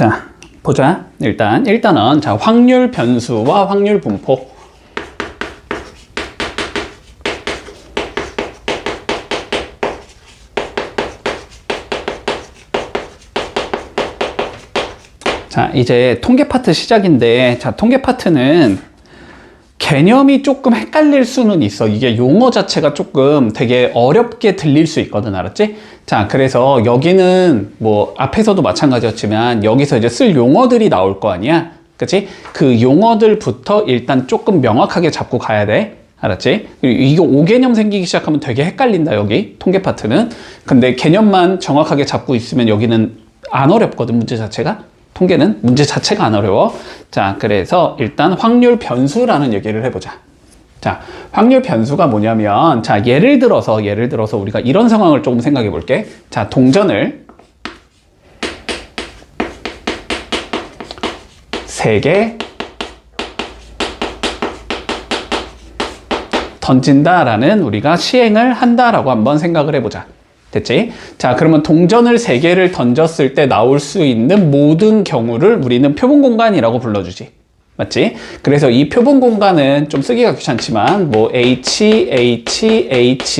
자, 보자. 일단은 자, 확률 변수와 확률 분포. 자, 이제 통계 파트 시작인데, 자, 통계 파트는 개념이 조금 헷갈릴 수는 있어. 이게 용어 자체가 조금 되게 어렵게 들릴 수 있거든, 알았지? 자, 그래서 여기는 뭐 앞에서도 마찬가지였지만 여기서 이제 쓸 용어들이 나올 거 아니야? 그치? 그 용어들부터 일단 조금 명확하게 잡고 가야 돼. 알았지? 그리고 이거 5개념 생기기 시작하면 되게 헷갈린다, 여기 통계 파트는. 근데 개념만 정확하게 잡고 있으면 여기는 안 어렵거든, 문제 자체가. 통계는 문제 자체가 안 어려워. 자, 그래서 일단 확률 변수라는 얘기를 해보자. 자, 확률 변수가 뭐냐면, 자, 예를 들어서 우리가 이런 상황을 조금 생각해 볼게. 자, 동전을 3개 던진다라는 우리가 시행을 한다라고 한번 생각을 해보자. 됐지? 자, 그러면 동전을 3개를 던졌을 때 나올 수 있는 모든 경우를 우리는 표본 공간이라고 불러주지. 맞지? 그래서 이 표본 공간은 좀 쓰기가 귀찮지만 뭐 H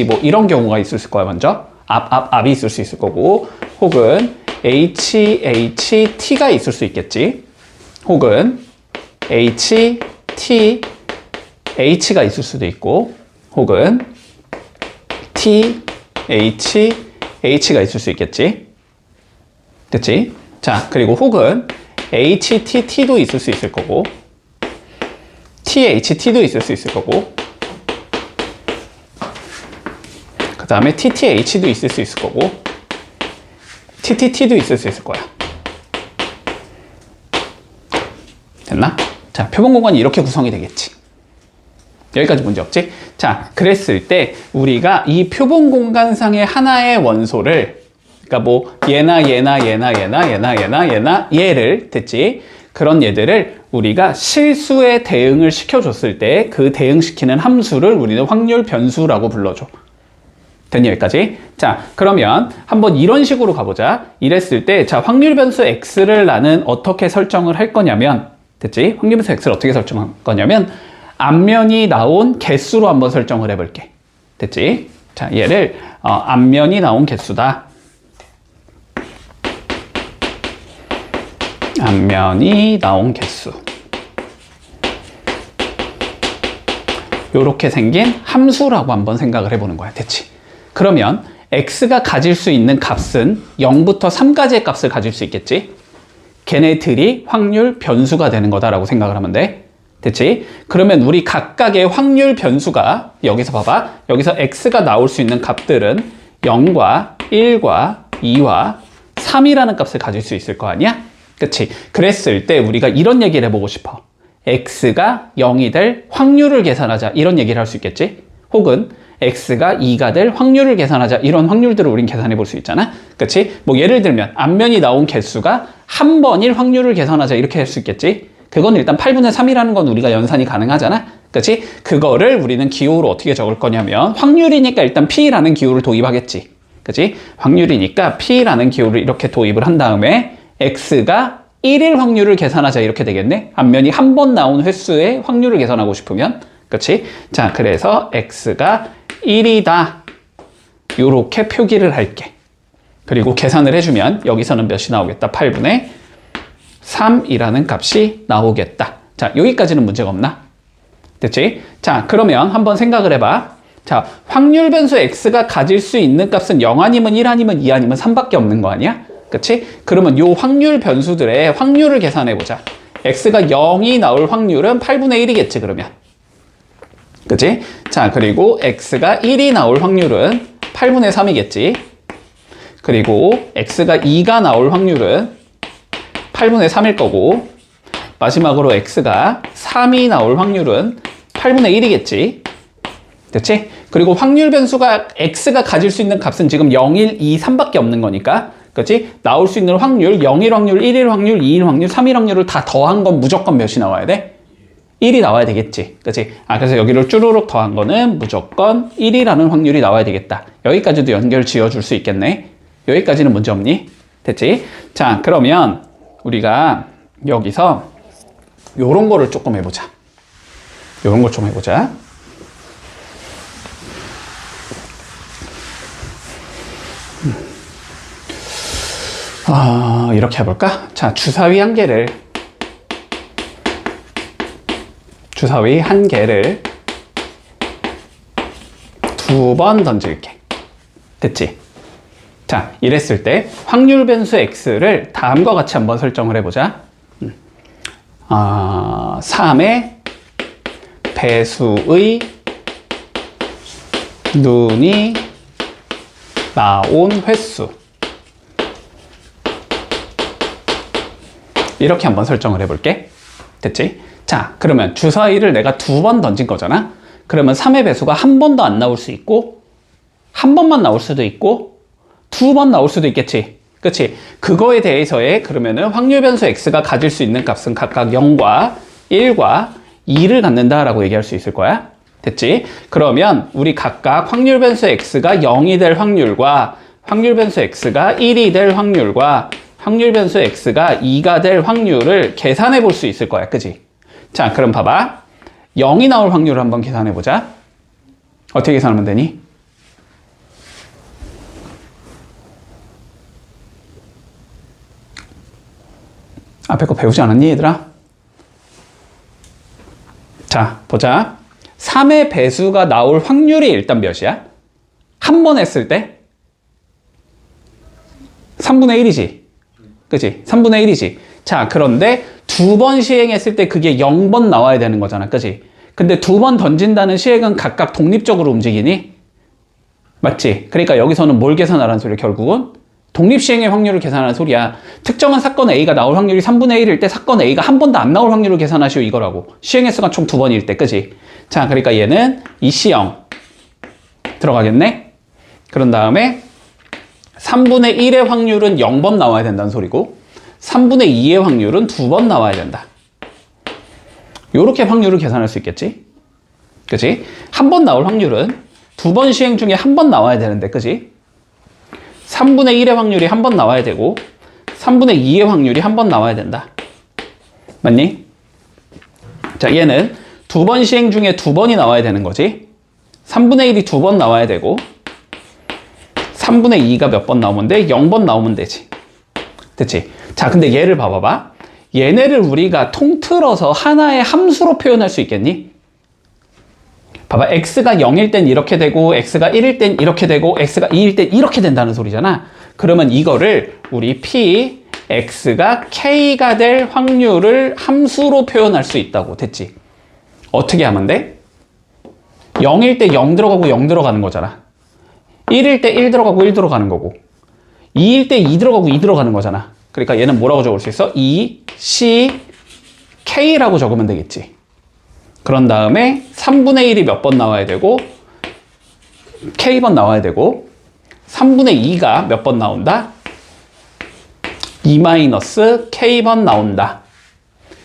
뭐 이런 경우가 있을 거야. 먼저 앞이 있을 수 있을 거고, 혹은 T가 있을 수 있겠지. 혹은 H가 있을 수도 있고, 혹은 H가 있을 수 있겠지. 됐지? 자, 그리고 혹은 HTT도 있을 수 있을 거고, THT도 있을 수 있을 거고, 그 다음에 TTH도 있을 수 있을 거고, TTT도 있을 수 있을 거야. 됐나? 자, 표본 공간이 이렇게 구성이 되겠지. 여기까지 문제 없지? 자, 그랬을 때 우리가 이 표본 공간상의 하나의 원소를, 그러니까 뭐 얘를 됐지? 그런 얘들을 우리가 실수에 대응을 시켜줬을 때 그 대응시키는 함수를 우리는 확률 변수라고 불러줘. 됐니, 여기까지? 자, 그러면 한번 이런 식으로 가보자. 이랬을 때, 자, 확률 변수 x를 나는 어떻게 설정을 할 거냐면, 됐지? 확률 변수 x를 어떻게 설정할 거냐면, 앞면이 나온 개수로 한번 설정을 해볼게. 됐지? 자, 얘를 앞면이 나온 개수다. 앞면이 나온 개수. 요렇게 생긴 함수라고 한번 생각을 해보는 거야. 됐지? 그러면 x가 가질 수 있는 값은 0부터 3까지의 값을 가질 수 있겠지? 걔네들이 확률 변수가 되는 거다라고 생각을 하면 돼. 됐지? 그러면 우리 각각의 확률 변수가, 여기서 봐봐. 여기서 x가 나올 수 있는 값들은 0과 1과 2와 3이라는 값을 가질 수 있을 거 아니야? 그치? 그랬을 때 우리가 이런 얘기를 해보고 싶어. x가 0이 될 확률을 계산하자. 이런 얘기를 할 수 있겠지? 혹은 x가 2가 될 확률을 계산하자. 이런 확률들을 우린 계산해 볼 수 있잖아? 그치? 뭐 예를 들면 앞면이 나온 개수가 한 번일 확률을 계산하자. 이렇게 할 수 있겠지? 그건 일단 8분의 3이라는 건 우리가 연산이 가능하잖아? 그치? 그거를 우리는 기호로 어떻게 적을 거냐면, 확률이니까 일단 P라는 기호를 도입하겠지. 그치? 확률이니까 P라는 기호를 이렇게 도입을 한 다음에, X가 1일 확률을 계산하자. 이렇게 되겠네? 앞면이 한 번 나온 횟수의 확률을 계산하고 싶으면. 그치? 자, 그래서 X가 1이다. 요렇게 표기를 할게. 그리고 계산을 해주면, 여기서는 몇이 나오겠다? 8분의 3이라는 값이 나오겠다. 자, 여기까지는 문제가 없나? 됐지? 자, 그러면 한번 생각을 해봐. 자, 확률 변수 x가 가질 수 있는 값은 0 아니면 1 아니면 2 아니면 3밖에 없는 거 아니야? 그치? 그러면 요 확률 변수들의 확률을 계산해보자. x가 0이 나올 확률은 8분의 1이겠지, 그러면. 그치? 자, 그리고 x가 1이 나올 확률은 8분의 3이겠지. 그리고 x가 2가 나올 확률은 8분의 3일 거고, 마지막으로 x가 3이 나올 확률은 8분의 1이겠지. 됐지? 그리고 확률 변수가 x가 가질 수 있는 값은 지금 0, 1, 2, 3밖에 없는 거니까, 그치? 나올 수 있는 확률, 0일 확률, 1일 확률, 2일 확률, 3일 확률을 다 더한 건 무조건 몇이 나와야 돼? 1이 나와야 되겠지. 그치? 그래서 여기를 쭈루룩 더한 거는 무조건 1이라는 확률이 나와야 되겠다. 여기까지도 연결 지어줄 수 있겠네. 여기까지는 문제 없니? 됐지? 자, 그러면 우리가 여기서 요런 거를 조금 해보자. 요런 걸 좀 해보자. 이렇게 해볼까? 자, 주사위 한 개를 두 번 던질게. 됐지? 자, 이랬을 때 확률 변수 x를 다음과 같이 한번 설정을 해보자. 3의 배수의 눈이 나온 횟수. 이렇게 한번 설정을 해볼게. 됐지? 자, 그러면 주사위를 내가 두 번 던진 거잖아? 그러면 3의 배수가 한 번도 안 나올 수 있고, 한 번만 나올 수도 있고, 두 번 나올 수도 있겠지. 그치? 그거에 대해서의 그러면은 확률 변수 x가 가질 수 있는 값은 각각 0과 1과 2를 갖는다라고 얘기할 수 있을 거야. 됐지? 그러면 우리 각각 확률 변수 x가 0이 될 확률과 확률 변수 x가 1이 될 확률과 확률 변수 x가 2가 될 확률을 계산해 볼 수 있을 거야. 그치? 자, 그럼 봐봐. 0이 나올 확률을 한번 계산해 보자. 어떻게 계산하면 되니? 앞에 거 배우지 않았니, 얘들아? 자, 보자. 3의 배수가 나올 확률이 일단 몇이야? 한 번 했을 때 3분의 1이지. 그치? 3분의 1이지. 자, 그런데 두 번 시행했을 때 그게 0번 나와야 되는 거잖아. 그치? 근데 두 번 던진다는 시행은 각각 독립적으로 움직이니? 맞지? 그러니까 여기서는 뭘 계산하라는 소리야, 결국은? 독립시행의 확률을 계산하는 소리야. 특정한 사건 A가 나올 확률이 3분의 1일 때 사건 A가 한 번도 안 나올 확률을 계산하시오, 이거라고. 시행 횟수가 총 두 번일 때, 그지? 자, 그러니까 얘는 이C형 들어가겠네? 그런 다음에 3분의 1의 확률은 0번 나와야 된다는 소리고 3분의 2의 확률은 두 번 나와야 된다. 요렇게 확률을 계산할 수 있겠지? 그지? 한 번 나올 확률은 두 번 시행 중에 한 번 나와야 되는데, 그지? 3분의 1의 확률이 한 번 나와야 되고 3분의 2의 확률이 한 번 나와야 된다. 맞니? 자, 얘는 두 번 시행 중에 두 번이 나와야 되는 거지. 3분의 1이 두 번 나와야 되고 3분의 2가 몇 번 나오면 돼? 0번 나오면 되지. 됐지? 자, 근데 얘를 봐봐봐. 얘네를 우리가 통틀어서 하나의 함수로 표현할 수 있겠니? 봐봐. x가 0일 땐 이렇게 되고 x가 1일 땐 이렇게 되고 x가 2일 땐 이렇게 된다는 소리잖아. 그러면 이거를 우리 p, x가 k가 될 확률을 함수로 표현할 수 있다고. 됐지? 어떻게 하면 돼? 0일 때 0 들어가고 0 들어가는 거잖아. 1일 때 1 들어가고 1 들어가는 거고 2일 때 2 들어가고 2 들어가는 거잖아. 그러니까 얘는 뭐라고 적을 수 있어? 2, C, K라고 적으면 되겠지. 그런 다음에 3분의 1이 몇 번 나와야 되고 K번 나와야 되고 3분의 2가 몇 번 나온다? 2-K번 나온다.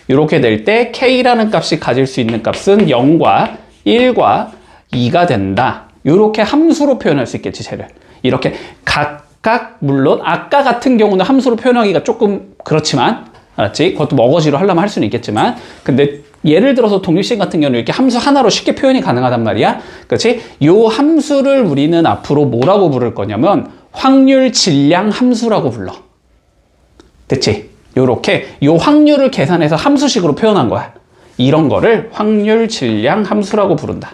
이렇게 될 때 K라는 값이 가질 수 있는 값은 0과 1과 2가 된다. 이렇게 함수로 표현할 수 있겠지, 쟤를. 이렇게 각각, 물론 아까 같은 경우는 함수로 표현하기가 조금 그렇지만, 알았지? 그것도 머거지로 하려면 할 수는 있겠지만, 근데 예를 들어서 독립시행 같은 경우는 이렇게 함수 하나로 쉽게 표현이 가능하단 말이야. 그렇지? 요 함수를 우리는 앞으로 뭐라고 부를 거냐면 확률 질량 함수라고 불러. 됐지? 요렇게 요 확률을 계산해서 함수식으로 표현한 거야. 이런 거를 확률 질량 함수라고 부른다.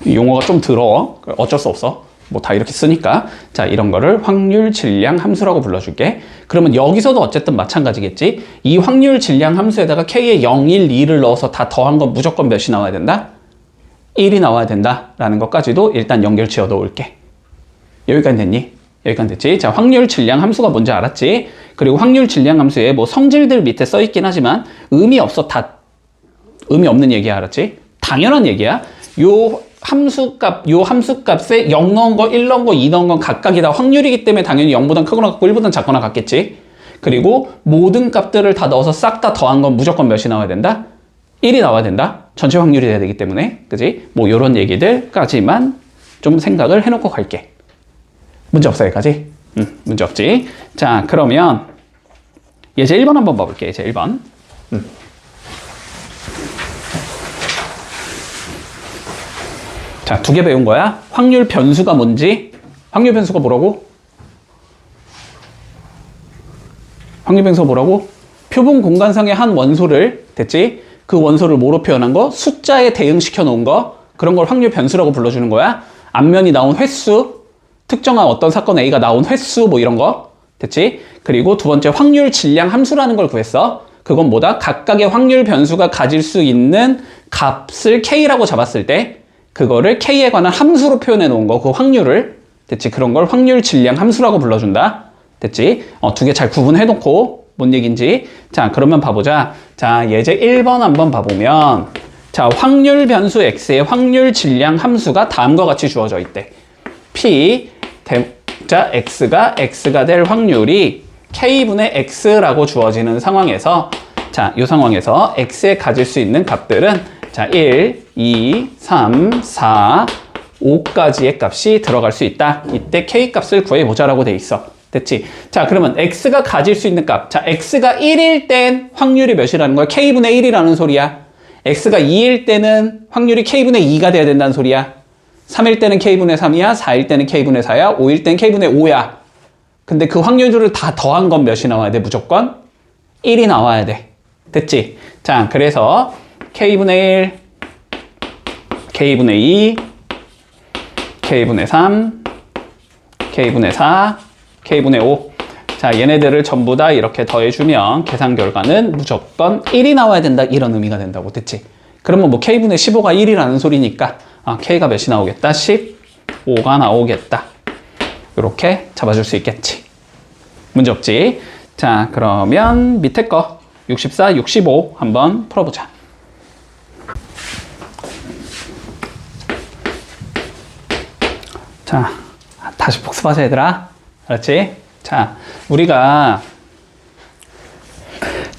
용어가 좀 더러워. 어쩔 수 없어. 뭐 다 이렇게 쓰니까. 자, 이런 거를 확률 질량 함수라고 불러줄게. 그러면 여기서도 어쨌든 마찬가지겠지. 이 확률 질량 함수에다가 k에 0, 1, 2를 넣어서 다 더한 건 무조건 몇이 나와야 된다? 1이 나와야 된다라는 것까지도 일단 연결 지어 놓을게. 여기까지 됐니? 여기까지 됐지? 자, 확률 질량 함수가 뭔지 알았지? 그리고 확률 질량 함수에 뭐 성질들 밑에 써 있긴 하지만 의미 없어. 다 의미 없는 얘기야. 알았지? 당연한 얘기야. 요 함수값에 0 넣은 거, 1 넣은 거, 2 넣은 건 각각이 다 확률이기 때문에 당연히 0보단 크거나 같고 1보단 작거나 같겠지. 그리고 모든 값들을 다 넣어서 싹 다 더한 건 무조건 몇이 나와야 된다? 1이 나와야 된다. 전체 확률이 돼야 되기 때문에. 그지? 뭐 요런 얘기들까지만 좀 생각을 해놓고 갈게. 문제 없어 여기까지? 문제 없지. 자, 그러면 예제 1번 한번 봐볼게. 예제 1번. 자, 2개 배운 거야. 확률 변수가 뭔지. 확률 변수가 뭐라고? 확률 변수가 뭐라고? 표본 공간상의 한 원소를, 됐지? 그 원소를 뭐로 표현한 거? 숫자에 대응시켜 놓은 거. 그런 걸 확률 변수라고 불러주는 거야. 앞면이 나온 횟수, 특정한 어떤 사건 A가 나온 횟수, 뭐 이런 거. 됐지? 그리고 두 번째 확률 질량 함수라는 걸 구했어. 그건 뭐다? 각각의 확률 변수가 가질 수 있는 값을 K라고 잡았을 때 그거를 K에 관한 함수로 표현해 놓은 거, 그 확률을. 됐지? 그런 걸 확률 질량 함수라고 불러준다. 됐지? 2개 잘 구분해 놓고 뭔 얘기인지. 자, 그러면 봐보자. 자, 예제 1번 한번 봐보면, 자, 확률 변수 X의 확률 질량 함수가 다음과 같이 주어져 있대. P 대자 X가 될 확률이 K분의 X라고 주어지는 상황에서, 자, 이 상황에서 X에 가질 수 있는 값들은, 자, 1, 2, 3, 4, 5까지의 값이 들어갈 수 있다. 이때 K 값을 구해보자라고 돼 있어. 됐지? 자, 그러면 X가 가질 수 있는 값. 자, X가 1일 땐 확률이 몇이라는 거야? K분의 1이라는 소리야. X가 2일 때는 확률이 K분의 2가 돼야 된다는 소리야. 3일 때는 K분의 3이야. 4일 때는 K분의 4야. 5일 때는 K분의 5야. 근데 그 확률들을 다 더한 건 몇이 나와야 돼? 무조건 1이 나와야 돼. 됐지? 자, 그래서 K분의 1, K분의 2, K분의 3, K분의 4, K분의 5. 자, 얘네들을 전부 다 이렇게 더해주면 계산 결과는 무조건 1이 나와야 된다. 이런 의미가 된다고. 됐지? 그러면 뭐 K분의 15가 1이라는 소리니까 K가 몇이 나오겠다? 15가 나오겠다. 이렇게 잡아줄 수 있겠지. 문제 없지? 자, 그러면 밑에 거 64, 65 한번 풀어보자. 자, 다시 복습하자 얘들아. 알았지? 자, 우리가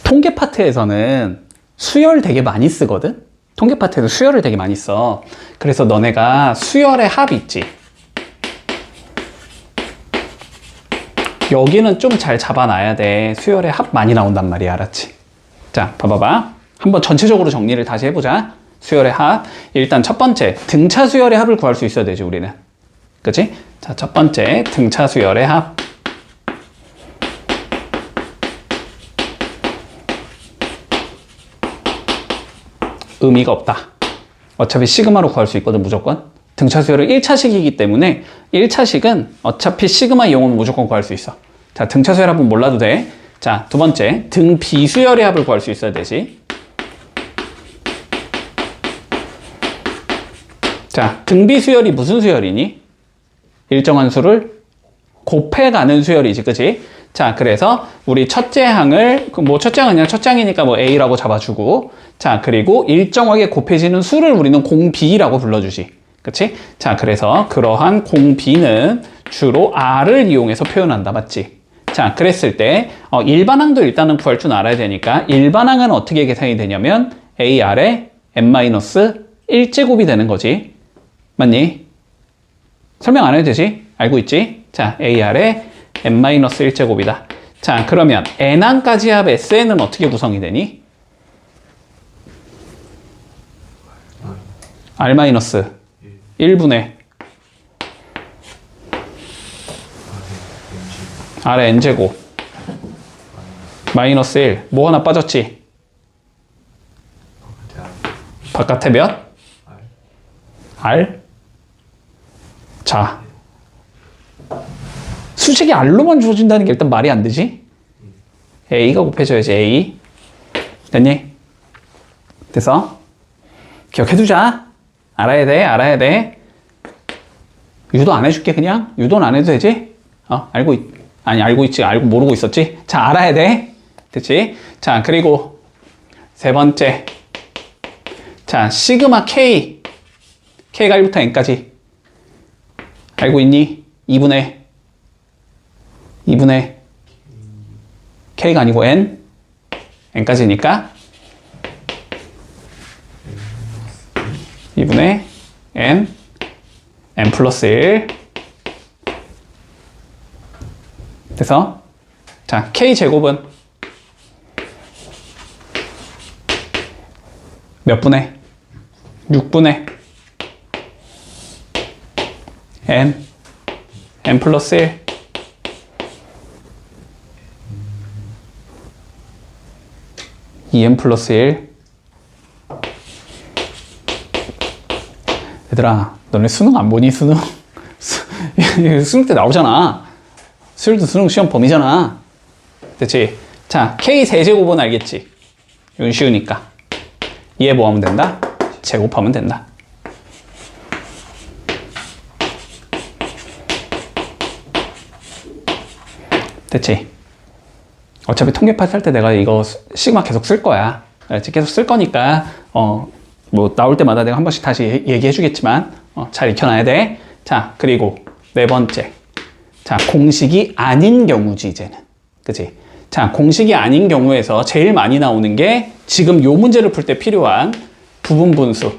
통계 파트에서는 수열 되게 많이 쓰거든? 통계 파트에서 수열을 되게 많이 써. 그래서 너네가 수열의 합 있지? 여기는 좀 잘 잡아놔야 돼. 수열의 합 많이 나온단 말이야. 알았지? 자, 봐봐봐. 한번 전체적으로 정리를 다시 해보자. 수열의 합. 일단 첫 번째, 등차 수열의 합을 구할 수 있어야 되지, 우리는. 그치? 자, 첫 번째, 등차 수열의 합. 의미가 없다. 어차피 시그마로 구할 수 있거든, 무조건. 등차 수열은 1차식이기 때문에 1차식은 어차피 시그마 이용은 무조건 구할 수 있어. 자, 등차 수열 합은 몰라도 돼. 자, 두 번째, 등 비수열의 합을 구할 수 있어야 되지. 자, 등 비수열이 무슨 수열이니? 일정한 수를 곱해가는 수열이지, 그치? 자, 그래서 우리 첫째 항을, 뭐 첫째 항은 그냥 첫째 항이니까 뭐 A라고 잡아주고, 자, 그리고 일정하게 곱해지는 수를 우리는 공B라고 불러주지. 그치? 자, 그래서 그러한 공B는 주로 R을 이용해서 표현한다, 맞지? 자, 그랬을 때 일반항도 일단은 구할 줄 알아야 되니까 일반항은 어떻게 계산이 되냐면 AR에 n-1제곱이 되는 거지. 맞니? 설명 안 해도 되지? 알고 있지? 자, AR에 n-1제곱이다. 자, 그러면 n항까지 합 SN은 어떻게 구성이 되니? R-1분의 R의 n제곱 마이너스 1. 뭐 하나 빠졌지? 바깥에 몇? R? 자, 수직이 R로만 주어진다는 게 일단 말이 안 되지? A가 곱해져야지, A. 됐니? 됐어? 기억해두자. 알아야 돼, 알아야 돼. 유도 안 해줄게, 그냥. 유도는 안 해도 되지? 알고 있지. 알고 모르고 있었지? 자, 알아야 돼. 됐지? 자, 그리고 세 번째. 자, 시그마 K. K가 1부터 N까지. 알고 있니? 2분의 K가 아니고 N. N까지니까 2분의 n 플러스 1 그래서 자 k제곱은 몇 분의? 6분의 n 플러스 1 2n 플러스 1 얘들아 너네 수능 안 보니? 수능? 수능 때 나오잖아. 수요일도 수능 시험 범위잖아. 그치? 자 k 세제곱은 알겠지? 이건 쉬우니까 얘 뭐 하면 된다? 제곱하면 된다. 됐지? 어차피 통계파 할 때 내가 이거 시그마 계속 쓸 거야. 알았지? 계속 쓸 거니까 뭐 나올 때마다 내가 한 번씩 다시 얘기해 주겠지만 잘 익혀놔야 돼. 자 그리고 네 번째 자 공식이 아닌 경우지 이제는. 그치? 자 공식이 아닌 경우에서 제일 많이 나오는 게 지금 요 문제를 풀 때 필요한 부분 분수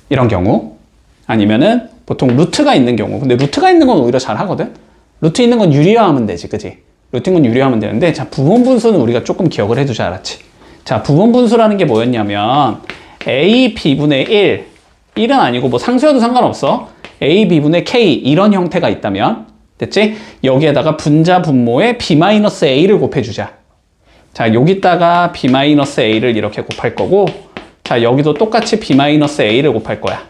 이런 경우 아니면은 보통 루트가 있는 경우. 근데 루트가 있는 건 오히려 잘 하거든. 루트 있는 건 유리화하면 되지. 그치? 루트 있는 건 유리화하면 되는데 자 부분 분수는 우리가 조금 기억을 해두자. 알았지? 자 부분 분수라는 게 뭐였냐면 a b분의 1은 아니고 뭐 상수여도 상관없어. a b분의 k 이런 형태가 있다면 됐지? 여기에다가 분자 분모에 b-a를 곱해주자. 자 여기다가 b-a를 이렇게 곱할 거고 자 여기도 똑같이 b-a를 곱할 거야.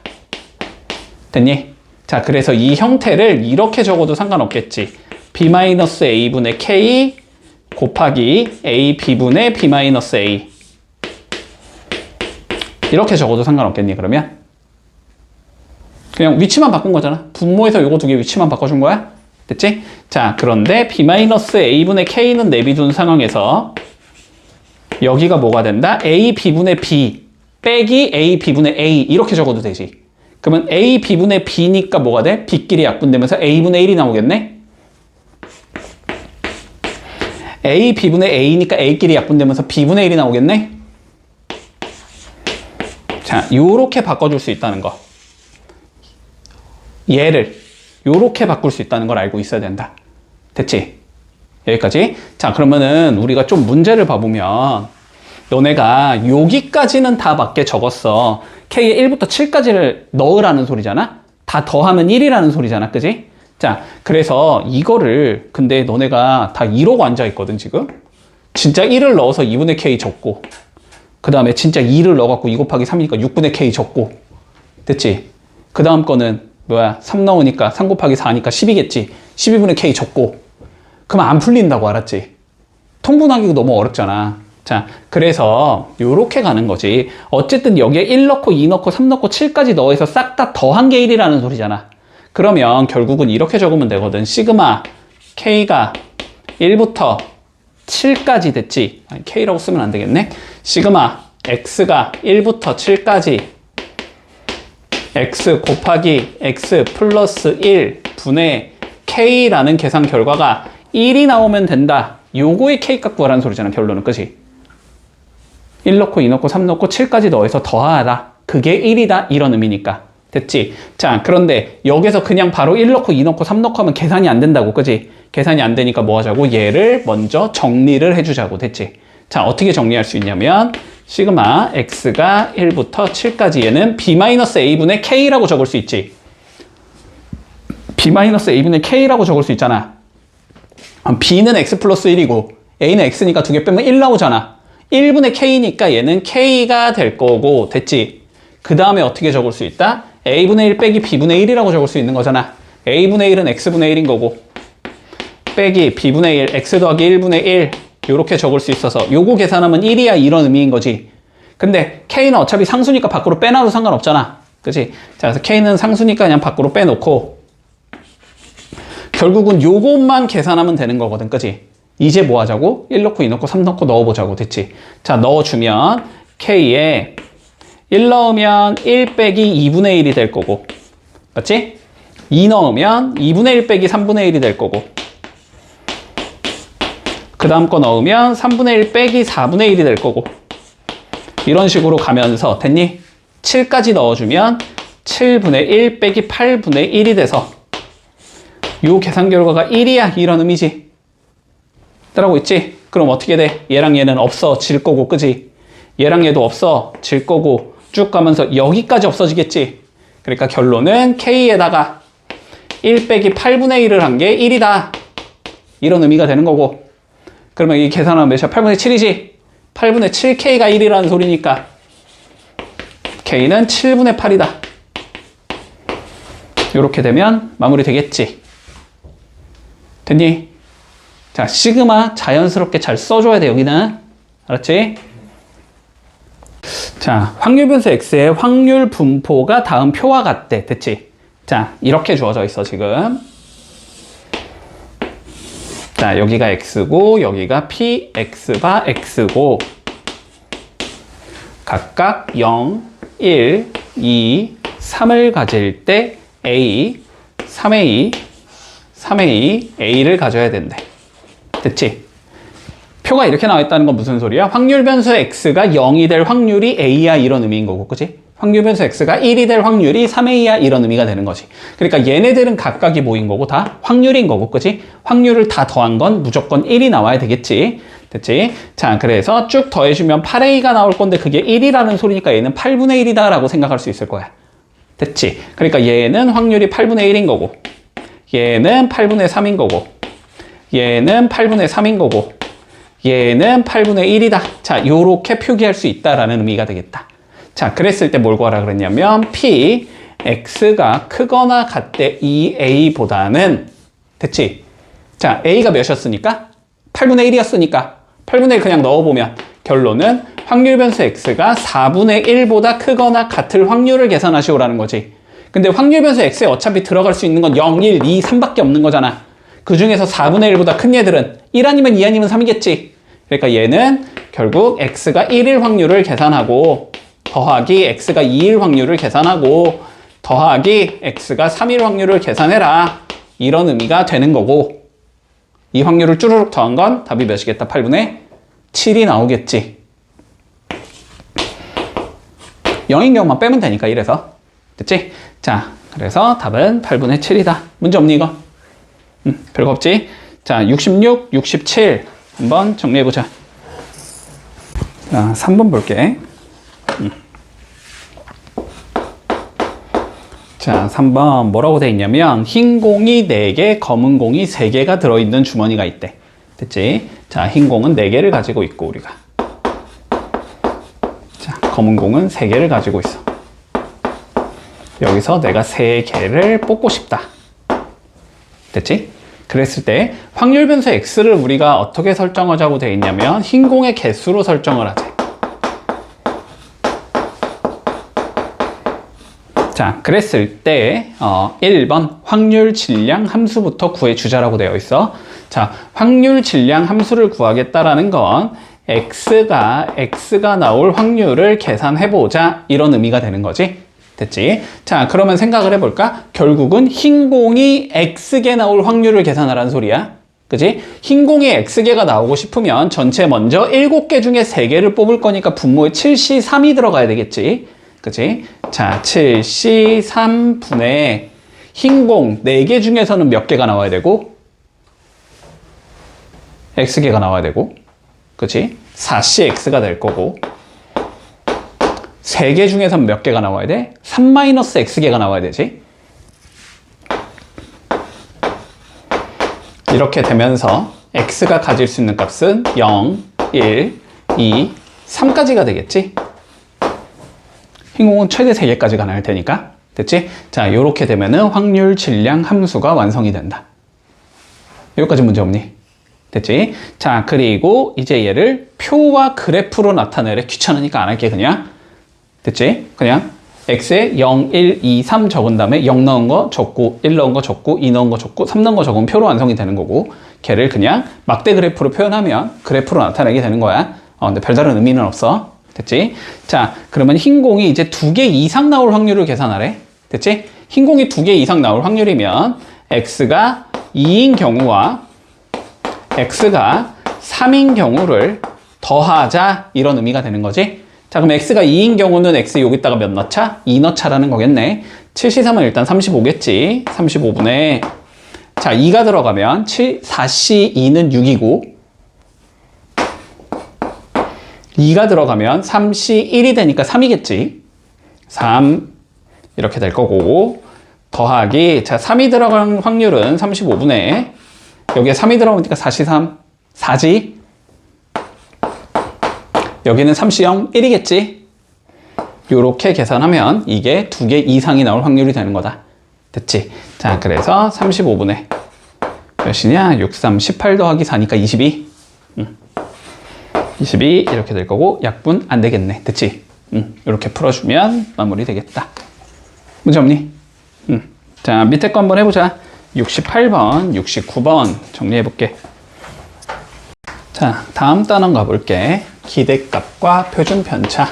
됐니? 자 그래서 이 형태를 이렇게 적어도 상관없겠지. b-a분의 k 곱하기 a b분의 b-a 이렇게 적어도 상관없겠니 그러면? 그냥 위치만 바꾼 거잖아. 분모에서 요거 두 개 위치만 바꿔준 거야. 됐지? 자 그런데 b-a분의 k는 내비둔 상황에서 여기가 뭐가 된다? a b분의 b 빼기 a b분의 a 이렇게 적어도 되지. 그러면 a b분의 b니까 뭐가 돼? b끼리 약분되면서 a분의 1이 나오겠네? a b분의 a니까 a끼리 약분되면서 b분의 1이 나오겠네? 자, 요렇게 바꿔줄 수 있다는 거. 얘를 요렇게 바꿀 수 있다는 걸 알고 있어야 된다. 됐지? 여기까지? 자, 그러면은 우리가 좀 문제를 봐보면 너네가 여기까지는 다 맞게 적었어. K에 1부터 7까지를 넣으라는 소리잖아? 다 더하면 1이라는 소리잖아. 그지? 자, 그래서 이거를 근데 너네가 다 이러고 앉아있거든 지금? 진짜 1을 넣어서 2분의 K 적고 그 다음에 진짜 2를 넣어갖고 2 곱하기 3이니까 6분의 K 적고 됐지? 그 다음 거는 뭐야? 3 넣으니까 3 곱하기 4니까 10이겠지? 12분의 K 적고 그러면 안 풀린다고. 알았지? 통분하기가 너무 어렵잖아. 자, 그래서 요렇게 가는 거지. 어쨌든 여기에 1 넣고 2 넣고 3 넣고 7까지 넣어서 싹 다 더한 게 1이라는 소리잖아. 그러면 결국은 이렇게 적으면 되거든. 시그마 K가 1부터 7까지 됐지. 아니, K라고 쓰면 안 되겠네. 시그마 X가 1부터 7까지 X 곱하기 X 플러스 1 분의 K라는 계산 결과가 1이 나오면 된다. 요거의 K값 구하라는 소리잖아. 결론은. 그치? 1 넣고 2 넣고 3 넣고 7까지 넣어서 더하라. 그게 1이다. 이런 의미니까. 됐지? 자, 그런데 여기서 그냥 바로 1 넣고 2 넣고 3 넣고 하면 계산이 안 된다고. 그치? 계산이 안 되니까 뭐 하자고? 얘를 먼저 정리를 해주자고. 됐지? 자, 어떻게 정리할 수 있냐면 시그마 X가 1부터 7까지 얘는 B-A분의 K라고 적을 수 있지. B-A분의 K라고 적을 수 있잖아. B는 X 플러스 1이고 A는 X니까 두 개 빼면 1 나오잖아. 1분의 K니까 얘는 K가 될 거고. 됐지? 그 다음에 어떻게 적을 수 있다? A분의 1 빼기 B분의 1이라고 적을 수 있는 거잖아. A분의 1은 X분의 1인 거고 빼기 B분의 1 X 더하기 1분의 1 요렇게 적을 수 있어서 요거 계산하면 1이야 이런 의미인 거지. 근데 K는 어차피 상수니까 밖으로 빼놔도 상관없잖아. 그치? 자, 그래서 K는 상수니까 그냥 밖으로 빼놓고 결국은 요것만 계산하면 되는 거거든. 그치? 이제 뭐 하자고? 1 넣고 2 넣고 3 넣고 넣어보자고. 됐지? 자, 넣어주면 K에 1 넣으면 1 빼기 2분의 1이 될 거고 맞지? 2 넣으면 2분의 1 빼기 3분의 1이 될 거고 그 다음 거 넣으면 3분의 1 빼기 4분의 1이 될 거고 이런 식으로 가면서 됐니? 7까지 넣어주면 7분의 1 빼기 8분의 1이 돼서 요 계산 결과가 1이야. 이런 의미지. 따라오고 있지? 그럼 어떻게 돼? 얘랑 얘는 없어질 거고, 그지? 얘랑 얘도 없어질 거고 쭉 가면서 여기까지 없어지겠지? 그러니까 결론은 K에다가 1 빼기 8분의 1을 한 게 1이다. 이런 의미가 되는 거고. 그러면 이 계산하면 몇이야? 8분의 7이지? 8분의 7K가 1이라는 소리니까 K는 7분의 8이다. 이렇게 되면 마무리 되겠지. 됐니? 자, 시그마 자연스럽게 잘 써줘야 돼, 여기는. 알았지? 자, 확률 변수 X의 확률 분포가 다음 표와 같대. 됐지? 자, 이렇게 주어져 있어, 지금. 자, 여기가 X고, 여기가 P, X바 X고, 각각 0, 1, 2, 3을 가질 때 A, 3A, 3A, A를 가져야 된대. 됐지? 표가 이렇게 나와 있다는 건 무슨 소리야? 확률 변수 X가 0이 될 확률이 A야, 이런 의미인 거고, 그치? 확률 변수 X가 1이 될 확률이 3A야, 이런 의미가 되는 거지. 그러니까 얘네들은 각각이 뭐인 거고, 다 확률인 거고, 그치? 확률을 다 더한 건 무조건 1이 나와야 되겠지. 됐지? 자, 그래서 쭉 더해주면 8A가 나올 건데 그게 1이라는 소리니까 얘는 8분의 1이다 라고 생각할 수 있을 거야. 됐지? 그러니까 얘는 확률이 8분의 1인 거고, 얘는 8분의 3인 거고, 얘는 8분의 3인 거고, 얘는 8분의 1이다. 자, 요렇게 표기할 수 있다라는 의미가 되겠다. 자, 그랬을 때 뭘 구하라 그랬냐면 P, X가 크거나 같대 2A보다는, 됐지? 자, A가 몇이었으니까? 8분의 1이었으니까 8분의 1 그냥 넣어보면 결론은 확률 변수 X가 4분의 1보다 크거나 같을 확률을 계산하시오라는 거지. 근데 확률 변수 X에 어차피 들어갈 수 있는 건 0, 1, 2, 3밖에 없는 거잖아. 그 중에서 4분의 1보다 큰 얘들은 1 아니면 2 아니면 3이겠지. 그러니까 얘는 결국 X가 1일 확률을 계산하고 더하기 X가 2일 확률을 계산하고 더하기 X가 3일 확률을 계산해라. 이런 의미가 되는 거고, 이 확률을 쭈르륵 더한 건 답이 몇이겠다? 8분의 7이 나오겠지. 0인 경우만 빼면 되니까 1에서. 됐지? 자, 그래서 답은 8분의 7이다. 문제 없니 이거? 별거 없지? 자, 66, 67 한번 정리해보자. 자, 3번 볼게. 자, 3번 뭐라고 돼 있냐면 흰 공이 4개, 검은 공이 3개가 들어있는 주머니가 있대. 됐지? 자, 흰 공은 4개를 가지고 있고 우리가. 자, 검은 공은 3개를 가지고 있어. 여기서 내가 3개를 뽑고 싶다. 됐지? 그랬을 때 확률 변수 X를 우리가 어떻게 설정하자고 돼 있냐면 흰 공의 개수로 설정을 하재. 자, 그랬을 때 1번 확률 질량 함수부터 구해주자라고 되어 있어. 자, 확률 질량 함수를 구하겠다라는 건 X가 나올 확률을 계산해보자, 이런 의미가 되는 거지. 됐지? 자, 그러면 생각을 해볼까? 결국은 흰 공이 X개 나올 확률을 계산하라는 소리야. 그지? 흰 공이 X개가 나오고 싶으면 전체 먼저 7개 중에 3개를 뽑을 거니까 분모에 7C3이 들어가야 되겠지. 그치? 자, 7C3분의 흰 공 4개 중에서는 몇 개가 나와야 되고? X개가 나와야 되고. 그치? 4CX가 될 거고. 3개 중에서는 몇 개가 나와야 돼? 3-X개가 나와야 되지. 이렇게 되면서 X가 가질 수 있는 값은 0, 1, 2, 3까지가 되겠지. 흰 공은 최대 3개까지 가능할 테니까. 됐지? 자, 요렇게 되면은 확률 질량 함수가 완성이 된다. 여기까지 문제 없니? 됐지? 자, 그리고 이제 얘를 표와 그래프로 나타내래. 귀찮으니까 안 할게, 그냥. 됐지? 그냥 X에 0, 1, 2, 3 적은 다음에 0 넣은 거 적고, 1 넣은 거 적고, 2 넣은 거 적고, 3 넣은 거 적으면 표로 완성이 되는 거고, 걔를 그냥 막대 그래프로 표현하면 그래프로 나타내게 되는 거야. 근데 별다른 의미는 없어. 됐지? 자, 그러면 흰 공이 이제 2개 이상 나올 확률을 계산하래. 됐지? 흰 공이 2개 이상 나올 확률이면 X가 2인 경우와 X가 3인 경우를 더하자, 이런 의미가 되는 거지. 자, 그럼 x가 2인 경우는 x 여기다가 몇 넣자? 2 넣자라는 거겠네. 7C3은 일단 35겠지. 35분의 자, 2가 들어가면 4C2는 6이고 2가 들어가면 3C1이 되니까 3이겠지. 3 이렇게 될 거고 더하기 자 3이 들어간 확률은 35분의 여기에 3이 들어가니까 4C3 4지. 여기는 3C0 1이겠지. 요렇게 계산하면 이게 2개 이상이 나올 확률이 되는 거다. 됐지? 자, 그래서 35분의 몇이냐? 6, 3, 18 더하기 4니까 22. 22 이렇게 될 거고 약분 안 되겠네. 됐지? 이렇게 풀어주면 마무리 되겠다. 문제 없니? 자, 밑에 거 한번 해보자. 68번, 69번 정리해볼게. 자, 다음 단원 가볼게. 기대값과 표준 편차.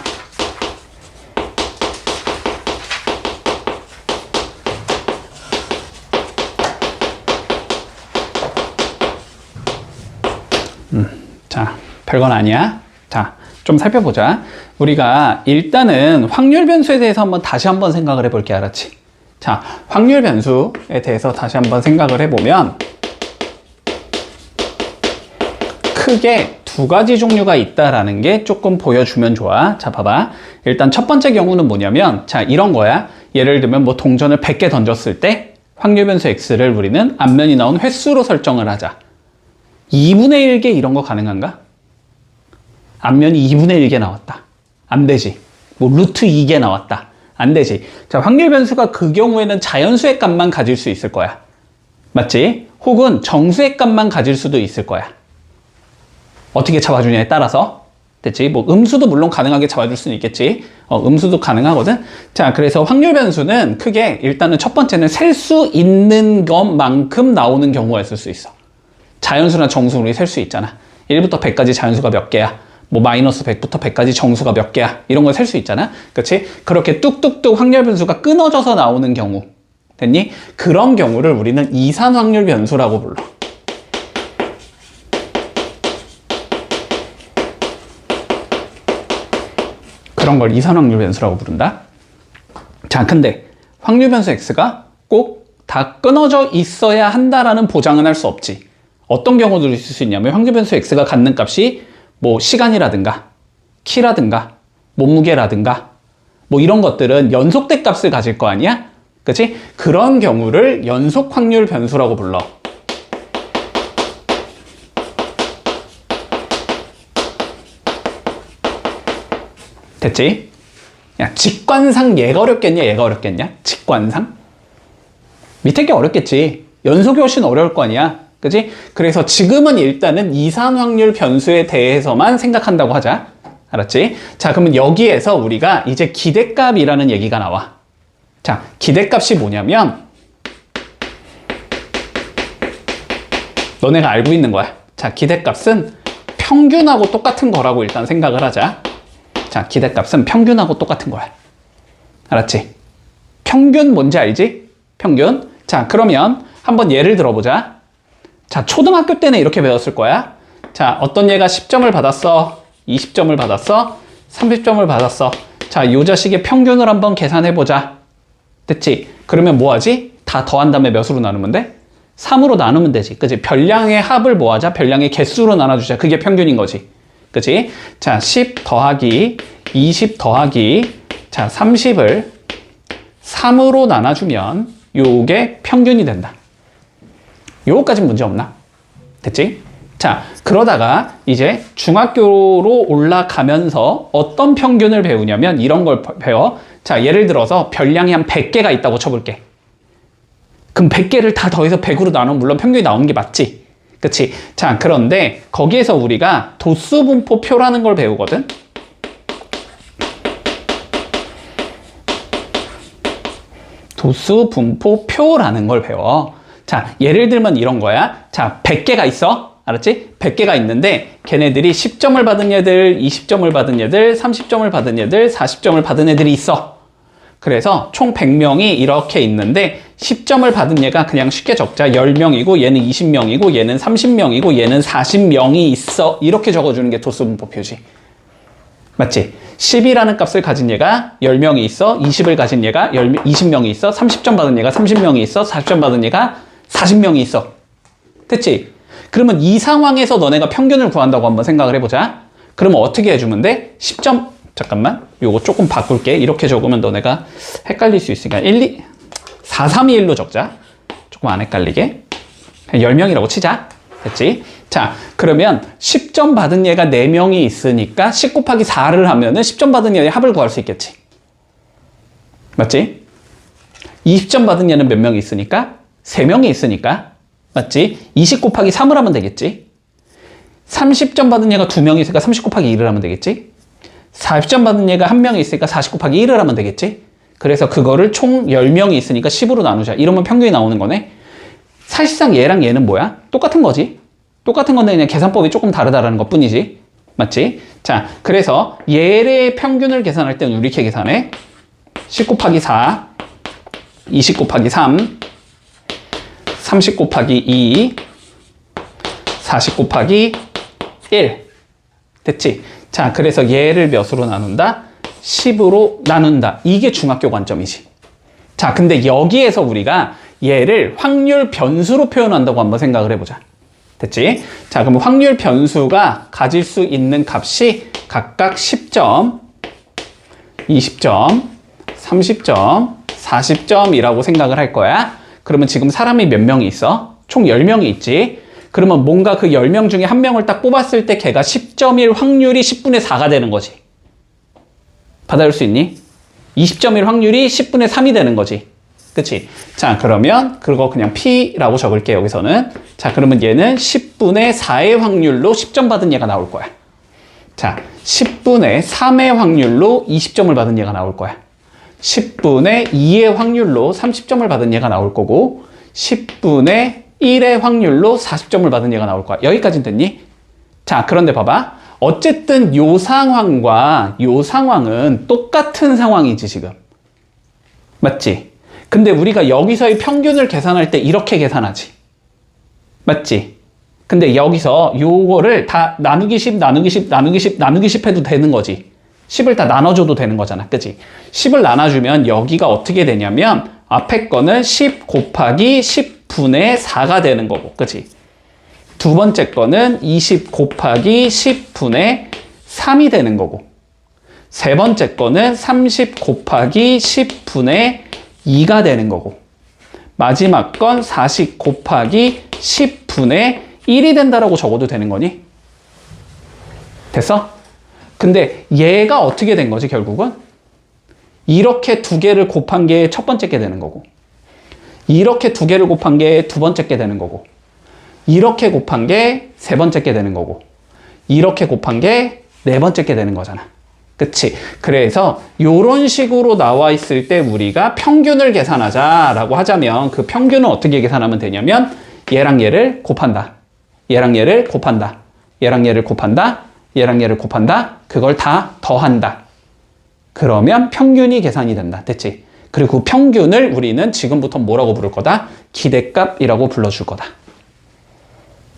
자, 별건 아니야. 자, 좀 살펴보자. 우리가 일단은 확률 변수에 대해서 다시 한번 생각을 해볼게. 알았지? 자, 확률 변수에 대해서 다시 한번 생각을 해보면 크게 두 가지 종류가 있다라는 게 조금 보여주면 좋아. 자, 봐봐. 일단 첫 번째 경우는 뭐냐면 자, 이런 거야. 예를 들면 뭐 동전을 100개 던졌을 때 확률 변수 x를 우리는 앞면이 나온 횟수로 설정을 하자. 2분의 1개 이런 거 가능한가? 앞면이 2분의 1개 나왔다. 안 되지. 뭐 루트 2개 나왔다. 안 되지. 자, 확률 변수가 그 경우에는 자연수의 값만 가질 수 있을 거야. 맞지? 혹은 정수의 값만 가질 수도 있을 거야. 어떻게 잡아주냐에 따라서. 됐지? 뭐 음수도 물론 가능하게 잡아줄 수는 있겠지. 음수도 가능하거든. 자, 그래서 확률 변수는 크게 일단은 첫 번째는 셀 수 있는 것만큼 나오는 경우가 있을 수 있어. 자연수나 정수 우리 셀 수 있잖아. 1부터 100까지 자연수가 몇 개야? 뭐 마이너스 100부터 100까지 정수가 몇 개야? 이런 걸 셀 수 있잖아. 그렇지? 그렇게 뚝뚝뚝 확률 변수가 끊어져서 나오는 경우. 됐니? 그런 경우를 우리는 이산 확률 변수라고 불러. 그런 걸 이산 확률 변수라고 부른다. 자, 근데 확률 변수 x가 꼭 다 끊어져 있어야 한다라는 보장은 할 수 없지. 어떤 경우도 있을 수 있냐면 확률 변수 x가 갖는 값이 뭐 시간이라든가 키라든가 몸무게라든가 뭐 이런 것들은 연속된 값을 가질 거 아니야? 그치? 그런 경우를 연속 확률 변수라고 불러. 됐지? 야, 직관상 얘가 어렵겠냐? 얘가 어렵겠냐? 직관상? 밑에 게 어렵겠지. 연속이 훨씬 어려울 거 아니야. 그치? 그래서 지금은 일단은 이산 확률 변수에 대해서만 생각한다고 하자. 알았지? 자, 그러면 여기에서 우리가 이제 기대값이라는 얘기가 나와. 자, 기대값이 뭐냐면 너네가 알고 있는 거야. 자, 기대값은 평균하고 똑같은 거라고 일단 생각을 하자. 자, 기대값은 평균하고 똑같은 거야. 알았지? 평균 뭔지 알지? 평균. 자, 그러면 한번 예를 들어보자. 자, 초등학교 때는 이렇게 배웠을 거야. 자, 어떤 얘가 10점을 받았어. 20점을 받았어. 30점을 받았어. 자, 요 자식의 평균을 한번 계산해보자. 됐지? 그러면 뭐 하지? 다 더한 다음에 몇으로 나누면 돼? 3으로 나누면 되지. 그치? 별량의 합을 뭐 하자? 별량의 개수로 나눠주자. 그게 평균인 거지. 그치? 자, 10 더하기 20 더하기 자, 30을 3으로 나눠주면 요게 평균이 된다. 요거까진 문제 없나? 됐지? 자, 그러다가 이제 중학교로 올라가면서 어떤 평균을 배우냐면 이런 걸 배워. 자, 예를 들어서 별량이 한 100개가 있다고 쳐볼게. 그럼 100개를 다 더해서 100으로 나누면 물론 평균이 나오는 게 맞지? 그치? 자, 그런데 거기에서 우리가 도수분포표라는 걸 배우거든? 도수분포표라는 걸 배워. 자, 예를 들면 이런 거야. 자, 100개가 있어. 알았지? 100개가 있는데 걔네들이 10점을 받은 애들, 20점을 받은 애들, 30점을 받은 애들, 40점을 받은 애들이 있어. 그래서 총 100명이 이렇게 있는데 10점을 받은 얘가 그냥 쉽게 적자 10명이고 얘는 20명이고 얘는 30명이고 얘는 40명이 있어. 이렇게 적어주는 게 도수분포표지. 맞지? 10이라는 값을 가진 얘가 10명이 있어. 20을 가진 얘가 20명이 있어. 30점 받은 얘가 30명이 있어. 40점 받은 얘가 40명이 있어. 됐지? 그러면 이 상황에서 너네가 평균을 구한다고 한번 생각을 해보자. 그러면 어떻게 해주면 돼? 10점, 잠깐만. 요거 조금 바꿀게. 이렇게 적으면 너네가 헷갈릴 수 있으니까 4, 3, 2, 1로 적자. 조금 안 헷갈리게. 10명이라고 치자. 됐지? 자, 그러면 10점 받은 얘가 4명이 있으니까 10 곱하기 4를 하면은 10점 받은 얘의 합을 구할 수 있겠지. 맞지? 20점 받은 얘는 몇 명이 있으니까? 3명이 있으니까. 맞지? 20 곱하기 3을 하면 되겠지. 30점 받은 얘가 2명이 있으니까 30 곱하기 2를 하면 되겠지. 40점 받은 얘가 1명이 있으니까 40 곱하기 1을 하면 되겠지. 그래서 그거를 총 10명이 있으니까 10으로 나누자. 이러면 평균이 나오는 거네. 사실상 얘랑 얘는 뭐야? 똑같은 거지. 똑같은 건데 그냥 계산법이 조금 다르다라는 것 뿐이지. 맞지? 자, 그래서 얘의 평균을 계산할 때는 이렇게 계산해. 10 곱하기 4, 20 곱하기 3, 30 곱하기 2, 40 곱하기 1. 됐지? 자, 그래서 얘를 몇으로 나눈다? 10으로 나눈다. 이게 중학교 관점이지. 자, 근데 여기에서 우리가 얘를 확률 변수로 표현한다고 한번 생각을 해보자. 됐지? 자, 그럼 확률 변수가 가질 수 있는 값이 각각 10점, 20점, 30점, 40점이라고 생각을 할 거야. 그러면 지금 사람이 몇 명이 있어? 총 10명이 있지? 그러면 뭔가 그 10명 중에 한 명을 딱 뽑았을 때 걔가 10점일 확률이 10분의 4가 되는 거지. 받아줄 수 있니? 20점일 확률이 10분의 3이 되는 거지. 그치? 자, 그러면 그거 그냥 P라고 적을게, 여기서는. 자, 그러면 얘는 10분의 4의 확률로 10점 받은 얘가 나올 거야. 자, 10분의 3의 확률로 20점을 받은 얘가 나올 거야. 10분의 2의 확률로 30점을 받은 얘가 나올 거고, 10분의 1의 확률로 40점을 받은 얘가 나올 거야. 여기까지는 됐니? 자, 그런데 봐봐. 어쨌든 요 상황과 요 상황은 똑같은 상황이지, 지금. 맞지? 근데 우리가 여기서의 평균을 계산할 때 이렇게 계산하지. 맞지? 근데 여기서 요거를 다 나누기 10, 나누기 10, 나누기 10, 나누기 10 해도 되는 거지. 10을 다 나눠줘도 되는 거잖아. 그치? 10을 나눠주면 여기가 어떻게 되냐면 앞에 거는 10 곱하기 10분의 4가 되는 거고. 그치? 두 번째 거는 20 곱하기 10분의 3이 되는 거고. 세 번째 거는 30 곱하기 10분의 2가 되는 거고. 마지막 건 40 곱하기 10분의 1이 된다라고 적어도 되는 거니? 됐어? 근데 얘가 어떻게 된 거지, 결국은? 이렇게 두 개를 곱한 게 첫 번째 게 되는 거고, 이렇게 두 개를 곱한 게 두 번째 게 되는 거고, 이렇게 곱한 게 세 번째 게 되는 거고, 이렇게 곱한 게 네 번째 게 되는 거잖아. 그치? 그래서 이런 식으로 나와 있을 때 우리가 평균을 계산하자라고 하자면 그 평균은 어떻게 계산하면 되냐면 얘랑 얘를 곱한다. 얘랑 얘를 곱한다. 얘랑 얘를 곱한다. 얘랑 얘를 곱한다. 그걸 다 더한다. 그러면 평균이 계산이 된다. 됐지? 그리고 그 평균을 우리는 지금부터 뭐라고 부를 거다? 기대값이라고 불러줄 거다.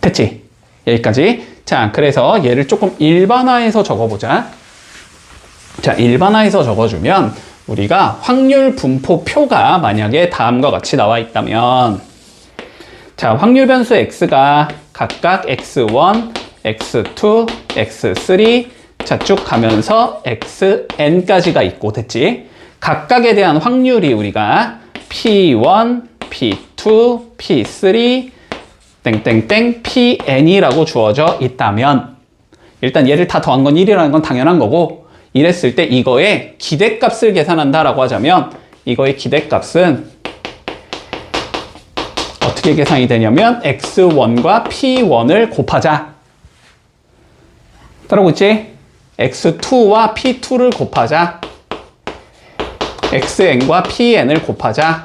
됐지? 여기까지. 자, 그래서 얘를 조금 일반화해서 적어보자. 자, 일반화해서 적어주면 우리가 확률 분포표가 만약에 다음과 같이 나와 있다면, 자, 확률 변수 x가 각각 x1, x2, x3 자, 쭉 가면서 xn까지가 있고, 됐지? 각각에 대한 확률이 우리가 p1, p2, p3 땡땡땡 pn이라고 주어져 있다면, 일단 얘를 다 더한 건 1이라는 건 당연한 거고, 이랬을 때 이거의 기대값을 계산한다라고 하자면 이거의 기대값은 어떻게 계산이 되냐면 x1과 p1을 곱하자. 따라오고 있지? x2와 p2를 곱하자. xn과 pn을 곱하자.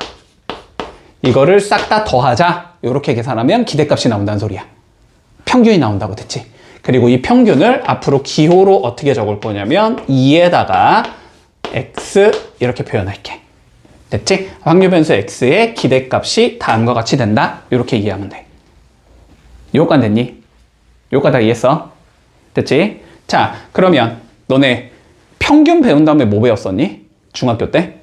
이거를 싹 다 더하자. 이렇게 계산하면 기대값이 나온다는 소리야. 평균이 나온다고. 됐지? 그리고 이 평균을 앞으로 기호로 어떻게 적을 거냐면 2에다가 x 이렇게 표현할게. 됐지? 확률 변수 x의 기대값이 다음과 같이 된다. 이렇게 이해하면 돼. 요까지 됐니? 요까지 다 이해했어? 됐지? 자, 그러면 너네 평균 배운 다음에 뭐 배웠었니? 중학교 때?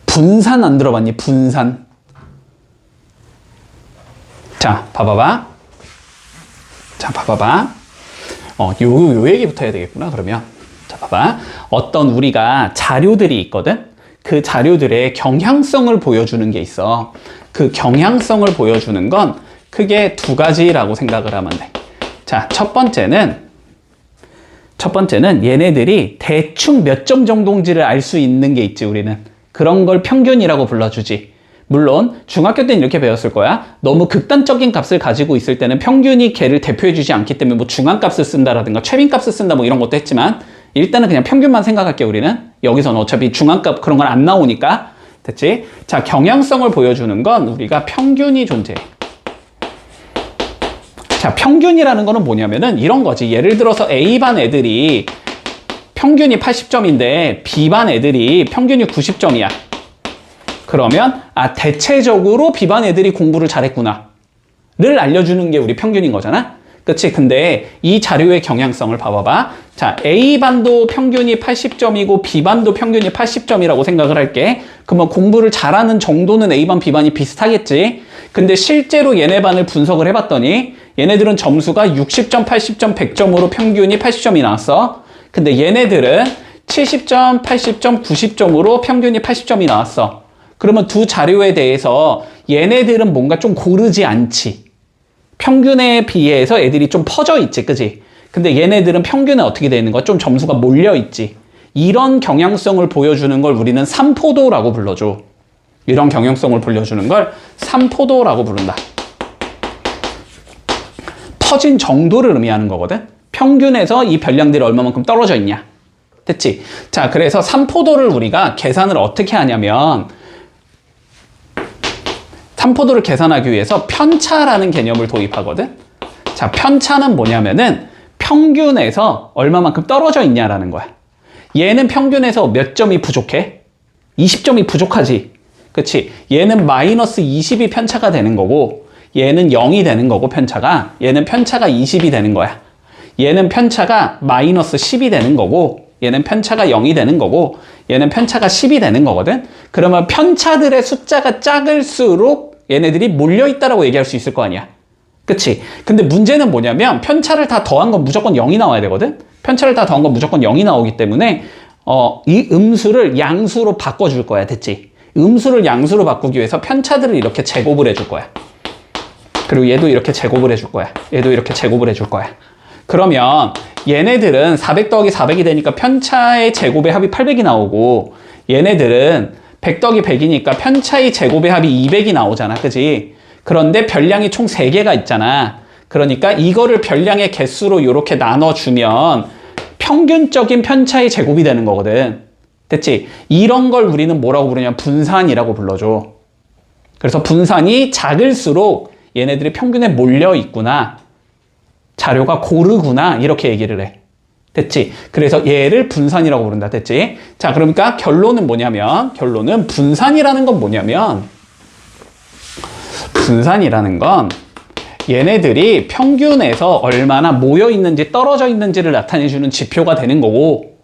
분산 안 들어봤니? 분산. 자, 봐봐봐. 요 얘기부터 해야 되겠구나, 그러면. 자, 봐봐. 어떤 우리가 자료들이 있거든? 그 자료들의 경향성을 보여주는 게 있어. 그 경향성을 보여주는 건 크게 두 가지라고 생각을 하면 돼. 자, 첫 번째는 얘네들이 대충 몇 점 정도인지를 알 수 있는 게 있지, 우리는. 그런 걸 평균이라고 불러주지. 물론 중학교 때는 이렇게 배웠을 거야. 너무 극단적인 값을 가지고 있을 때는 평균이 걔를 대표해주지 않기 때문에 뭐 중앙값을 쓴다라든가 최빈값을 쓴다 뭐 이런 것도 했지만 일단은 그냥 평균만 생각할게, 우리는. 여기서는 어차피 중앙값 그런 건 안 나오니까. 됐지? 자, 경향성을 보여주는 건 우리가 평균이 존재해. 자, 평균이라는 거는 뭐냐면은 이런 거지. 예를 들어서 A반 애들이 평균이 80점인데 B반 애들이 평균이 90점이야. 그러면 대체적으로 B반 애들이 공부를 잘했구나 를 알려주는 게 우리 평균인 거잖아. 그치? 근데 이 자료의 경향성을 봐봐봐. 자, A반도 평균이 80점이고 B반도 평균이 80점이라고 생각을 할게. 그러면 공부를 잘하는 정도는 A반, B반이 비슷하겠지. 근데 실제로 얘네 반을 분석을 해봤더니 얘네들은 점수가 60점, 80점, 100점으로 평균이 80점이 나왔어. 근데 얘네들은 70점, 80점, 90점으로 평균이 80점이 나왔어. 그러면 두 자료에 대해서 얘네들은 뭔가 좀 고르지 않지. 평균에 비해서 애들이 좀 퍼져 있지, 그지? 근데 얘네들은 평균에 어떻게 되는 거야? 좀 점수가 몰려 있지. 이런 경향성을 보여주는 걸 우리는 삼포도라고 불러줘. 이런 경향성을 보여주는 걸 삼포도라고 부른다. 퍼진 정도를 의미하는 거거든. 평균에서 이 별량들이 얼마만큼 떨어져 있냐. 됐지? 자, 그래서 삼포도를 우리가 계산을 어떻게 하냐면 삼포도를 계산하기 위해서 편차라는 개념을 도입하거든. 자, 편차는 뭐냐면은 평균에서 얼마만큼 떨어져 있냐라는 거야. 얘는 평균에서 몇 점이 부족해? 20점이 부족하지. 그치? 얘는 마이너스 20이 편차가 되는 거고 얘는 0이 되는 거고 편차가. 얘는 편차가 20이 되는 거야. 얘는 편차가 마이너스 10이 되는 거고 얘는 편차가 0이 되는 거고 얘는 편차가 10이 되는 거거든. 그러면 편차들의 숫자가 작을수록 얘네들이 몰려있다라고 얘기할 수 있을 거 아니야. 그치? 근데 문제는 뭐냐면 편차를 다 더한 건 무조건 0이 나와야 되거든. 편차를 다 더한 건 무조건 0이 나오기 때문에 이 음수를 양수로 바꿔줄 거야. 됐지? 음수를 양수로 바꾸기 위해서 편차들을 이렇게 제곱을 해줄 거야. 그리고 얘도 이렇게 제곱을 해줄 거야. 얘도 이렇게 제곱을 해줄 거야. 그러면 얘네들은 400 더하기 400이 되니까 편차의 제곱의 합이 800이 나오고 얘네들은 100 더하기 100이니까 편차의 제곱의 합이 200이 나오잖아. 그지? 그런데 별량이 총 3개가 있잖아. 그러니까 이거를 별량의 개수로 이렇게 나눠주면 평균적인 편차의 제곱이 되는 거거든. 됐지? 이런 걸 우리는 뭐라고 부르냐? 분산이라고 불러줘. 그래서 분산이 작을수록 얘네들이 평균에 몰려 있구나. 자료가 고르구나. 이렇게 얘기를 해. 됐지? 그래서 얘를 분산이라고 부른다. 됐지? 자, 그러니까 결론은 뭐냐면, 결론은 분산이라는 건 뭐냐면, 분산이라는 건 얘네들이 평균에서 얼마나 모여 있는지 떨어져 있는지를 나타내주는 지표가 되는 거고,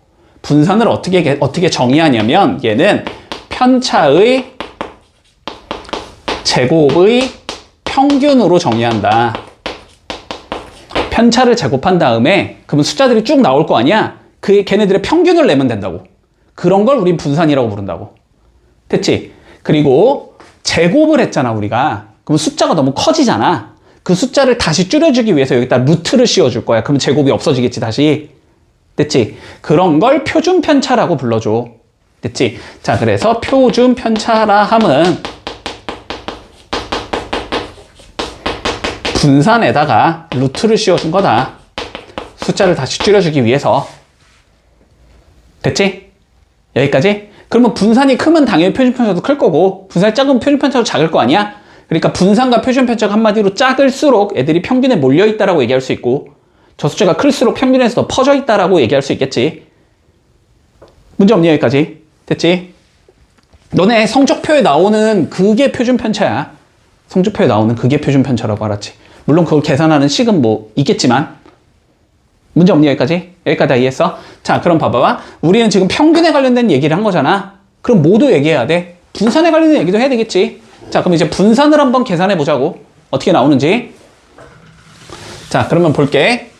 분산을 어떻게 정의하냐면, 얘는 편차의 제곱의 평균으로 정의한다. 편차를 제곱한 다음에 그러면 숫자들이 쭉 나올 거 아니야? 걔네들의 평균을 내면 된다고. 그런 걸 우린 분산이라고 부른다고. 됐지? 그리고 제곱을 했잖아, 우리가. 그럼 숫자가 너무 커지잖아. 그 숫자를 다시 줄여주기 위해서 여기다 루트를 씌워줄 거야. 그러면 제곱이 없어지겠지, 다시. 됐지? 그런 걸 표준 편차라고 불러줘. 됐지? 자, 그래서 표준 편차라 함은 분산에다가 루트를 씌워준 거다. 숫자를 다시 줄여주기 위해서. 됐지? 여기까지? 그러면 분산이 크면 당연히 표준편차도 클 거고 분산이 작으면 표준편차도 작을 거 아니야? 그러니까 분산과 표준편차가 한마디로 작을수록 애들이 평균에 몰려있다라고 얘기할 수 있고 저 숫자가 클수록 평균에서 더 퍼져 있다라고 얘기할 수 있겠지. 문제 없니? 여기까지? 됐지? 너네 성적표에 나오는 그게 표준편차야. 성적표에 나오는 그게 표준편차라고 알았지. 물론 그걸 계산하는 식은 뭐 있겠지만 문제 없니 여기까지? 여기까지 다 이해했어? 자, 그럼 봐봐. 우리는 지금 평균에 관련된 얘기를 한 거잖아. 그럼 모두 얘기해야 돼. 분산에 관련된 얘기도 해야 되겠지. 자, 그럼 이제 분산을 한번 계산해 보자고. 어떻게 나오는지. 자, 그러면 볼게.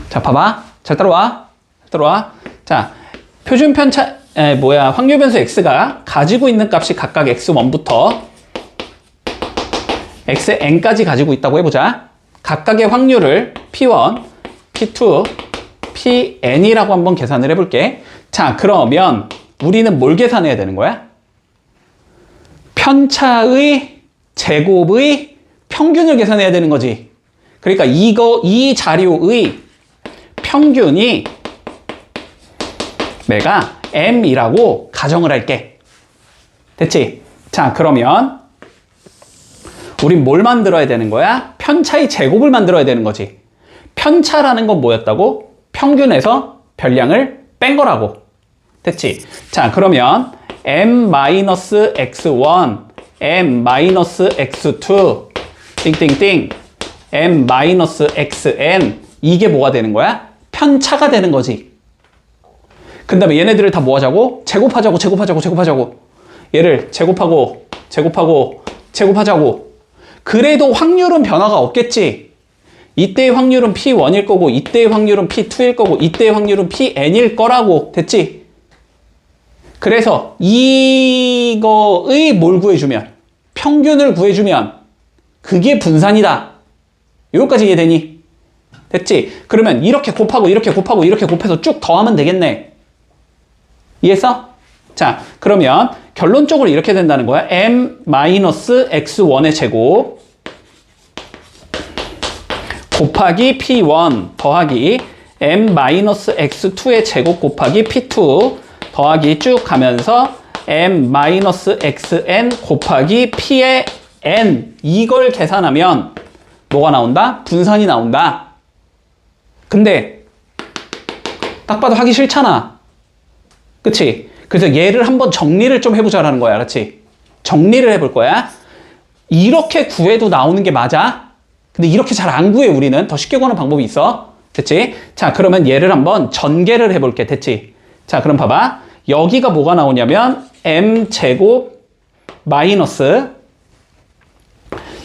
자, 봐봐. 잘 따라와. 따라와. 자, 표준 편차, 확률 변수 x가 가지고 있는 값이 각각 x1부터 xn까지 가지고 있다고 해보자. 각각의 확률을 p1, p2, pn이라고 한번 계산을 해볼게. 자, 그러면 우리는 뭘 계산해야 되는 거야? 편차의 제곱의 평균을 계산해야 되는 거지. 그러니까 이 자료의 평균이 내가 m이라고 가정을 할게. 됐지? 자, 그러면 우린 뭘 만들어야 되는 거야? 편차의 제곱을 만들어야 되는 거지. 편차라는 건 뭐였다고? 평균에서 별량을 뺀 거라고. 됐지? 자, 그러면 m-x1, m-x2, 띵띵띵, m-xn, 이게 뭐가 되는 거야? 편차가 되는 거지. 그 다음에 얘네들을 다 뭐 하자고? 제곱하자고. 얘를 제곱하고, 제곱하자고. 그래도 확률은 변화가 없겠지. 이때의 확률은 P1일 거고, 이때의 확률은 P2일 거고, 이때의 확률은 PN일 거라고. 됐지? 그래서 이거의 뭘 구해주면, 평균을 구해주면 그게 분산이다. 여기까지 이해되니? 됐지? 그러면 이렇게 곱하고 이렇게 곱해서 쭉 더하면 되겠네. 이해했어? 자, 그러면 결론적으로 이렇게 된다는 거야. m-x1의 제곱 곱하기 p1 더하기 m-x2의 제곱 곱하기 p2 더하기 쭉 가면서 m-xn 곱하기 p의 n, 이걸 계산하면 뭐가 나온다? 분산이 나온다. 근데 딱 봐도 하기 싫잖아. 그치? 그래서 얘를 한번 정리를 좀 해보자라는 거야. 그렇지? 정리를 해볼 거야. 이렇게 구해도 나오는 게 맞아. 근데 이렇게 잘 안 구해, 우리는. 더 쉽게 구하는 방법이 있어. 됐지? 자, 그러면 얘를 한번 전개를 해볼게. 됐지? 자, 그럼 봐봐. 여기가 뭐가 나오냐면 m제곱 마이너스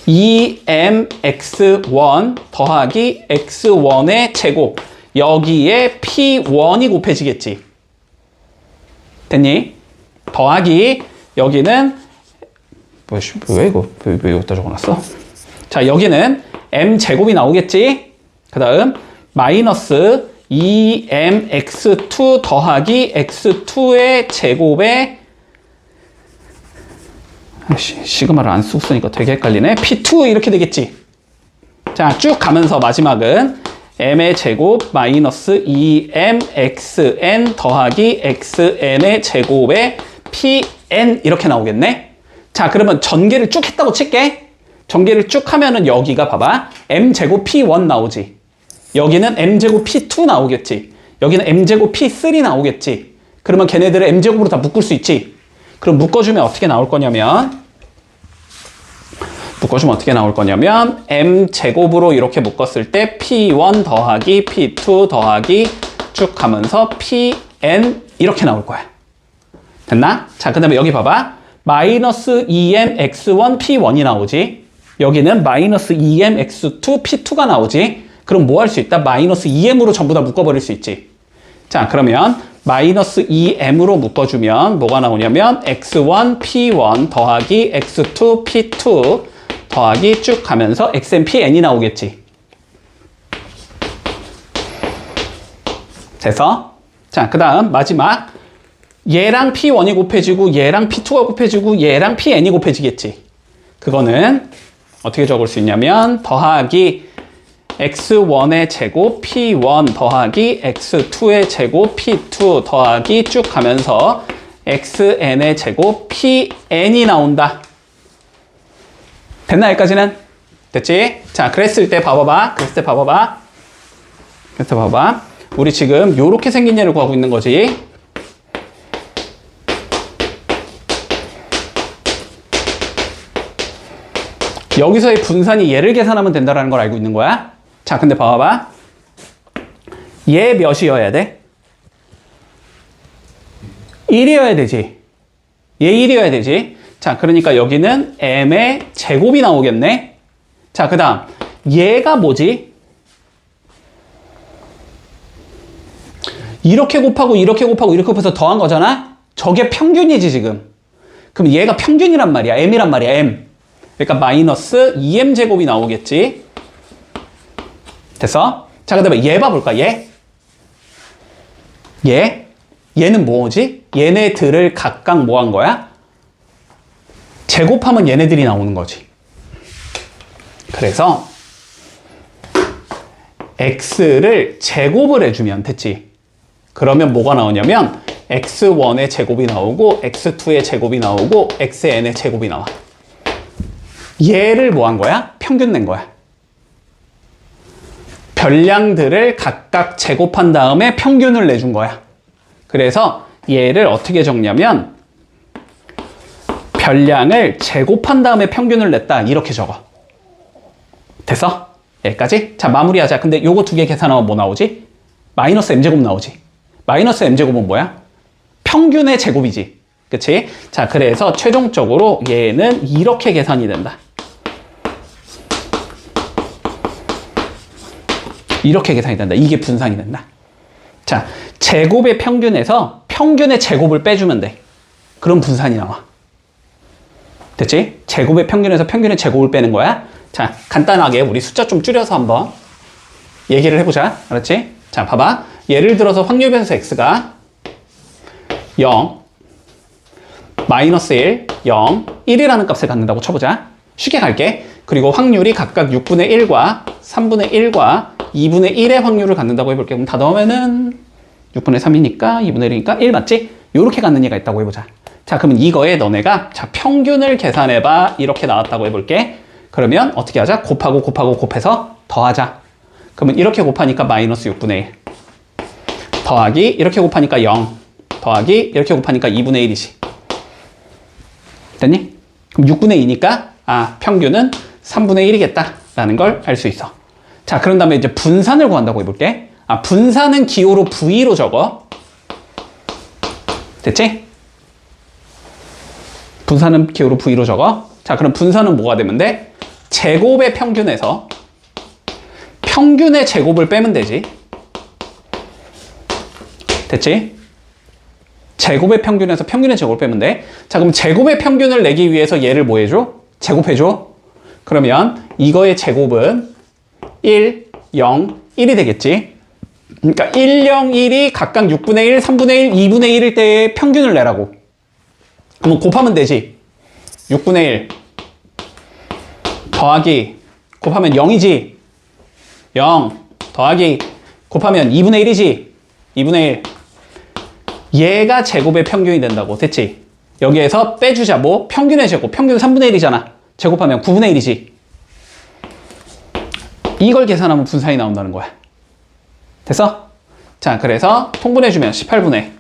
2mx1 더하기 x1의 제곱, 여기에 p1이 곱해지겠지. 됐니? 더하기 여기는 왜 여기다 적어놨어? 자, 여기는 m제곱이 나오겠지. 그 다음 마이너스 2mx2 더하기 x2의 제곱에 시그마를 안 쓰고 쓰니까 되게 헷갈리네. p2 이렇게 되겠지. 자, 쭉 가면서 마지막은 m의 제곱 마이너스 2mxn 더하기 xn의 제곱에 pn 이렇게 나오겠네. 자, 그러면 전개를 쭉 했다고 칠게. 전개를 쭉 하면은 여기가 봐봐. m제곱 p1 나오지. 여기는 m제곱 p2 나오겠지. 여기는 m제곱 p3 나오겠지. 그러면 걔네들을 m제곱으로 다 묶을 수 있지. 그럼 묶어주면 어떻게 나올 거냐면 m제곱으로 이렇게 묶었을 때 p1 더하기 p2 더하기 쭉 가면서 pn 이렇게 나올 거야. 됐나? 자, 그 다음에 여기 봐봐. 마이너스 2mx1 p1이 나오지. 여기는 마이너스 2mx2 p2가 나오지. 그럼 뭐 할 수 있다? 마이너스 2m으로 전부 다 묶어버릴 수 있지. 자, 그러면 마이너스 2m으로 묶어주면 뭐가 나오냐면 x1 p1 더하기 x2 p2 더하기 쭉 가면서 xn pn이 나오겠지. 돼서 자, 그 다음 마지막 얘랑 p1이 곱해지고 얘랑 p2가 곱해지고 얘랑 pn이 곱해지겠지. 그거는 어떻게 적을 수 있냐면 더하기 x1의 제곱 p1 더하기 x2의 제곱 p2 더하기 쭉 가면서 xn의 제곱 pn이 나온다. 됐나? 여기까지는? 됐지? 자, 그랬을 때 봐봐봐. 우리 지금 요렇게 생긴 얘를 구하고 있는 거지. 여기서의 분산이 얘를 계산하면 된다는 걸 알고 있는 거야. 자, 근데 봐봐. 얘 몇이어야 돼? 1이어야 되지. 얘 1이어야 되지. 자, 그러니까 여기는 m의 제곱이 나오겠네. 자, 그 다음 얘가 뭐지? 이렇게 곱하고 이렇게 곱하고 이렇게 곱해서 더한 거잖아? 저게 평균이지 지금. 그럼 얘가 평균이란 말이야. m이란 말이야. m. 그러니까 마이너스 2m 제곱이 나오겠지. 됐어? 자, 그 다음에 얘 봐볼까? 얘는 뭐지? 얘네들을 각각 뭐 한 거야? 제곱하면 얘네들이 나오는 거지. 그래서 x를 제곱을 해주면 됐지. 그러면 뭐가 나오냐면 x1의 제곱이 나오고 x2의 제곱이 나오고 xn의 제곱이 나와. 얘를 뭐 한 거야? 평균 낸 거야. 별량들을 각각 제곱한 다음에 평균을 내준 거야. 그래서 얘를 어떻게 적냐면 별량을 제곱한 다음에 평균을 냈다. 이렇게 적어. 됐어? 여기까지? 자, 마무리하자. 근데 요거 두 개 계산하면 뭐 나오지? 마이너스 m제곱 나오지. 마이너스 m제곱은 뭐야? 평균의 제곱이지. 그치? 자, 그래서 최종적으로 얘는 이렇게 계산이 된다. 이렇게 계산이 된다. 이게 분산이 된다. 자, 제곱의 평균에서 평균의 제곱을 빼주면 돼. 그럼 분산이 나와. 됐지? 제곱의 평균에서 평균의 제곱을 빼는 거야. 자, 간단하게 우리 숫자 좀 줄여서 한번 얘기를 해보자. 알았지? 자, 봐봐. 예를 들어서 확률 변수 x가 0, 마이너스 1, 0, 1이라는 값을 갖는다고 쳐보자. 쉽게 갈게. 그리고 확률이 각각 6분의 1과 3분의 1과 2분의 1의 확률을 갖는다고 해볼게. 그럼 다 넣으면은 6분의 3이니까 2분의 1이니까 1 맞지? 요렇게 갖는 얘가 있다고 해보자. 자, 그러면 이거에 너네가 자 평균을 계산해봐. 이렇게 나왔다고 해볼게. 그러면 어떻게 하자? 곱하고 곱하고 곱해서 더하자. 그러면 이렇게 곱하니까 마이너스 6분의 1 더하기 이렇게 곱하니까 0 더하기 이렇게 곱하니까 2분의 1이지. 됐니? 그럼 6분의 2니까 평균은 3분의 1이겠다 라는 걸 알 수 있어. 자, 그런 다음에 이제 분산을 구한다고 해볼게. 분산은 기호로 V로 적어. 됐지? 분산은 기호로 V로 적어. 자, 그럼 분산은 뭐가 되면 돼? 제곱의 평균에서 평균의 제곱을 빼면 되지. 됐지? 제곱의 평균에서 평균의 제곱을 빼면 돼. 자, 그럼 제곱의 평균을 내기 위해서 얘를 뭐 해줘? 제곱해줘. 그러면 이거의 제곱은 1, 0, 1이 되겠지. 그러니까 1, 0, 1이 각각 6분의 1, 3분의 1, 2분의 1일 때의 평균을 내라고. 그럼 곱하면 되지. 6분의 1 더하기 곱하면 0이지. 0 더하기 곱하면 2분의 1이지. 2분의 1. 얘가 제곱의 평균이 된다고. 됐지? 여기에서 빼주자. 뭐? 평균의 제곱. 평균은 3분의 1이잖아. 제곱하면 9분의 1이지. 이걸 계산하면 분산이 나온다는 거야. 됐어? 자, 그래서 통분해주면 18분의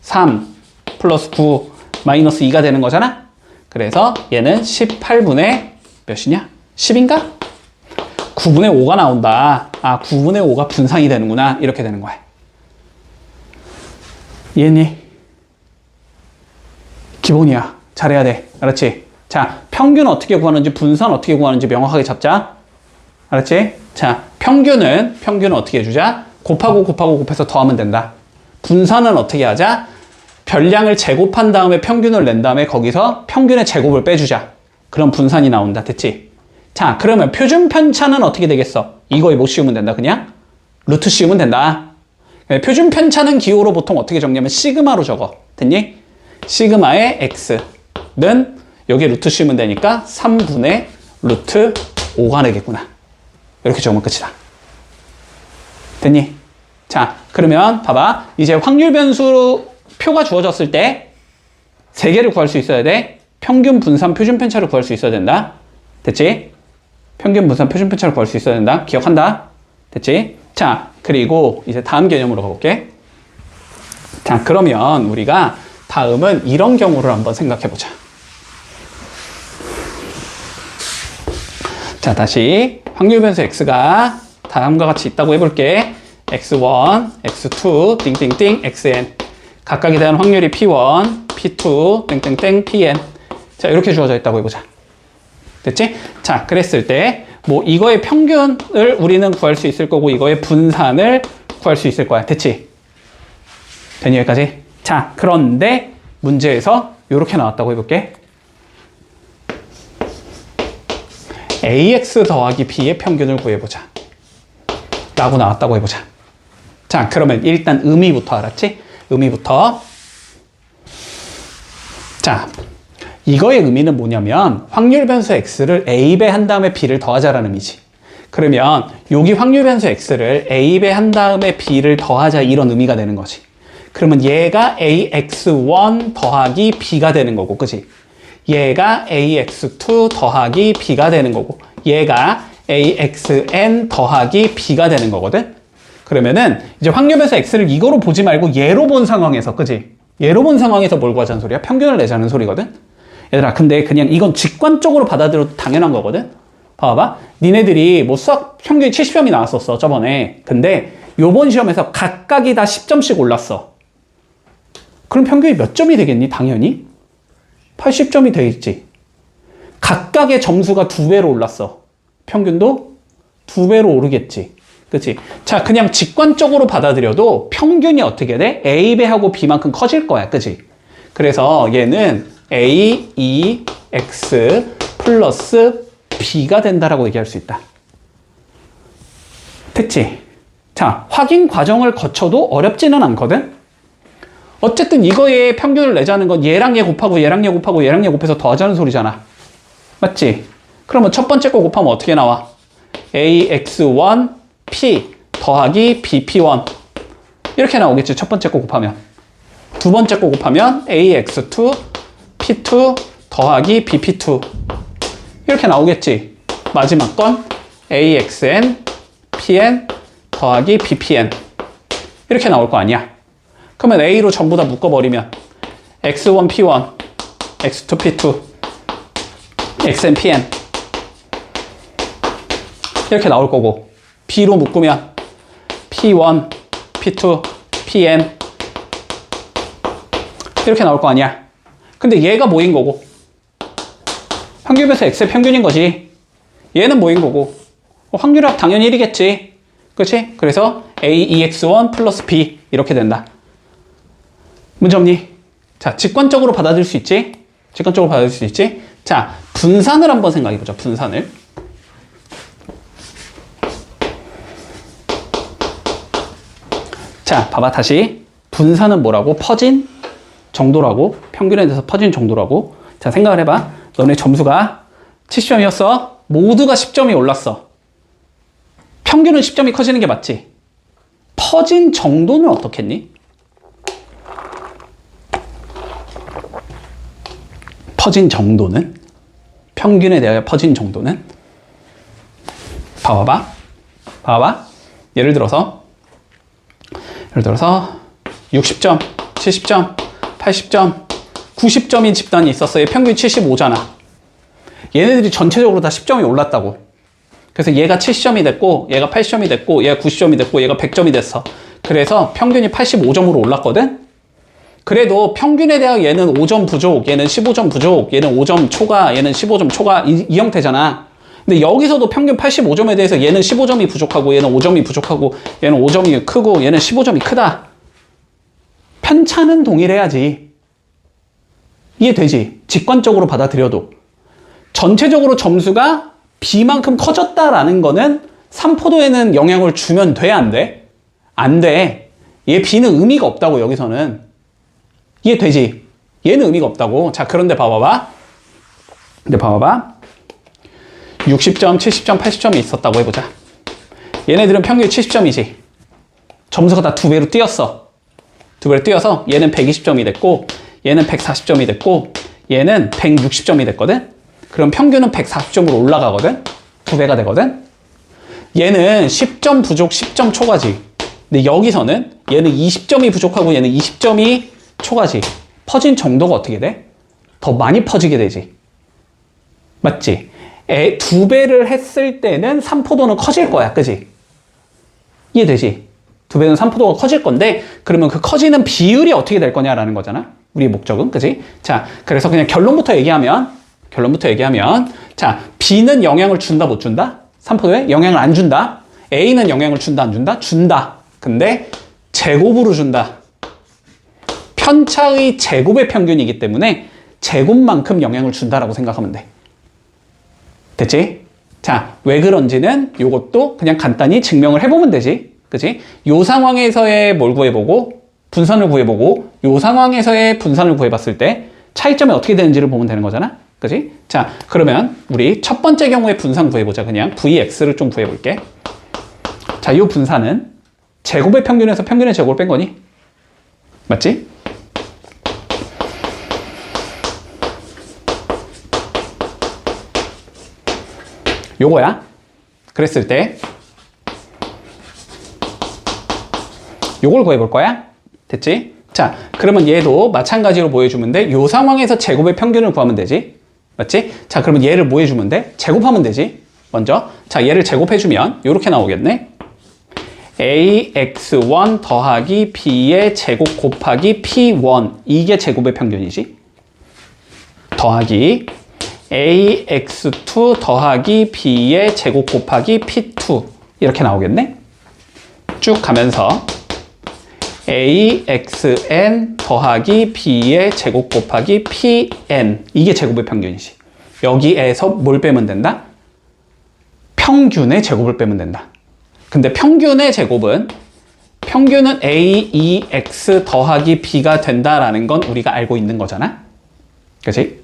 3 플러스 9 마이너스 2가 되는 거잖아? 그래서 얘는 18분의 몇이냐? 10인가? 9분의 5가 나온다. 9분의 5가 분산이 되는구나. 이렇게 되는 거야. 이해했니? 기본이야. 잘해야 돼. 알았지? 자, 평균 어떻게 구하는지 분산 어떻게 구하는지 명확하게 잡자. 알았지? 자, 평균은 어떻게 해주자? 곱하고 곱하고 곱해서 더하면 된다. 분산은 어떻게 하자? 별량을 제곱한 다음에 평균을 낸 다음에 거기서 평균의 제곱을 빼주자. 그럼 분산이 나온다. 됐지? 자, 그러면 표준 편차는 어떻게 되겠어? 이거에 뭐 씌우면 된다. 그냥 루트 씌우면 된다. 표준 편차는 기호로 보통 어떻게 적냐면 시그마로 적어. 됐니? 시그마의 x는 여기에 루트 씌우면 되니까 3분의 루트 5가 되겠구나. 이렇게 적으면 끝이다. 됐니? 자, 그러면 봐봐. 이제 확률 변수 표가 주어졌을 때 세 개를 구할 수 있어야 돼. 평균, 분산, 표준 편차를 구할 수 있어야 된다. 됐지? 평균, 분산, 표준 편차를 구할 수 있어야 된다. 기억한다. 됐지? 자, 그리고 이제 다음 개념으로 가볼게. 자, 그러면 우리가 다음은 이런 경우를 한번 생각해 보자. 자, 다시 확률 변수 x가 다음과 같이 있다고 해볼게. x1, x2, 띵띵띵, xn. 각각에 대한 확률이 p1, p2, 땡땡땡, pn. 자, 이렇게 주어져 있다고 해보자. 됐지? 자, 그랬을 때, 뭐, 이거의 평균을 우리는 구할 수 있을 거고, 이거의 분산을 구할 수 있을 거야. 됐지? 되니, 여기까지? 자, 그런데, 문제에서, 요렇게 나왔다고 해볼게. ax 더하기 b의 평균을 구해보자. 라고 나왔다고 해보자. 자, 그러면 일단 의미부터 알았지? 의미부터. 자, 이거의 의미는 뭐냐면 확률 변수 x를 a배 한 다음에 b를 더하자라는 의미지. 그러면 여기 확률 변수 x를 a배 한 다음에 b를 더하자 이런 의미가 되는 거지. 그러면 얘가 ax1 더하기 b가 되는 거고, 그지? 얘가 ax2 더하기 b가 되는 거고, 얘가 axn 더하기 b가 되는 거거든? 그러면은 이제 확률 변수 x를 이거로 보지 말고 얘로 본 상황에서, 그지? 얘로 본 상황에서 뭘 구하자는 소리야? 평균을 내자는 소리거든? 얘들아, 근데 그냥 이건 직관적으로 받아들여도 당연한 거거든? 봐봐. 니네들이 뭐 수학 평균이 70점이 나왔었어, 저번에. 근데 요번 시험에서 각각이 다 10점씩 올랐어. 그럼 평균이 몇 점이 되겠니? 당연히 80점이 되겠지. 각각의 점수가 2배로 올랐어. 평균도 2배로 오르겠지. 그치? 자, 그냥 직관적으로 받아들여도 평균이 어떻게 돼? A배하고 B만큼 커질 거야. 그치? 그래서 얘는 A, E, X 플러스 B가 된다라고 얘기할 수 있다. 됐지? 자, 확인 과정을 거쳐도 어렵지는 않거든? 어쨌든 이거의 평균을 내자는 건 얘랑 얘 곱하고 얘랑 얘 곱하고 얘랑 얘 곱해서 더하자는 소리잖아. 맞지? 그러면 첫 번째 거 곱하면 어떻게 나와? AX1 P 더하기 BP1 이렇게 나오겠지. 첫 번째 거 곱하면. 두 번째 거 곱하면 AX2 P2 더하기 BP2 이렇게 나오겠지. 마지막 건 AXN PN 더하기 BPN 이렇게 나올 거 아니야. 그러면 A로 전부 다 묶어버리면 X1 P1 X2 P2 XN PN 이렇게 나올 거고, B로 묶으면 P1 P2 PN 이렇게 나올 거 아니야. 근데 얘가 뭐인 거고, 확률 변수 X의 평균인 거지. 얘는 뭐인 거고, 확률합 당연히 1이겠지. 그렇지? 그래서 AEX1 플러스 B 이렇게 된다. 문제 없니? 자, 직관적으로 받아들일 수 있지? 직관적으로 받아들일 수 있지? 자, 분산을 한번 생각해보자. 분산을. 자, 봐봐. 다시. 분산은 뭐라고? 퍼진 정도라고. 평균에 대해서 퍼진 정도라고. 자, 생각을 해봐. 너네 점수가 70점이었어. 모두가 10점이 올랐어. 평균은 10점이 커지는 게 맞지? 퍼진 정도는 어떻겠니? 퍼진 정도는? 평균에 대하여 퍼진 정도는? 봐봐. 예를 들어서 60점, 70점, 80점, 90점인 집단이 있었어. 얘 평균이 75잖아. 얘네들이 전체적으로 다 10점이 올랐다고. 그래서 얘가 70점이 됐고, 얘가 80점이 됐고, 얘가 90점이 됐고, 얘가 100점이 됐어. 그래서 평균이 85점으로 올랐거든? 그래도 평균에 대하여 얘는 5점 부족, 얘는 15점 부족, 얘는 5점 초과, 얘는 15점 초과, 이 형태잖아. 근데 여기서도 평균 85점에 대해서 얘는 15점이 부족하고, 얘는 5점이 부족하고, 얘는 5점이 크고, 얘는 15점이 크다. 편차는 동일해야지. 이해되지? 직관적으로 받아들여도. 전체적으로 점수가 B만큼 커졌다라는 거는 3포도에는 영향을 주면 돼, 안 돼? 안 돼. 얘 B는 의미가 없다고, 여기서는. 이해되지? 얘는 의미가 없다고. 자, 그런데 봐봐봐. 60점, 70점, 80점이 있었다고 해보자. 얘네들은 평균 70점이지. 점수가 다 2배로 뛰었어. 2배로 뛰어서 얘는 120점이 됐고, 얘는 140점이 됐고, 얘는 160점이 됐거든? 그럼 평균은 140점으로 올라가거든? 2배가 되거든? 얘는 10점 부족, 10점 초과지. 근데 여기서는 얘는 20점이 부족하고 얘는 20점이 초과지. 퍼진 정도가 어떻게 돼? 더 많이 퍼지게 되지. 맞지? 2배를 했을 때는 3포도는 커질 거야. 그지? 이해되지? 2배는 3포도가 커질 건데 그러면 그 커지는 비율이 어떻게 될 거냐라는 거잖아. 우리의 목적은. 그지? 자, 그래서 그냥 결론부터 얘기하면 자, B는 영향을 준다 못 준다? 3포도에 영향을 안 준다. A는 영향을 준다 안 준다? 준다. 근데 제곱으로 준다. 편차의 제곱의 평균이기 때문에 제곱만큼 영향을 준다라고 생각하면 돼. 됐지? 자, 왜 그런지는 요것도 그냥 간단히 증명을 해보면 되지. 그치? 요 상황에서의 뭘 구해보고, 분산을 구해보고, 요 상황에서의 분산을 구해봤을 때 차이점이 어떻게 되는지를 보면 되는 거잖아. 그치? 자, 그러면 우리 첫 번째 경우에 분산 구해보자. 그냥 Vx를 좀 구해볼게. 자, 요 분산은 제곱의 평균에서 평균의 제곱을 뺀 거니? 맞지? 요거야. 그랬을 때 요걸 구해볼 거야. 됐지? 자, 그러면 얘도 마찬가지로 뭐 해주면 돼? 요 상황에서 제곱의 평균을 구하면 되지. 맞지? 자, 그러면 얘를 뭐 해주면 돼? 제곱하면 되지. 먼저. 자, 얘를 제곱해주면 요렇게 나오겠네. ax1 더하기 b의 제곱 곱하기 p1 이게 제곱의 평균이지. 더하기 ax2 더하기 b의 제곱 곱하기 p2 이렇게 나오겠네. 쭉 가면서 axn 더하기 b의 제곱 곱하기 pn 이게 제곱의 평균이지. 여기에서 뭘 빼면 된다? 평균의 제곱을 빼면 된다. 근데 평균의 제곱은 평균은 ax 더하기 b가 된다라는 건 우리가 알고 있는 거잖아. 그치?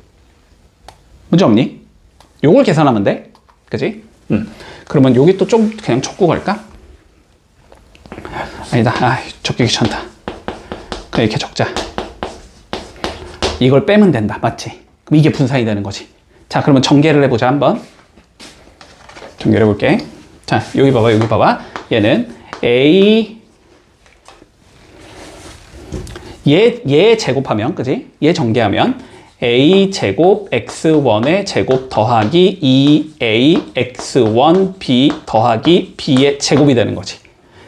문제 없니? 요걸 계산하면 돼. 그치? 그러면 여기 또 좀 그냥 적고 갈까? 아니다. 아, 적기 귀찮다. 그냥 이렇게 적자. 이걸 빼면 된다. 맞지? 그럼 이게 분산이 되는 거지. 자, 그러면 전개를 해보자. 한번. 전개를 해볼게. 자, 여기 봐봐. 얘는 얘 제곱하면, 그지? 얘 전개하면 a 제곱 x1의 제곱 더하기 2ax1b 더하기 b의 제곱이 되는 거지.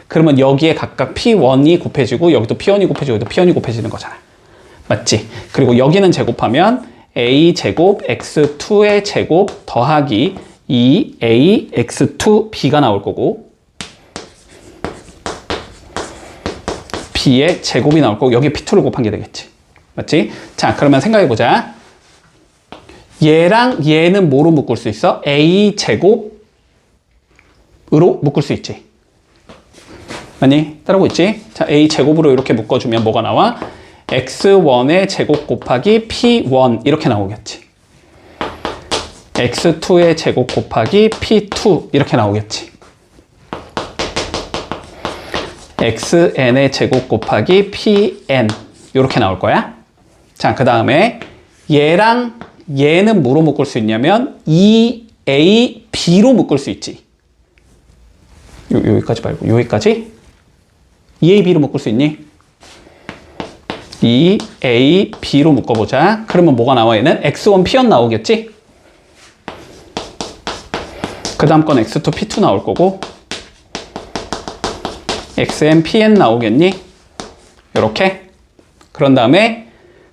그러면 여기에 각각 p1이 곱해지고 여기도 p1이 곱해지고 여기도 p1이 곱해지는 거잖아. 맞지? 그리고 여기는 제곱하면 a 제곱 x2의 제곱 더하기 2ax2b가 나올 거고 b의 제곱이 나올 거고 여기에 p2를 곱한 게 되겠지. 맞지? 자, 그러면 생각해보자. 얘랑 얘는 뭐로 묶을 수 있어? a 제곱으로 묶을 수 있지. 맞니? 따라오고 있지? 자, a 제곱으로 이렇게 묶어주면 뭐가 나와? x1의 제곱 곱하기 p1 이렇게 나오겠지. x2의 제곱 곱하기 p2 이렇게 나오겠지. xn의 제곱 곱하기 pn 이렇게 나올 거야. 자, 그 다음에 얘랑 얘는 뭐로 묶을 수 있냐면 2ab로 묶을 수 있지. 여기까지 말고 여기까지 2ab로 묶을 수 있니? 2ab로 묶어보자. 그러면 뭐가 나와? 얘는 x1 p1 나오겠지? 그 다음 건 x2 p2 나올 거고 xn pn 나오겠니? 이렇게. 그런 다음에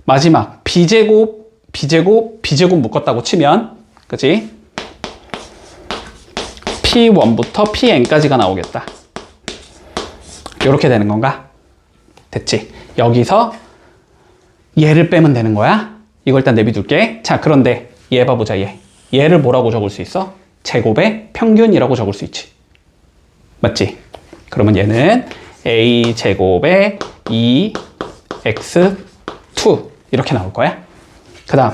마지막 b제곱 묶었다고 치면, 그치? p1부터 pn까지가 나오겠다. 이렇게 되는 건가? 됐지? 여기서 얘를 빼면 되는 거야. 이걸 일단 내비둘게. 자, 그런데 얘 봐보자. 얘를 뭐라고 적을 수 있어? 제곱의 평균이라고 적을 수 있지. 맞지? 그러면 얘는 a 제곱의 2x2 이렇게 나올 거야. 그 다음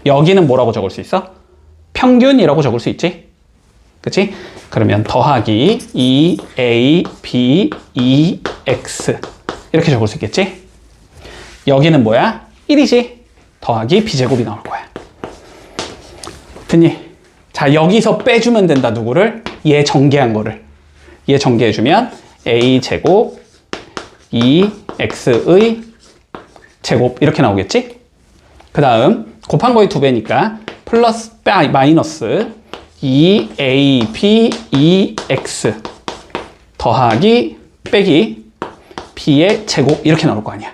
여기는 뭐라고 적을 수 있어? 평균이라고 적을 수 있지. 그치? 그러면 더하기 2a b 2x 이렇게 적을 수 있겠지. 여기는 뭐야? 1이지. 더하기 b제곱이 나올 거야. 됐니? 자, 여기서 빼주면 된다. 누구를? 얘 전개한 거를. 얘 전개해주면 a 제곱 2x의 제곱 이렇게 나오겠지? 그 다음 곱한 거의 2배니까 플러스 마이너스 2ab 2x 더하기 빼기 b의 제곱 이렇게 나올 거 아니야.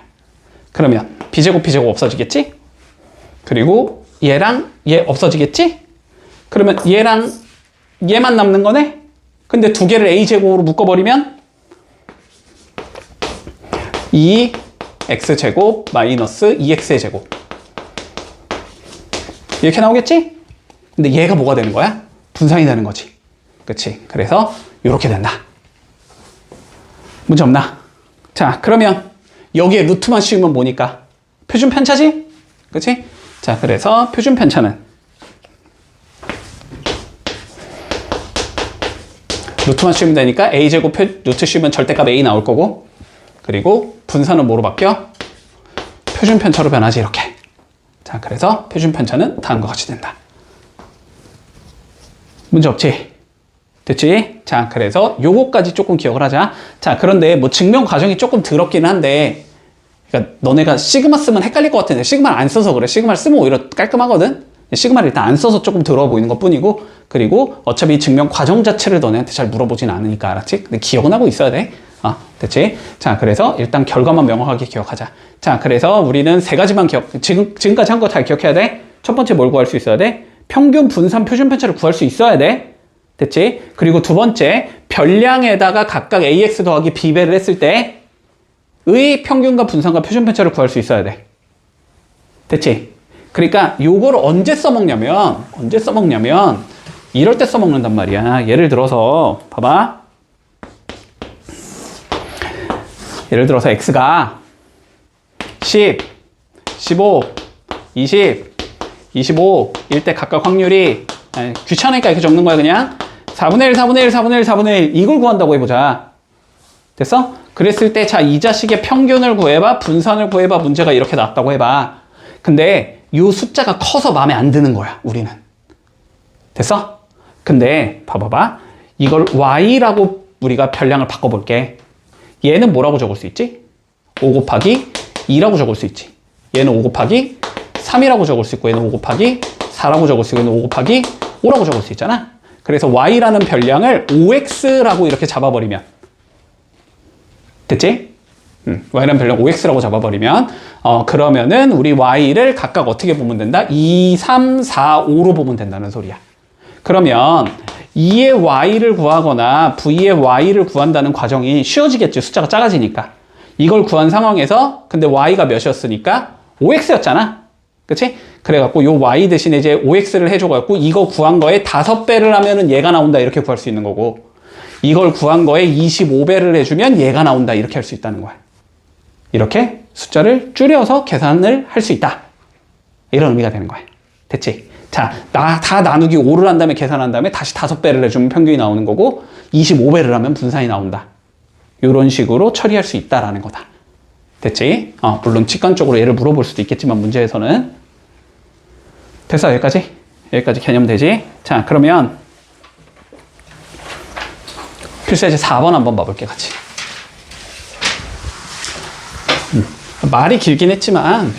그러면 b제곱 b제곱 없어지겠지? 그리고 얘랑 얘 없어지겠지? 그러면 얘랑 얘만 남는 거네? 근데 두 개를 a제곱으로 묶어버리면 2x제곱 마이너스 2x의 제곱 이렇게 나오겠지? 근데 얘가 뭐가 되는 거야? 분산이 되는 거지. 그치? 그래서 이렇게 된다. 문제 없나? 자, 그러면 여기에 루트만 씌우면 뭐니까? 표준 편차지? 그치? 자, 그래서 표준 편차는 루트만 씌우면 되니까 a제곱 루트 씌우면 절대값 a 나올 거고, 그리고 분산은 뭐로 바뀌어? 표준 편차로 변하지, 이렇게. 자, 그래서 표준 편차는 다음과 같이 된다. 문제 없지? 됐지? 자, 그래서 요거까지 조금 기억을 하자. 자, 그런데 뭐 증명 과정이 조금 더럽긴 한데, 그러니까 너네가 시그마 쓰면 헷갈릴 것 같은데 시그마를 안 써서 그래. 시그마를 쓰면 오히려 깔끔하거든. 시그마를 일단 안 써서 조금 더러워 보이는 것 뿐이고, 그리고 어차피 증명 과정 자체를 너네한테 잘 물어보진 않으니까, 알았지? 근데 기억은 하고 있어야 돼. 됐지? 자, 그래서 일단 결과만 명확하게 기억하자. 자, 그래서 우리는 세 가지만 지금까지 한 거 잘 기억해야 돼. 첫 번째 뭘 구할 수 있어야 돼? 평균, 분산, 표준 편차를 구할 수 있어야 돼. 됐지? 그리고 두 번째, 별량에다가 각각 ax 더하기 b배를 했을 때의 평균과 분산과 표준 편차를 구할 수 있어야 돼. 됐지? 그러니까 요걸 언제 써먹냐면 이럴 때 써먹는단 말이야. 예를 들어서 봐봐. 예를 들어서 x가 10, 15, 20, 25일 때 각각 확률이 귀찮으니까 이렇게 적는 거야. 그냥 4분의 1, 4분의 1, 4분의 1, 4분의 1 이걸 구한다고 해보자. 됐어? 그랬을 때 자, 이 자식의 평균을 구해봐, 분산을 구해봐, 문제가 이렇게 나왔다고 해봐. 근데 이 숫자가 커서 마음에 안 드는 거야, 우리는. 됐어? 근데 봐봐봐. 이걸 y라고 우리가 별량을 바꿔볼게. 얘는 뭐라고 적을 수 있지? 5 곱하기 2라고 적을 수 있지. 얘는 5 곱하기 3이라고 적을 수 있고, 얘는 5 곱하기 4라고 적을 수 있고, 얘는 5 곱하기 5라고 적을 수 있잖아. 그래서 y라는 별량을 5x라고 이렇게 잡아버리면 됐지? y라는 별량 5x라고 잡아버리면 그러면은 우리 y를 각각 어떻게 보면 된다? 2, 3, 4, 5로 보면 된다는 소리야. 그러면 2의 y를 구하거나 v의 y를 구한다는 과정이 쉬워지겠지. 숫자가 작아지니까. 이걸 구한 상황에서 근데 y가 몇이었으니까 5x였잖아. 그치? 그래갖고 요 y 대신에 이제 5x를 해줘갖고 이거 구한 거에 5배를 하면은 얘가 나온다. 이렇게 구할 수 있는 거고, 이걸 구한 거에 25배를 해주면 얘가 나온다. 이렇게 할 수 있다는 거야. 이렇게 숫자를 줄여서 계산을 할 수 있다. 이런 의미가 되는 거야. 됐지? 자, 다 나누기 5를 한 다음에 계산한 다음에 다시 5배를 해주면 평균이 나오는 거고, 25배를 하면 분산이 나온다. 이런 식으로 처리할 수 있다라는 거다. 됐지? 물론 직관적으로 얘를 물어볼 수도 있겠지만 문제에서는. 됐어? 여기까지? 여기까지 개념 되지? 자, 그러면 필수예제 4번 한번 봐볼게, 같이. 말이 길긴 했지만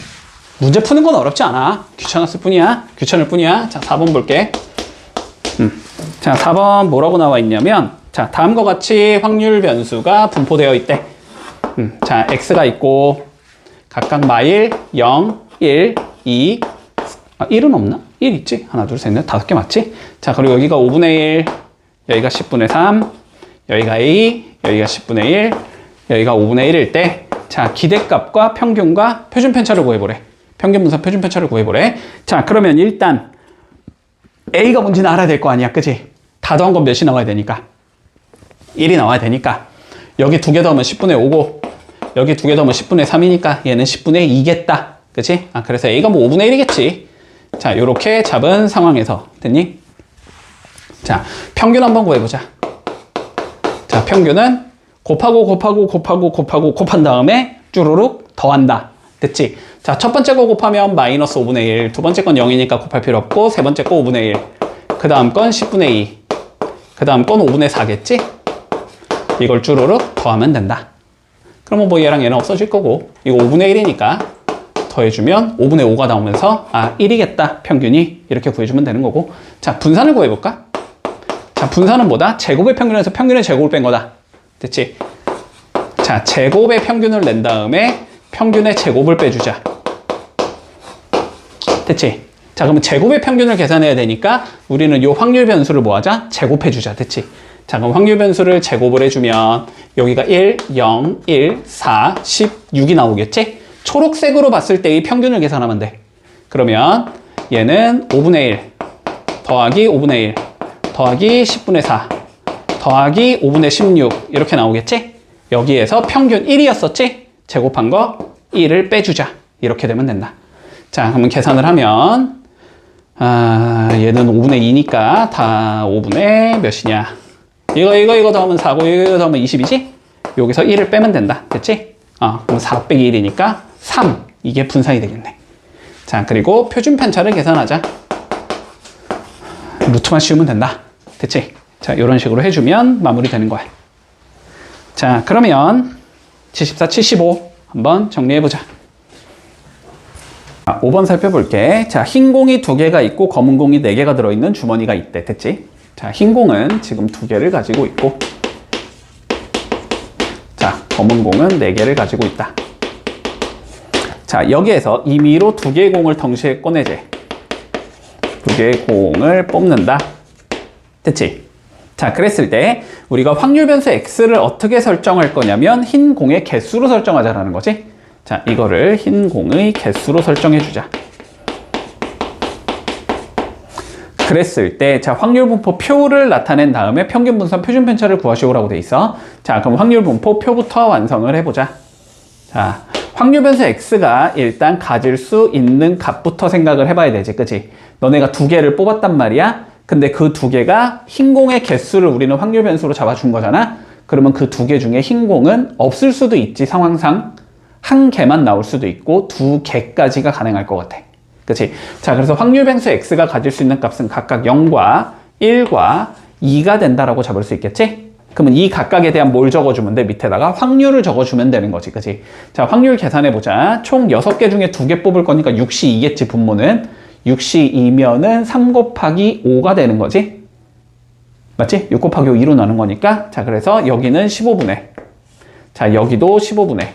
문제 푸는 건 어렵지 않아. 귀찮았을 뿐이야. 귀찮을 뿐이야. 자, 4번 볼게. 자, 4번 뭐라고 나와 있냐면, 자, 다음과 같이 확률 변수가 분포되어 있대. 자, x가 있고 각각 마일 0, 1, 2, 1은 없나? 1 있지? 하나, 둘, 셋, 넷, 5개 맞지? 자, 그리고 여기가 5분의 1, 여기가 10분의 3, 여기가 a, 여기가 10분의 1, 여기가 5분의 1일 때, 자, 기대값과 평균과 표준 편차를 구해보래. 평균 분산 표준 편차를 구해보래. 자, 그러면 일단 a가 뭔지는 알아야 될 거 아니야, 그치? 다 더한 건 몇이 나와야 되니까? 1이 나와야 되니까 여기 2개 더하면 10분의 5고 여기 2개 더하면 10분의 3이니까 얘는 10분의 2겠다. 그치? 그래서 a가 뭐 5분의 1이겠지. 자, 요렇게 잡은 상황에서 됐니? 자, 평균 한번 구해보자. 자, 평균은 곱한 다음에 쭈루룩 더한다. 됐지? 자, 첫 번째 거 곱하면 마이너스 5분의 1, 두 번째 건 0이니까 곱할 필요 없고, 세 번째 거 5분의 1, 그 다음 건 10분의 2, 그 다음 건 5분의 4겠지? 이걸 쭈루룩 더하면 된다. 그러면 뭐 얘랑 얘는 없어질 거고, 이거 5분의 1이니까 더해주면 5분의 5가 나오면서 1이겠다, 평균이. 이렇게 구해주면 되는 거고. 자, 분산을 구해볼까? 자, 분산은 뭐다? 제곱의 평균에서 평균의 제곱을 뺀 거다. 됐지? 자, 자, 제곱의 평균을 낸 다음에 평균의 제곱을 빼주자. 됐지? 자, 그러면 제곱의 평균을 계산해야 되니까 우리는 요 확률 변수를 뭐 하자? 제곱해주자. 됐지? 자, 그럼 확률 변수를 제곱을 해주면 여기가 1, 0, 1, 4, 10, 6이 나오겠지? 초록색으로 봤을 때의 평균을 계산하면 돼. 그러면 얘는 5분의 1 더하기 5분의 1 더하기 10분의 4 더하기 5분의 16 이렇게 나오겠지? 여기에서 평균 1이었었지? 제곱한 거 1을 빼주자. 이렇게 되면 된다. 자, 그러면 계산을 하면 얘는 5분의 2니까 다 5분의 몇이냐? 이거 더하면 4고 이거 더하면 20이지? 여기서 1을 빼면 된다. 됐지? 그럼 4 빼기 1이니까 3. 이게 분산이 되겠네. 자, 그리고 표준 편차를 계산하자. 루트만 씌우면 된다. 됐지? 자, 이런 식으로 해주면 마무리되는 거야. 자, 그러면 74, 75 한번 정리해보자. 5번 살펴볼게. 자, 흰 공이 2개가 있고 검은 공이 4개가 들어있는 주머니가 있대. 됐지? 자, 흰 공은 지금 2개를 가지고 있고, 자, 검은 공은 4개를 가지고 있다. 자, 여기에서 임의로 2개의 공을 동시에 꺼내재. 2개의 공을 뽑는다. 됐지? 자, 그랬을 때 우리가 확률 변수 x를 어떻게 설정할 거냐면 흰 공의 개수로 설정하자라는 거지. 자, 이거를 흰 공의 개수로 설정해 주자. 그랬을 때, 자, 확률 분포 표를 나타낸 다음에 평균 분산 표준 편차를 구하시오라고 돼 있어. 자, 그럼 확률 분포 표부터 완성을 해보자. 자, 확률 변수 x가 일단 가질 수 있는 값부터 생각을 해봐야 되지, 그치? 너네가 2개를 뽑았단 말이야. 근데 그 2개가 흰 공의 개수를 우리는 확률 변수로 잡아준 거잖아. 그러면 그 2개 중에 흰 공은 없을 수도 있지, 상황상. 1개만 나올 수도 있고 2개까지가 가능할 것 같아. 그치? 자, 그래서 확률 변수 x가 가질 수 있는 값은 각각 0과 1과 2가 된다라고 잡을 수 있겠지? 그러면 이 각각에 대한 뭘 적어주면 돼? 밑에다가 확률을 적어주면 되는 거지. 그치? 자, 확률 계산해보자. 총 6개 중에 2개 뽑을 거니까 6시 2겠지, 분모는. 6시 2면은 3 곱하기 5가 되는 거지? 맞지? 6 곱하기 5 2로 나눈 거니까. 자, 그래서 여기는 15분의. 자, 여기도 15분의.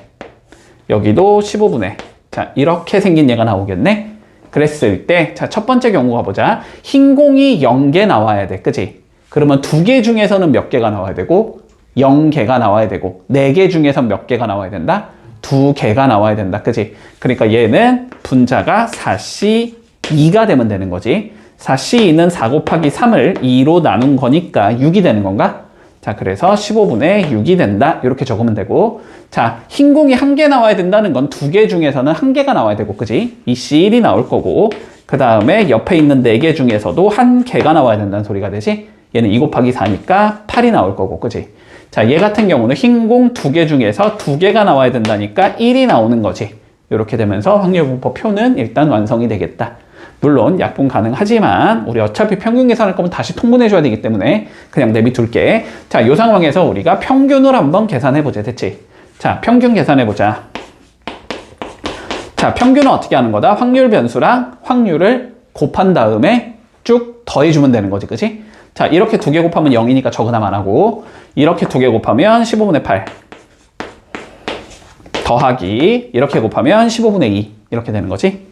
여기도 15분의. 자, 이렇게 생긴 얘가 나오겠네? 그랬을 때, 자, 첫 번째 경우 가보자. 흰 공이 0개 나와야 돼. 그치? 그러면 2개 중에서는 몇 개가 나와야 되고, 0개가 나와야 되고, 4개 중에서 몇 개가 나와야 된다? 2개가 나와야 된다. 그치? 그러니까 얘는 분자가 4C2가 되면 되는 거지. 4C2는 4 곱하기 3을 2로 나눈 거니까 6이 되는 건가? 자, 그래서 15분의 6이 된다. 이렇게 적으면 되고. 자, 흰 공이 1개 나와야 된다는 건 2개 중에서는 1개가 나와야 되고, 그지? 이 C1이 나올 거고, 그 다음에 옆에 있는 4개 중에서도 1개가 나와야 된다는 소리가 되지? 얘는 2 곱하기 4니까 8이 나올 거고, 그지? 자, 얘 같은 경우는 흰 공 2개 중에서 2개가 나와야 된다니까 1이 나오는 거지. 이렇게 되면서 확률 분포 표는 일단 완성이 되겠다. 물론 약분 가능하지만 우리 어차피 평균 계산할 거면 다시 통분해 줘야 되기 때문에 그냥 내비둘게. 자, 이 상황에서 우리가 평균을 한번 계산해 보자. 됐지? 자, 평균 계산해 보자. 자, 평균은 어떻게 하는 거다? 확률 변수랑 확률을 곱한 다음에 쭉 더해주면 되는 거지, 그치? 자, 이렇게 2개 곱하면 0이니까 적으나 안 하고, 이렇게 2개 곱하면 15분의 8 더하기 이렇게 곱하면 15분의 2 이렇게 되는 거지.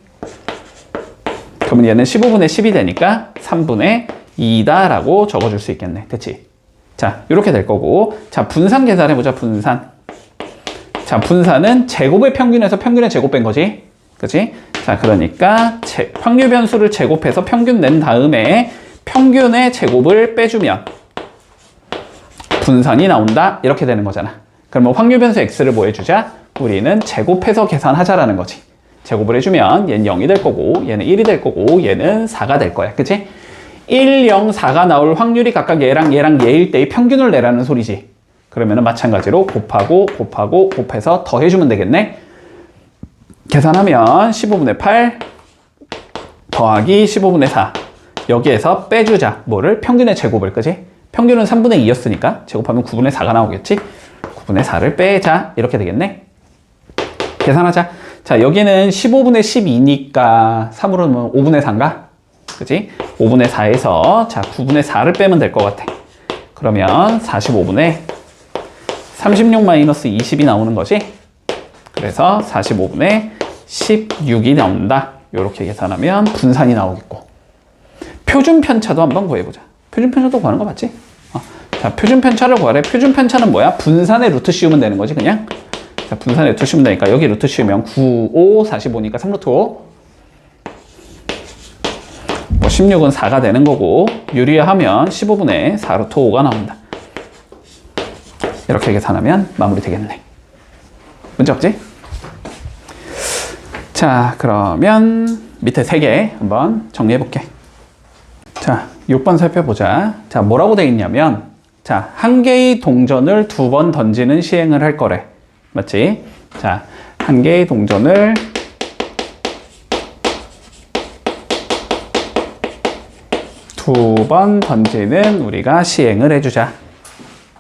그러면 얘는 15분의 10이 되니까 3분의 2다라고 적어줄 수 있겠네. 됐지? 자, 이렇게 될 거고. 자, 분산 계산해보자, 분산. 자, 분산은 제곱의 평균에서 평균의 제곱 뺀 거지. 그치? 자, 그러니까 확률 변수를 제곱해서 평균 낸 다음에 평균의 제곱을 빼주면 분산이 나온다. 이렇게 되는 거잖아. 그러면 확률 변수 x를 뭐 해주자? 우리는 제곱해서 계산하자라는 거지. 제곱을 해주면 얘는 0이 될 거고, 얘는 1이 될 거고, 얘는 4가 될 거야. 그치? 1, 0, 4가 나올 확률이 각각 얘랑 얘일 때의 평균을 내라는 소리지. 그러면은 마찬가지로 곱하고 곱해서 더해주면 되겠네. 계산하면 15분의 8 더하기 15분의 4. 여기에서 빼주자. 뭐를? 평균의 제곱을. 그치? 평균은 3분의 2였으니까 제곱하면 9분의 4가 나오겠지? 9분의 4를 빼자. 이렇게 되겠네. 계산하자. 자, 여기는 15분의 12니까 3으로 넣으면 5분의 4인가? 그치? 5분의 4에서 자 9분의 4를 빼면 될 것 같아. 그러면 45분의 36 마이너스 20이 나오는 거지. 그래서 45분의 16이 나온다. 이렇게 계산하면 분산이 나오겠고. 표준 편차도 한번 구해보자. 표준 편차도 구하는 거 맞지? 자, 표준 편차를 구하래. 표준 편차는 뭐야? 분산의 루트 씌우면 되는 거지, 그냥. 자, 분산의 루트 씌우면 되니까 여기 루트 씌우면 9, 5, 45니까 3루트 5. 뭐 16은 4가 되는 거고, 유리하면 15분의 4루트 5가 나온다. 이렇게 계산하면 마무리 되겠네. 문제 없지? 자, 그러면 밑에 3개 한번 정리해 볼게. 자, 6번 살펴보자. 자, 뭐라고 되어 있냐면, 자, 한 개의 동전을 2번 던지는 시행을 할 거래. 맞지? 자, 한 개의 동전을 두 번 던지는 우리가 시행을 해주자.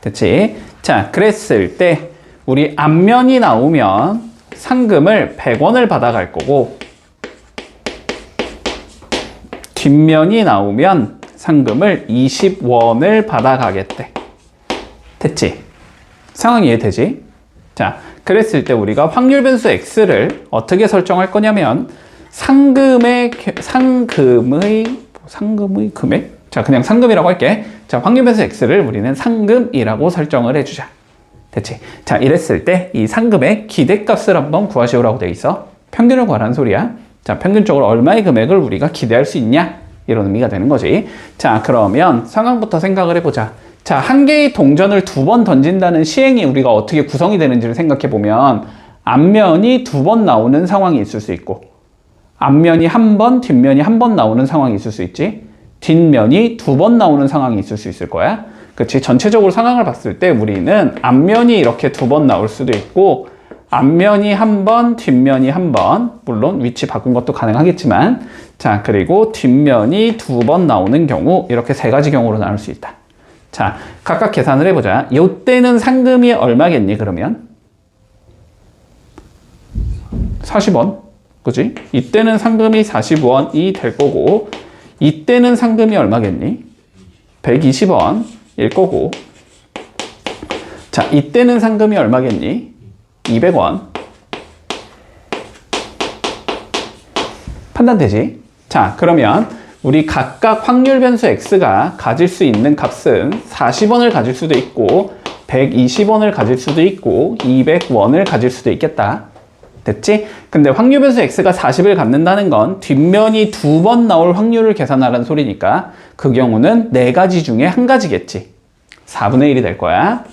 됐지? 자, 그랬을 때 우리 앞면이 나오면 상금을 100원을 받아갈 거고, 뒷면이 나오면 상금을 20원을 받아가겠대. 됐지? 상황 이해되지? 자, 그랬을 때 우리가 확률 변수 x를 어떻게 설정할 거냐면 상금의 금액? 자, 그냥 상금이라고 할게. 자, 확률 변수 x를 우리는 상금이라고 설정을 해주자. 됐지? 자, 이랬을 때 이 상금의 기대값을 한번 구하시오라고 되어 있어. 평균을 구하라는 소리야. 자, 평균적으로 얼마의 금액을 우리가 기대할 수 있냐? 이런 의미가 되는 거지. 자, 그러면 상황부터 생각을 해보자. 자, 한 개의 동전을 2번 던진다는 시행이 우리가 어떻게 구성이 되는지를 생각해 보면 앞면이 2번 나오는 상황이 있을 수 있고, 앞면이 1번, 뒷면이 1번 나오는 상황이 있을 수 있지. 뒷면이 2번 나오는 상황이 있을 수 있을 거야. 그치? 전체적으로 상황을 봤을 때 우리는 앞면이 이렇게 2번 나올 수도 있고, 앞면이 1번, 뒷면이 1번, 물론 위치 바꾼 것도 가능하겠지만, 자, 그리고 뒷면이 2번 나오는 경우, 이렇게 3가지 경우로 나눌 수 있다. 자, 각각 계산을 해보자. 이때는 상금이 얼마겠니, 그러면? 40원. 그지? 이때는 상금이 40원이 될 거고, 이때는 상금이 얼마겠니? 120원일 거고, 자, 이때는 상금이 얼마겠니? 200원. 판단되지? 자, 그러면 우리 각각 확률 변수 x가 가질 수 있는 값은 40원을 가질 수도 있고, 120원을 가질 수도 있고, 200원을 가질 수도 있겠다. 됐지? 근데 확률 변수 x가 40을 갖는다는 건 뒷면이 2번 나올 확률을 계산하라는 소리니까 그 경우는 4가지 중에 1가지겠지. 4분의 1이 될 거야.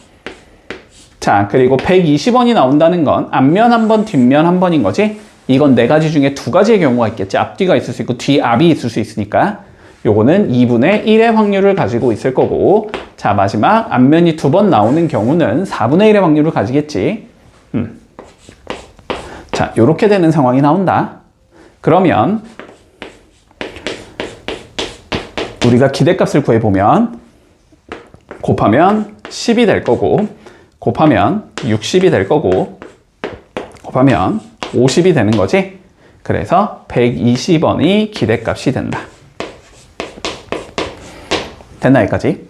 자, 그리고 120원이 나온다는 건 앞면 1번, 뒷면 1번인 거지? 이건 4가지 중에 2가지의 경우가 있겠지. 앞뒤가 있을 수 있고 뒤앞이 있을 수 있으니까 요거는 2분의 1의 확률을 가지고 있을 거고, 자, 마지막 앞면이 2번 나오는 경우는 4분의 1의 확률을 가지겠지. 자, 요렇게 되는 상황이 나온다. 그러면 우리가 기대값을 구해보면 곱하면 10이 될 거고, 곱하면 60이 될 거고, 곱하면 50이 되는 거지. 그래서 120원이 기대값이 된다. 됐나, 여기까지?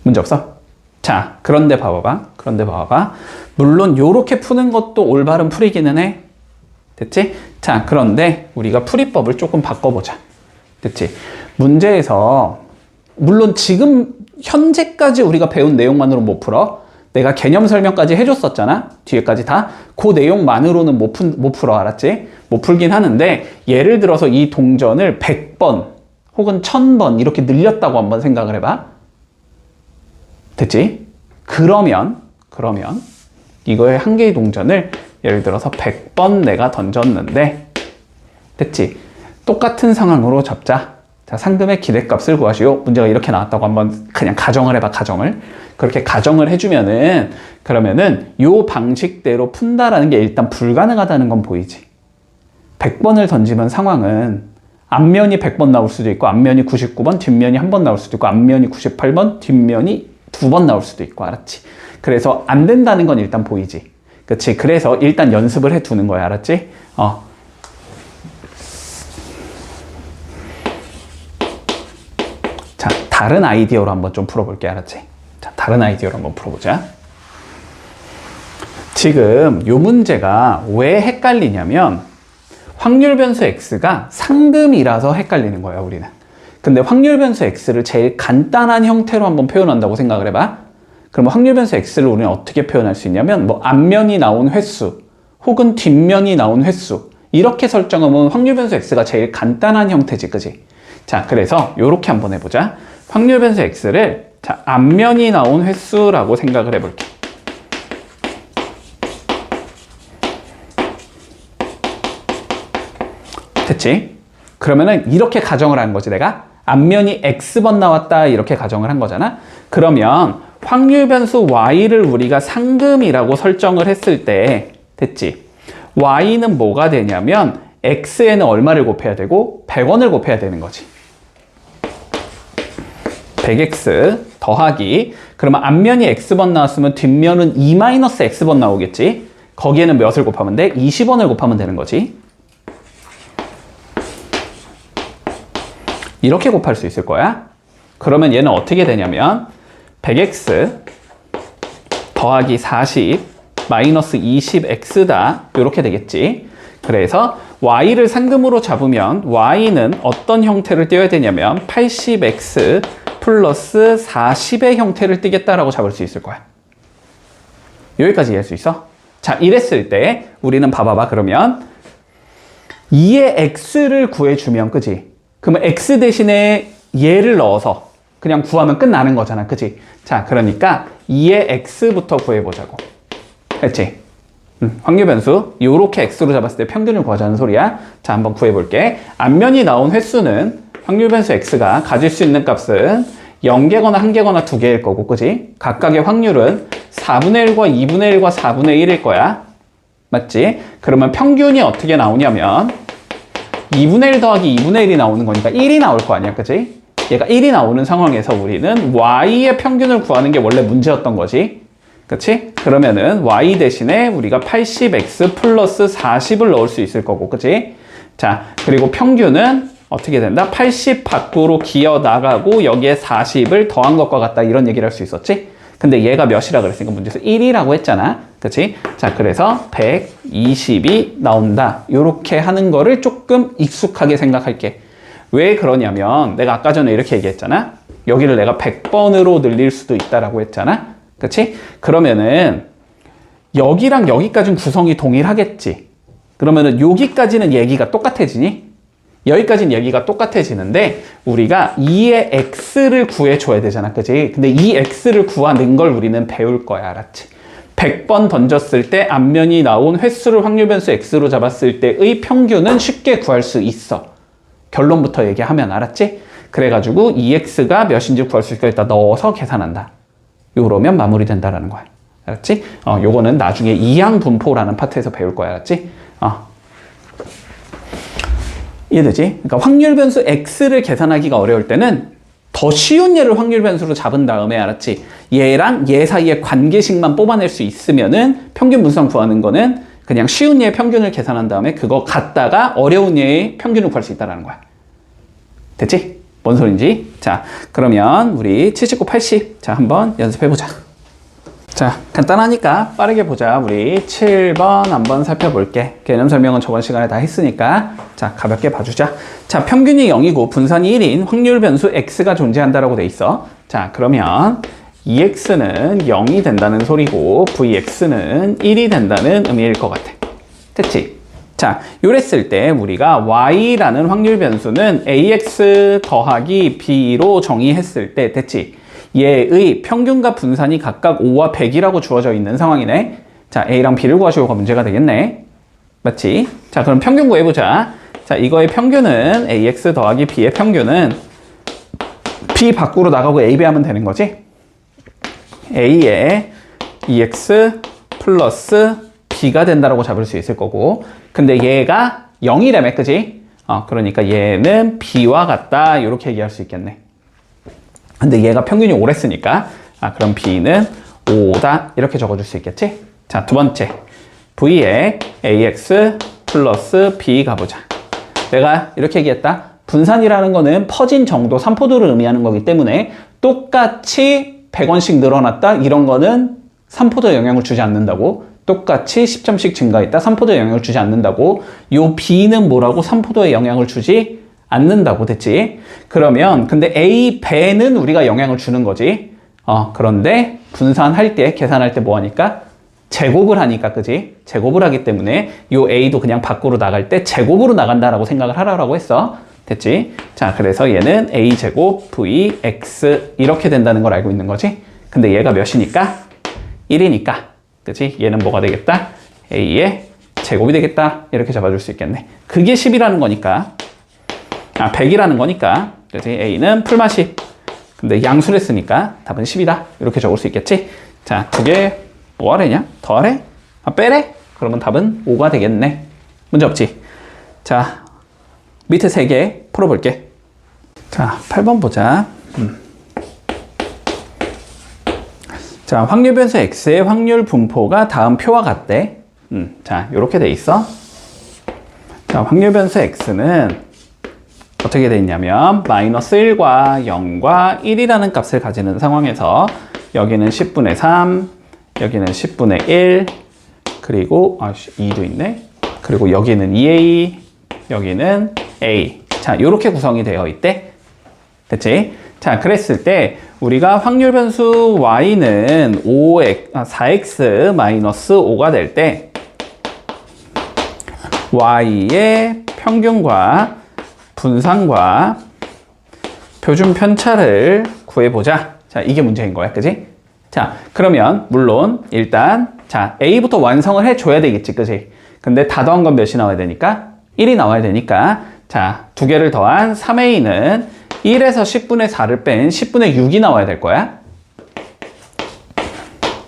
문제 없어? 자, 그런데 봐봐봐. 물론 요렇게 푸는 것도 올바른 풀이기는 해. 됐지? 자, 그런데 우리가 풀이법을 조금 바꿔보자. 됐지? 문제에서 물론 지금 현재까지 우리가 배운 내용만으로 못 풀어. 내가 개념 설명까지 해줬었잖아. 뒤에까지 다. 그 내용만으로는 못 풀어. 알았지? 못 풀긴 하는데, 예를 들어서 이 동전을 100번 혹은 1000번 이렇게 늘렸다고 한번 생각을 해봐. 됐지? 그러면 이거의 한 개의 동전을 예를 들어서 100번 내가 던졌는데, 됐지? 똑같은 상황으로 잡자. 자, 상금의 기대값을 구하시오. 문제가 이렇게 나왔다고 한번 그냥 가정을 해봐, 가정을. 그렇게 가정을 해주면은, 그러면은 요 방식대로 푼다라는 게 일단 불가능하다는 건 보이지. 100번을 던지면 상황은 앞면이 100번 나올 수도 있고, 앞면이 99번, 뒷면이 1번 나올 수도 있고, 앞면이 98번, 뒷면이 2번 나올 수도 있고, 알았지? 그래서 안 된다는 건 일단 보이지. 그치? 그래서 일단 연습을 해 두는 거야, 알았지? 자, 다른 아이디어로 한번 좀 풀어볼게, 알았지? 자, 다른 아이디어로 한번 풀어보자. 지금 이 문제가 왜 헷갈리냐면 확률 변수 x가 상금이라서 헷갈리는 거야, 우리는. 근데 확률 변수 x를 제일 간단한 형태로 한번 표현한다고 생각을 해봐. 그럼 확률 변수 x를 우리는 어떻게 표현할 수 있냐면 뭐 앞면이 나온 횟수 혹은 뒷면이 나온 횟수 이렇게 설정하면 확률 변수 x가 제일 간단한 형태지, 그지? 자, 그래서 이렇게 한번 해보자. 확률 변수 x를 자, 앞면이 나온 횟수라고 생각을 해볼게. 됐지? 그러면은 이렇게 가정을 하는 거지, 내가. 앞면이 x번 나왔다 이렇게 가정을 한 거잖아. 그러면 확률 변수 y를 우리가 상금이라고 설정을 했을 때 됐지? y는 뭐가 되냐면 x에는 얼마를 곱해야 되고 100원을 곱해야 되는 거지. 100x 더하기, 그러면 앞면이 x번 나왔으면 뒷면은 2-x번 나오겠지. 거기에는 몇을 곱하면 돼? 20원을 곱하면 되는 거지. 이렇게 곱할 수 있을 거야. 그러면 얘는 어떻게 되냐면 100x 더하기 40 마이너스 20x다 이렇게 되겠지. 그래서 y를 상금으로 잡으면 y는 어떤 형태를 띄어야 되냐면 80x 플러스 40의 형태를 띄겠다라고 잡을 수 있을 거야. 여기까지 이해할 수 있어? 자, 이랬을 때 우리는 봐봐봐. 그러면 2의 x를 구해주면, 그지? 그러면 x 대신에 얘를 넣어서 그냥 구하면 끝나는 거잖아, 그지? 자, 그러니까 2의 x부터 구해보자고. 했지? 확률 변수 요렇게 x로 잡았을 때 평균을 구하자는 소리야. 자, 한번 구해볼게. 앞면이 나온 횟수는 확률 변수 x가 가질 수 있는 값은 0개거나 1개거나 2개일 거고, 그지? 각각의 확률은 4분의 1과 2분의 1과 4분의 1일 거야. 맞지? 그러면 평균이 어떻게 나오냐면 2분의 1 더하기 2분의 1이 나오는 거니까 1이 나올 거 아니야, 그지? 얘가 1이 나오는 상황에서 우리는 y의 평균을 구하는 게 원래 문제였던 거지. 그치? 그러면은 y 대신에 우리가 80x 플러스 40을 넣을 수 있을 거고, 그치? 자, 그리고 평균은 어떻게 된다? 80 밖으로 기어 나가고 여기에 40을 더한 것과 같다, 이런 얘기를 할 수 있었지? 근데 얘가 몇이라 그랬으니까 문제에서 1이라고 했잖아. 그치? 자, 그래서 120이 나온다. 요렇게 하는 거를 조금 익숙하게 생각할게. 왜 그러냐면 내가 아까 전에 이렇게 얘기했잖아. 여기를 내가 100번으로 늘릴 수도 있다라고 했잖아. 그치? 그러면은 여기랑 여기까지는 구성이 동일하겠지. 그러면은 여기까지는 얘기가 똑같아지니? 여기까지는 얘기가 똑같아지는데 우리가 2의 x를 구해줘야 되잖아, 그치? 근데 이 x를 구하는 걸 우리는 배울 거야, 알았지? 100번 던졌을 때 앞면이 나온 횟수를 확률 변수 x로 잡았을 때의 평균은 쉽게 구할 수 있어. 결론부터 얘기하면, 알았지? 그래가지고 2x가 몇인지 구할 수 있을까 일단 넣어서 계산한다. 요러면 마무리된다라는 거야. 알았지? 요거는 나중에 이항분포라는 파트에서 배울 거야, 알았지? 이해되지? 그러니까 확률 변수 x를 계산하기가 어려울 때는 더 쉬운 얘를 확률 변수로 잡은 다음에, 알았지? 얘랑 얘 사이의 관계식만 뽑아낼 수 있으면은 평균 분수만 구하는 거는 그냥 쉬운 얘의 평균을 계산한 다음에 그거 갖다가 어려운 얘의 평균을 구할 수 있다는 거야. 됐지? 뭔 소린지? 자, 그러면 우리 79, 80. 자, 한번 연습해보자. 자, 간단하니까 빠르게 보자. 우리 7번 한번 살펴볼게. 개념 설명은 저번 시간에 다 했으니까. 자, 가볍게 봐주자. 자, 평균이 0이고 분산이 1인 확률 변수 x가 존재한다라고 돼 있어. 자, 그러면 2x는 0이 된다는 소리고 vx는 1이 된다는 의미일 것 같아. 됐지? 자, 요랬을 때 우리가 y라는 확률 변수는 ax 더하기 b로 정의했을 때, 됐지? 얘의 평균과 분산이 각각 5와 100이라고 주어져 있는 상황이네. 자, a랑 b를 구하시고가 문제가 되겠네. 맞지? 자, 그럼 평균 구해보자. 자, 이거의 평균은 ax 더하기 b의 평균은 b 밖으로 나가고 a 배하면 되는 거지? a에 2x 플러스 b가 된다라고 잡을 수 있을 거고, 근데 얘가 0이라며, 그지? 그러니까 얘는 b와 같다, 이렇게 얘기할 수 있겠네. 근데 얘가 평균이 5랬으니까 그럼 b는 5다, 이렇게 적어줄 수 있겠지? 자, 두 번째 v에 ax 플러스 b 가보자. 내가 이렇게 얘기했다. 분산이라는 거는 퍼진 정도, 산포도를 의미하는 거기 때문에 똑같이 100원씩 늘어났다, 이런 거는 산포도에 영향을 주지 않는다고. 똑같이 10점씩 증가했다. 삼포도에 영향을 주지 않는다고. 요 B는 뭐라고? 삼포도에 영향을 주지 않는다고. 됐지? 그러면 근데 A, 배는 우리가 영향을 주는 거지. 그런데 분산할 때, 계산할 때 뭐 하니까? 제곱을 하니까, 그지? 제곱을 하기 때문에 요 A도 그냥 밖으로 나갈 때 제곱으로 나간다라고 생각을 하라고 했어. 됐지? 자, 그래서 얘는 A제곱 VX 이렇게 된다는 걸 알고 있는 거지? 근데 얘가 몇이니까? 1이니까. 그치? 얘는 뭐가 되겠다? A의 제곱이 되겠다. 이렇게 잡아줄 수 있겠네. 그게 10이라는 거니까. 100이라는 거니까. 그치? A는 풀마 10. 근데 양수를 했으니까 답은 10이다. 이렇게 적을 수 있겠지? 자, 두 개 뭐 하래냐? 더 하래? 빼래? 그러면 답은 5가 되겠네. 문제 없지? 자, 밑에 3개 풀어볼게. 자, 8번 보자. 자, 확률 변수 X의 확률 분포가 다음 표와 같대. 자, 요렇게 돼 있어. 자, 확률 변수 X는 어떻게 돼 있냐면 마이너스 1과 0과 1이라는 값을 가지는 상황에서 여기는 10분의 3, 여기는 10분의 1, 그리고 2도 있네. 그리고 여기는 2A, 여기는 A. 자, 요렇게 구성이 되어 있대. 됐지? 자, 그랬을 때 우리가 확률 변수 Y는 4X 마이너스 5가 될 때 Y의 평균과 분산과 표준 편차를 구해보자. 자, 이게 문제인 거야. 그지? 자, 그러면 물론 일단 자, A부터 완성을 해줘야 되겠지. 그지? 근데 다 더한 건 몇이 나와야 되니까? 1이 나와야 되니까 자, 두 개를 더한 3A는 1에서 10분의 4를 뺀 10분의 6이 나와야 될 거야.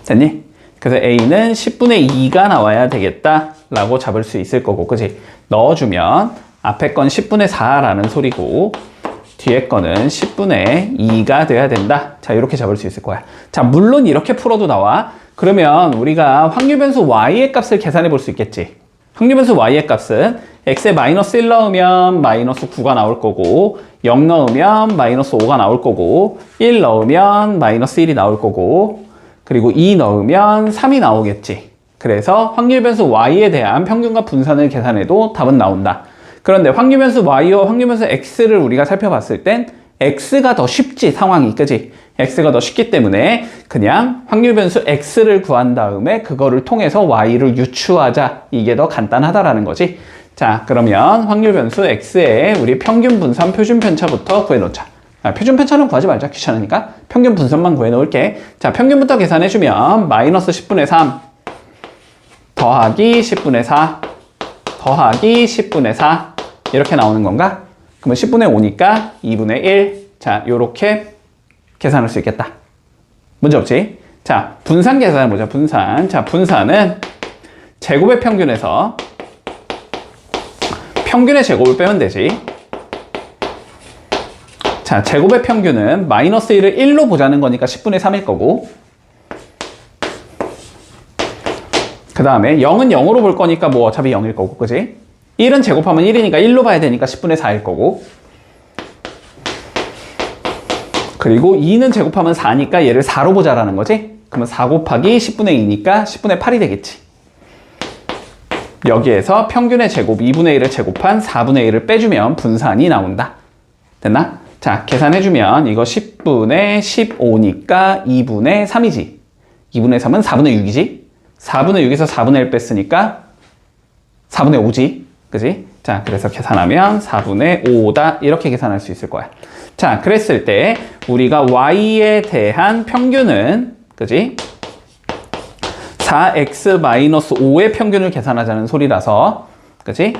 됐니? 그래서 A는 10분의 2가 나와야 되겠다 라고 잡을 수 있을 거고, 그지? 넣어주면 앞에 건 10분의 4라는 소리고 뒤에 거는 10분의 2가 돼야 된다. 자, 이렇게 잡을 수 있을 거야. 자, 물론 이렇게 풀어도 나와. 그러면 우리가 확률 변수 Y의 값을 계산해 볼 수 있겠지. 확률 변수 Y의 값은 X에 마이너스 1 넣으면 마이너스 9가 나올 거고 0 넣으면 마이너스 5가 나올 거고 1 넣으면 마이너스 1이 나올 거고 그리고 2 넣으면 3이 나오겠지. 그래서 확률 변수 Y에 대한 평균과 분산을 계산해도 답은 나온다. 그런데 확률 변수 Y와 확률 변수 X를 우리가 살펴봤을 땐 X가 더 쉽지, 상황이. 그지? X가 더 쉽기 때문에 그냥 확률 변수 X를 구한 다음에 그거를 통해서 Y를 유추하자. 이게 더 간단하다라는 거지. 자, 그러면 확률 변수 X의 우리 평균 분산 표준 편차부터 구해놓자. 표준 편차는 구하지 말자. 귀찮으니까. 평균 분산만 구해놓을게. 자, 평균부터 계산해주면 마이너스 10분의 3 더하기 10분의 4 더하기 10분의 4 이렇게 나오는 건가? 그러면 10분의 5니까 2분의 1. 자, 요렇게 계산할 수 있겠다. 문제 없지? 자, 분산 계산해보자. 분산. 자, 분산은 제곱의 평균에서 평균의 제곱을 빼면 되지. 자, 제곱의 평균은 마이너스 1을 1로 보자는 거니까 10분의 3일 거고 그 다음에 0은 0으로 볼 거니까 뭐 어차피 0일 거고, 그지? 1은 제곱하면 1이니까 1로 봐야 되니까 10분의 4일 거고 그리고 2는 제곱하면 4니까 얘를 4로 보자라는 거지? 그러면 4 곱하기 10분의 2니까 10분의 8이 되겠지. 여기에서 평균의 제곱 2분의 1을 제곱한 4분의 1을 빼주면 분산이 나온다. 됐나? 자, 계산해주면 이거 10분의 15니까 2분의 3이지. 2분의 3은 4분의 6이지. 4분의 6에서 4분의 1 뺐으니까 4분의 5지. 그지? 자, 그래서 계산하면 4분의 5다. 이렇게 계산할 수 있을 거야. 자, 그랬을 때 우리가 Y에 대한 평균은, 그지? 4x-5의 평균을 계산하자는 소리라서, 그지?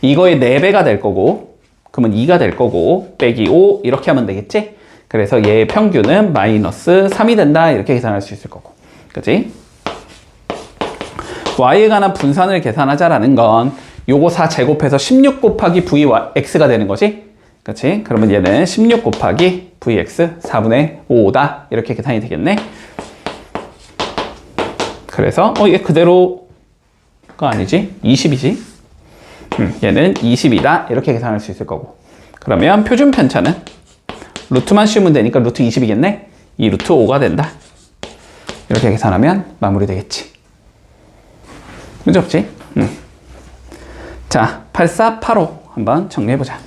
이거의 4배가 될 거고, 그러면 2가 될 거고, 빼기 5 이렇게 하면 되겠지? 그래서 얘의 평균은 마이너스 3이 된다. 이렇게 계산할 수 있을 거고, 그지? Y에 관한 분산을 계산하자라는 건 요거 4 제곱해서 16 곱하기 VX가 되는 거지? 그치? 그러면 얘는 16 곱하기 VX 4분의 5다. 이렇게 계산이 되겠네. 그래서 얘 그대로가 아니지? 20이지? 얘는 20이다. 이렇게 계산할 수 있을 거고. 그러면 표준 편차는 루트만 씌우면 되니까 루트 20이겠네? 이 루트 5가 된다. 이렇게 계산하면 마무리 되겠지. 문제 없지? 자, 8, 4, 8, 5 한번 정리해보자.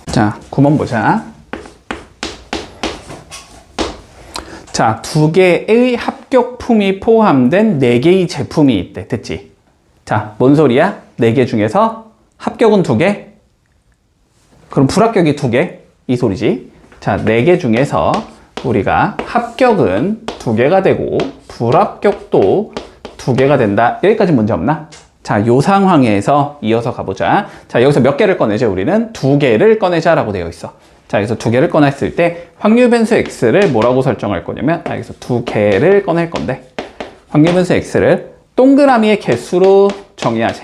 자, 9번 보자. 자, 두 개의 합격품이 포함된 4개의 제품이 있대. 됐지? 자, 뭔 소리야? 4개 중에서 합격은 2개? 그럼 불합격이 2개? 이 소리지. 자, 4개 중에서 우리가 합격은 2개가 되고 불합격도 2개가 된다. 여기까지 문제 없나? 자, 요 상황에서 이어서 가보자. 자, 여기서 몇 개를 꺼내자? 우리는 2개를 꺼내자 라고 되어 있어. 자, 여기서 2개를 꺼냈을 때 확률 변수 x를 뭐라고 설정할 거냐면, 여기서 2개를 꺼낼 건데, 확률 변수 x를 동그라미의 개수로 정의하자.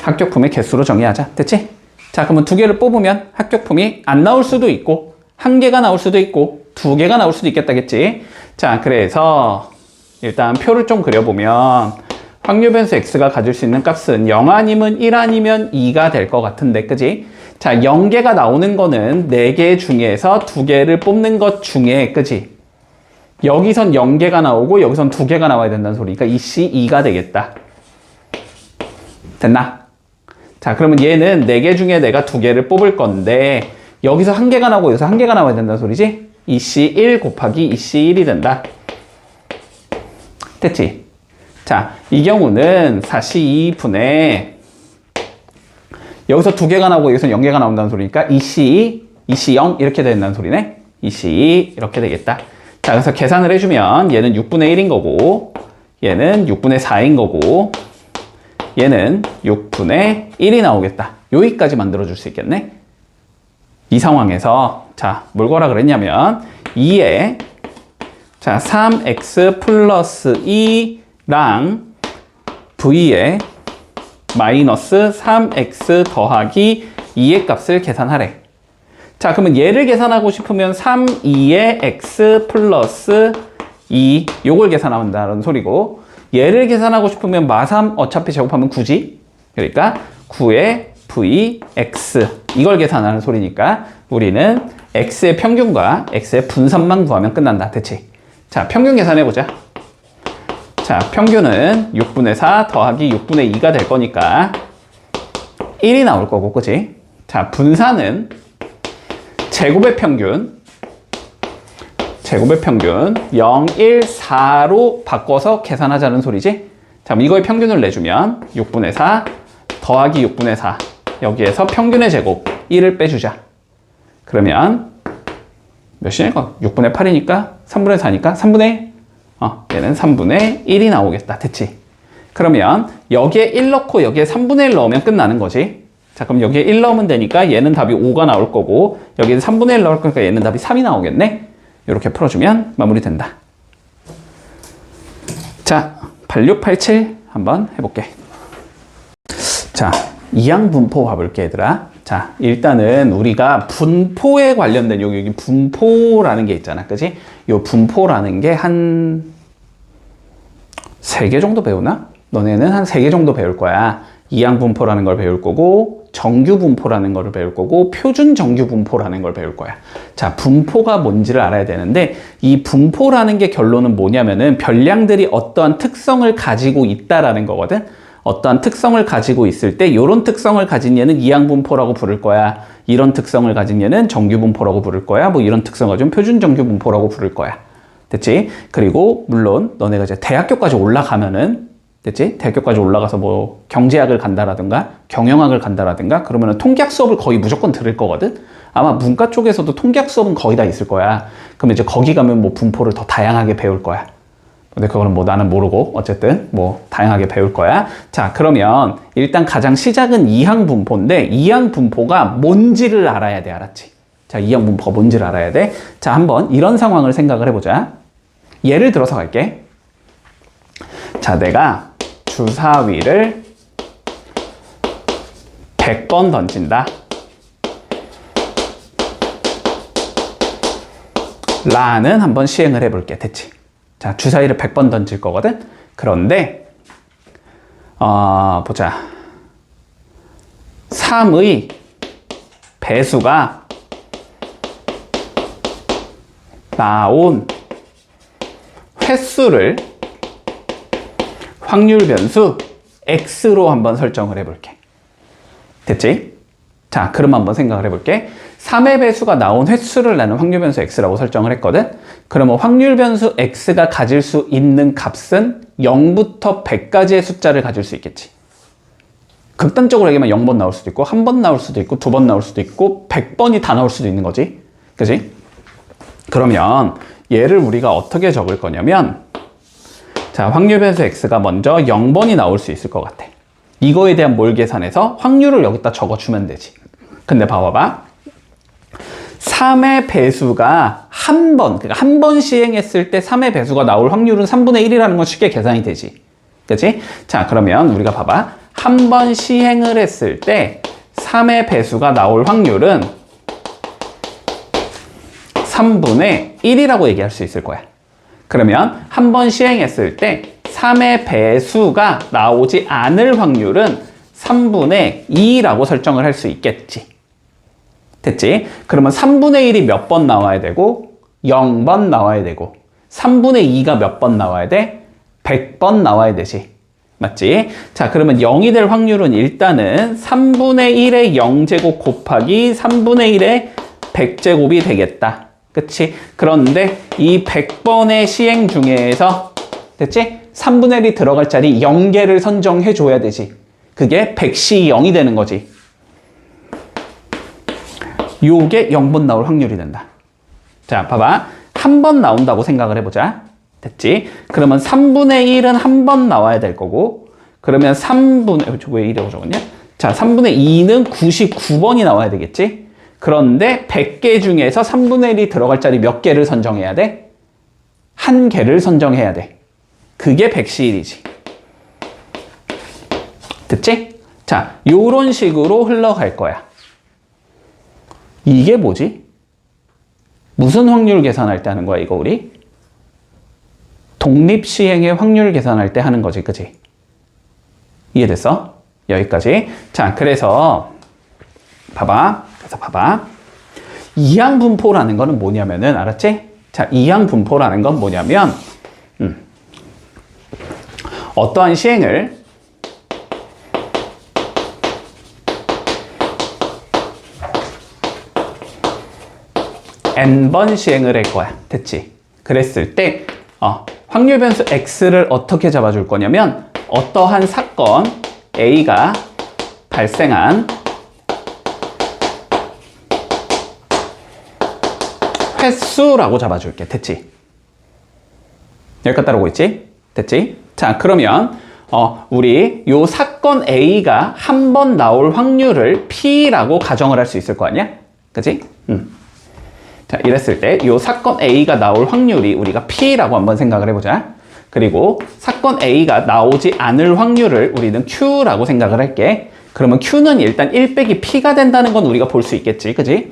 합격품의 개수로 정의하자. 됐지? 자, 그러면 2개를 뽑으면 합격품이 안 나올 수도 있고 1개가 나올 수도 있고 2개가 나올 수도 있겠다겠지. 자, 그래서 일단 표를 좀 그려보면 확률 변수 x가 가질 수 있는 값은 0 아니면 1 아니면 2가 될 것 같은데, 그지? 자, 0개가 나오는 거는 4개 중에서 2개를 뽑는 것 중에, 그지? 여기선 0개가 나오고 여기선 2개가 나와야 된다는 소리니까 이씨 2가 되겠다. 됐나? 자, 그러면 얘는 4개 중에 내가 2개를 뽑을 건데 여기서 1개가 나오고 여기서 1개가 나와야 된다는 소리지? 이씨 1 곱하기 이씨 1이 된다. 됐지? 자, 이 경우는 4시 2분에 여기서 2개가 나오고 여기서 0개가 나온다는 소리니까 이씨 0 이렇게 된다는 소리네. 이씨 이렇게 되겠다. 자, 그래서 계산을 해주면 얘는 6분의 1인 거고 얘는 6분의 4인 거고 얘는 6분의 1이 나오겠다. 여기까지 만들어줄 수 있겠네. 이 상황에서 자, 뭘 거라 그랬냐면 2에 자, 3x 플러스 2랑 v에 마이너스 3x 더하기 2의 값을 계산하래. 자, 그러면 얘를 계산하고 싶으면 3, 2의 x 플러스 2 요걸 계산한다는 소리고, 얘를 계산하고 싶으면 마3 어차피 제곱하면 9지. 그러니까 9의 vx 이걸 계산하는 소리니까 우리는 x의 평균과 x의 분산만 구하면 끝난다. 됐지? 자, 평균 계산해보자. 자, 평균은 6분의 4 더하기 6분의 2가 될 거니까 1이 나올 거고, 그치? 자, 분산은 제곱의 평균 0, 1, 4로 바꿔서 계산하자는 소리지? 자, 이거의 평균을 내주면 6분의 4 더하기 6분의 4 여기에서 평균의 제곱 1을 빼주자. 그러면 몇이냐 이거? 6분의 8이니까 3분의 4니까 3분의 얘는 3분의 1이 나오겠다. 됐지? 그러면 여기에 1 넣고 여기에 3분의 1 넣으면 끝나는 거지. 자, 그럼 여기에 1 넣으면 되니까 얘는 답이 5가 나올 거고 여기에 3분의 1 넣을 거니까 얘는 답이 3이 나오겠네. 이렇게 풀어주면 마무리된다. 자, 8687 한번 해볼게. 자, 이항분포 봐볼게, 얘들아. 자, 일단은 우리가 분포에 관련된 여기 분포라는 게 있잖아, 그지? 요 분포라는 게 한 3개 정도 배우나? 너네는 한 3개 정도 배울 거야. 이항분포라는 걸 배울 거고, 정규분포라는 걸 배울 거고, 표준 정규분포라는 걸 배울 거야. 자, 분포가 뭔지를 알아야 되는데, 이 분포라는 게 결론은 뭐냐면은 별량들이 어떠한 특성을 가지고 있다라는 거거든. 어떠한 특성을 가지고 있을 때 이런 특성을 가진 얘는 이항분포라고 부를 거야. 이런 특성을 가진 얘는 정규분포라고 부를 거야. 뭐 이런 특성을 가진 표준 정규분포라고 부를 거야. 됐지? 그리고 물론 너네가 이제 대학교까지 올라가면은, 됐지? 대학교까지 올라가서 뭐 경제학을 간다라든가 경영학을 간다라든가 그러면은 통계학 수업을 거의 무조건 들을 거거든. 아마 문과 쪽에서도 통계학 수업은 거의 다 있을 거야. 그럼 이제 거기 가면 뭐 분포를 더 다양하게 배울 거야. 근데 그거는 뭐 나는 모르고 어쨌든 뭐 다양하게 배울 거야. 자, 그러면 일단 가장 시작은 이항분포인데 이항분포가 뭔지를 알아야 돼. 알았지? 자, 이항분포가 뭔지를 알아야 돼. 자, 한번 이런 상황을 생각을 해보자. 예를 들어서 갈게. 자, 내가 주사위를 100번 던진다 라는 한번 시행을 해볼게. 됐지? 자, 주사위를 100번 던질 거거든? 그런데 보자. 3의 배수가 나온 횟수를 확률 변수 x로 한번 설정을 해볼게. 됐지? 자, 그럼 한번 생각을 해볼게. 3의 배수가 나온 횟수를 나는 확률 변수 x라고 설정을 했거든? 그러면 확률 변수 x가 가질 수 있는 값은 0부터 100까지의 숫자를 가질 수 있겠지. 극단적으로 얘기하면 0번 나올 수도 있고, 1번 나올 수도 있고, 2번 나올 수도 있고, 100번이 다 나올 수도 있는 거지. 그지? 그러면 얘를 우리가 어떻게 적을 거냐면, 자, 확률 변수 x가 먼저 0번이 나올 수 있을 것 같아. 이거에 대한 뭘 계산해서 확률을 여기다 적어주면 되지. 근데 봐봐봐. 3의 배수가 한 번, 그러니까 한 번 시행했을 때 3의 배수가 나올 확률은 3분의 1이라는 건 쉽게 계산이 되지. 그치? 자, 그러면 우리가 봐봐. 한 번 시행을 했을 때 3의 배수가 나올 확률은 3분의 1이라고 얘기할 수 있을 거야. 그러면 한 번 시행했을 때 3의 배수가 나오지 않을 확률은 3분의 2라고 설정을 할 수 있겠지. 됐지? 그러면 3분의 1이 몇 번 나와야 되고 0번 나와야 되고 3분의 2가 몇 번 나와야 돼? 100번 나와야 되지. 맞지? 자, 그러면 0이 될 확률은 일단은 3분의 1의 0제곱 곱하기 3분의 1의 100제곱이 되겠다. 그치? 그런데 이 100번의 시행 중에서 됐지? 3분의 1이 들어갈 자리 0개를 선정해 줘야 되지. 그게 100시 0이 되는 거지. 요게 0번 나올 확률이 된다. 자, 봐봐. 한 번 나온다고 생각을 해보자. 됐지? 그러면 3분의 1은 한 번 나와야 될 거고, 그러면 왜 이라고 적었냐? 자, 3분의 2는 99번이 나와야 되겠지? 그런데 100개 중에서 3분의 1이 들어갈 자리 몇 개를 선정해야 돼? 한 개를 선정해야 돼. 그게 100시일이지. 됐지? 자, 요런 식으로 흘러갈 거야. 이게 뭐지? 무슨 확률 계산할 때 하는 거야, 이거 우리? 독립시행의 확률 계산할 때 하는 거지, 그치? 이해됐어? 여기까지. 자, 그래서 봐봐. 이항분포라는 거는 뭐냐면은, 알았지? 자, 이항분포라는 건 뭐냐면, 어떠한 시행을 n번 시행을 할 거야. 됐지? 그랬을 때 확률 변수 x를 어떻게 잡아줄 거냐면 어떠한 사건 A가 발생한 횟수라고 잡아줄게. 됐지? 여기까지 따라오고 있지? 됐지? 자, 그러면 우리 요 사건 A가 한 번 나올 확률을 P라고 가정을 할 수 있을 거 아니야? 그치? 자, 이랬을 때 요 사건 A가 나올 확률이 우리가 P라고 한번 생각을 해보자. 그리고 사건 A가 나오지 않을 확률을 우리는 Q라고 생각을 할게. 그러면 Q는 일단 1 빼기 P가 된다는 건 우리가 볼 수 있겠지. 그지?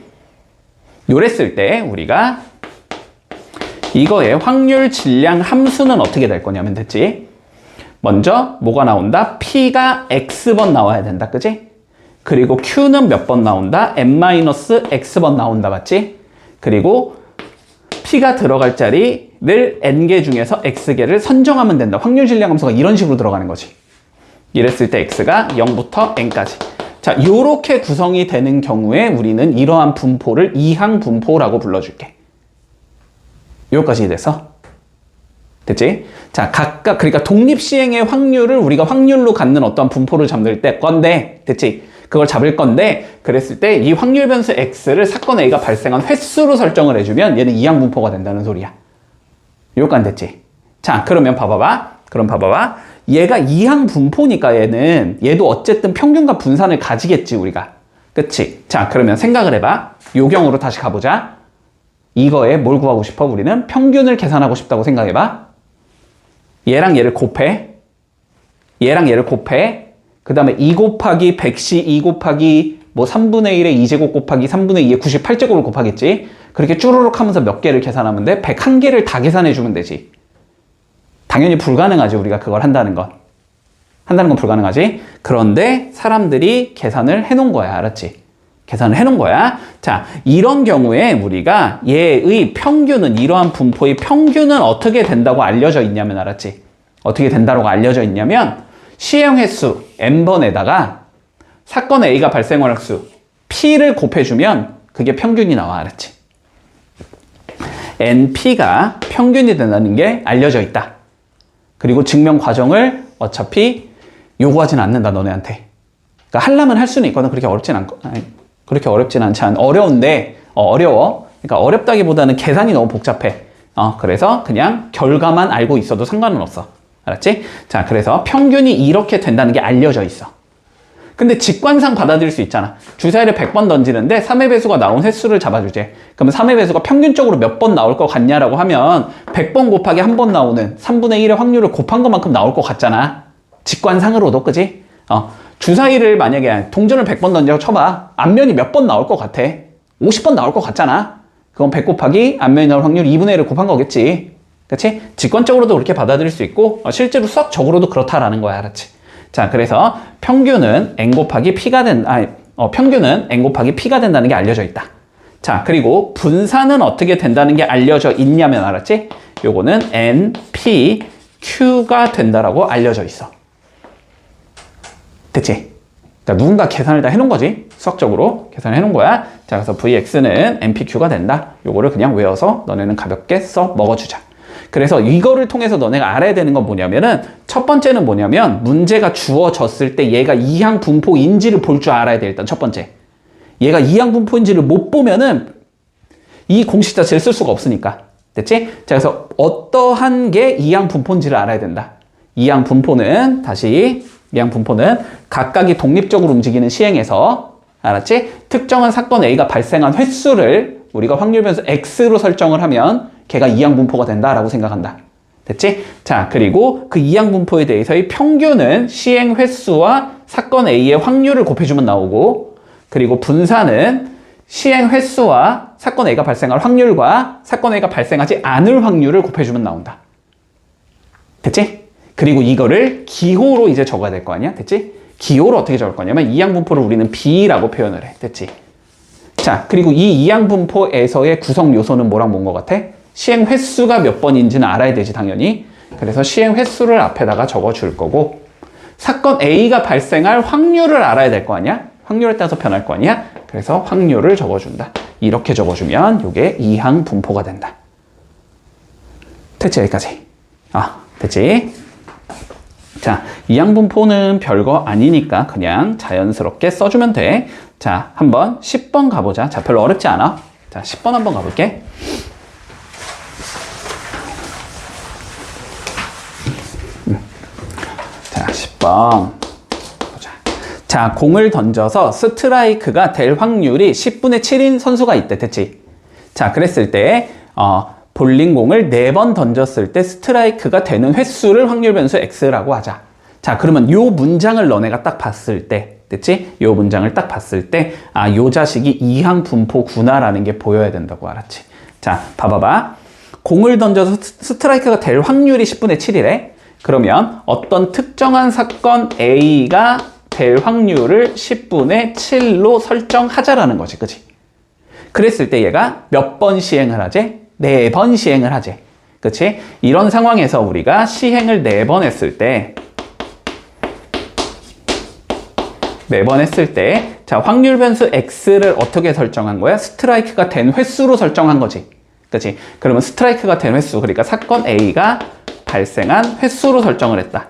요랬을 때 우리가 이거의 확률 질량 함수는 어떻게 될 거냐면 됐지? 먼저 뭐가 나온다? P가 X번 나와야 된다. 그지? 그리고 Q는 몇 번 나온다? n-x번 나온다. 맞지? 그리고 P가 들어갈 자리를 n개 중에서 x개를 선정하면 된다. 확률 질량 함수가 이런 식으로 들어가는 거지. 이랬을 때 x가 0부터 n까지. 자, 요렇게 구성이 되는 경우에 우리는 이러한 분포를 이항분포라고 불러줄게. 요까지 됐어? 됐지? 자, 각각, 그러니까 독립시행의 확률을 우리가 확률로 갖는 어떤 분포를 잡을 때 건데, 됐지? 그걸 잡을 건데, 그랬을 때 이 확률 변수 x를 사건 A가 발생한 횟수로 설정을 해주면 얘는 이항분포가 된다는 소리야. 요까지 됐지? 자, 그러면 봐봐봐. 얘가 이항분포니까 얘도 어쨌든 평균과 분산을 가지겠지, 우리가. 그치? 자, 그러면 생각을 해봐. 요 경우로 다시 가보자. 이거에 뭘 구하고 싶어? 우리는 평균을 계산하고 싶다고 생각해봐. 얘랑 얘를 곱해. 그 다음에 2 곱하기 100시 2 곱하기 뭐 3분의 1의 2제곱 곱하기 3분의 2의 98제곱을 곱하겠지. 그렇게 쭈루룩 하면서 몇 개를 계산하면 돼? 101개를 다 계산해주면 되지. 당연히 불가능하지, 우리가 그걸 한다는 건 불가능하지. 그런데 사람들이 계산을 해놓은 거야. 알았지? 계산을 해놓은 거야. 자, 이런 경우에 우리가 얘의 평균은, 이러한 분포의 평균은 어떻게 된다고 알려져 있냐면, 알았지? 어떻게 된다고 알려져 있냐면 시행 횟수 n번에다가 사건 A가 발생할 수 P를 곱해주면 그게 평균이 나와. 알았지? NP가 평균이 된다는 게 알려져 있다. 그리고 증명 과정을 어차피 요구하진 않는다, 너네한테. 그러니까 하려면 할 수는 있거든. 그렇게 어렵진 않고, 그렇게 어렵진 않지. 어려운데, 어려워. 그러니까 어렵다기보다는 계산이 너무 복잡해. 그래서 그냥 결과만 알고 있어도 상관은 없어. 알았지? 자, 그래서 평균이 이렇게 된다는 게 알려져 있어. 근데 직관상 받아들일 수 있잖아. 주사위를 100번 던지는데 3의 배수가 나온 횟수를 잡아주재. 그러면 3의 배수가 평균적으로 몇 번 나올 것 같냐라고 하면 100번 곱하기 1번 나오는 3분의 1의 확률을 곱한 것만큼 나올 것 같잖아. 직관상으로도, 그지? 주사위를 만약에 동전을 100번 던지고 쳐봐. 앞면이 몇 번 나올 것 같아? 50번 나올 것 같잖아. 그건 100 곱하기 앞면이 나올 확률 2분의 1을 곱한 거겠지. 그치? 직관적으로도 그렇게 받아들일 수 있고 실제로 수학적으로도 그렇다라는 거야. 알았지? 자, 그래서 평균은 n 곱하기 p가 평균은 n 곱하기 p가 된다는 게 알려져 있다. 자, 그리고 분산은 어떻게 된다는 게 알려져 있냐면, 알았지? 요거는 n, p, q가 된다라고 알려져 있어. 됐지? 그러니까 누군가 계산을 다 해놓은 거지. 수학적으로 계산을 해놓은 거야. 자, 그래서 vx는 npq가 된다. 요거를 그냥 외워서 너네는 가볍게 써 먹어주자. 그래서 이거를 통해서 너네가 알아야 되는 건 뭐냐면은, 첫 번째는 뭐냐면 문제가 주어졌을 때 얘가 이항 분포인지를 볼 줄 알아야 돼. 일단 첫 번째, 얘가 이항 분포인지를 못 보면은 이 공식 자체를 쓸 수가 없으니까. 됐지? 자, 그래서 어떠한 게 이항 분포인지를 알아야 된다. 이항 분포는 각각이 독립적으로 움직이는 시행에서, 알았지? 특정한 사건 A가 발생한 횟수를 우리가 확률 변수 X로 설정을 하면 걔가 이항 분포가 된다라고 생각한다. 됐지? 자, 그리고 그 이항 분포에 대해서의 평균은 시행 횟수와 사건 A의 확률을 곱해주면 나오고, 그리고 분산은 시행 횟수와 사건 A가 발생할 확률과 사건 A가 발생하지 않을 확률을 곱해주면 나온다. 됐지? 그리고 이거를 기호로 이제 적어야 될 거 아니야? 됐지? 기호로 어떻게 적을 거냐면 이항 분포를 우리는 B라고 표현을 해. 됐지? 자, 그리고 이 이항 분포에서의 구성 요소는 뭐랑 뭔 것 같아? 시행 횟수가 몇 번인지는 알아야 되지, 당연히. 그래서 시행 횟수를 앞에다가 적어줄 거고, 사건 A가 발생할 확률을 알아야 될 거 아니야? 확률에 따라서 변할 거 아니야? 그래서 확률을 적어준다. 이렇게 적어주면 이게 이항 분포가 된다. 됐지? 여기까지. 됐지? 자, 이항 분포는 별거 아니니까 그냥 자연스럽게 써주면 돼. 자, 한번 10번 가보자. 자, 별로 어렵지 않아. 자, 10번 한번 가볼게. 자, 10번 보자. 자, 공을 던져서 스트라이크가 될 확률이 10분의 7인 선수가 있대. 됐지? 자, 그랬을 때 볼링공을 4번 던졌을 때 스트라이크가 되는 횟수를 확률 변수 X라고 하자. 자, 그러면 요 문장을 너네가 딱 봤을 때, 됐지? 요 문장을 딱 봤을 때, 요 자식이 이항 분포구나라는 게 보여야 된다고. 알았지? 자, 봐봐봐. 공을 던져서 스트라이크가 될 확률이 10분의 7이래. 그러면 어떤 특정한 사건 A가 될 확률을 10분의 7로 설정하자라는 거지. 그치? 그랬을 때 얘가 몇 번 시행을 하지? 4번 시행을 하지. 그치? 이런 상황에서 우리가 시행을 4번 했을 때, 자, 확률 변수 X를 어떻게 설정한 거야? 스트라이크가 된 횟수로 설정한 거지. 그치? 그러면 스트라이크가 된 횟수, 그러니까 사건 A가 발생한 횟수로 설정을 했다.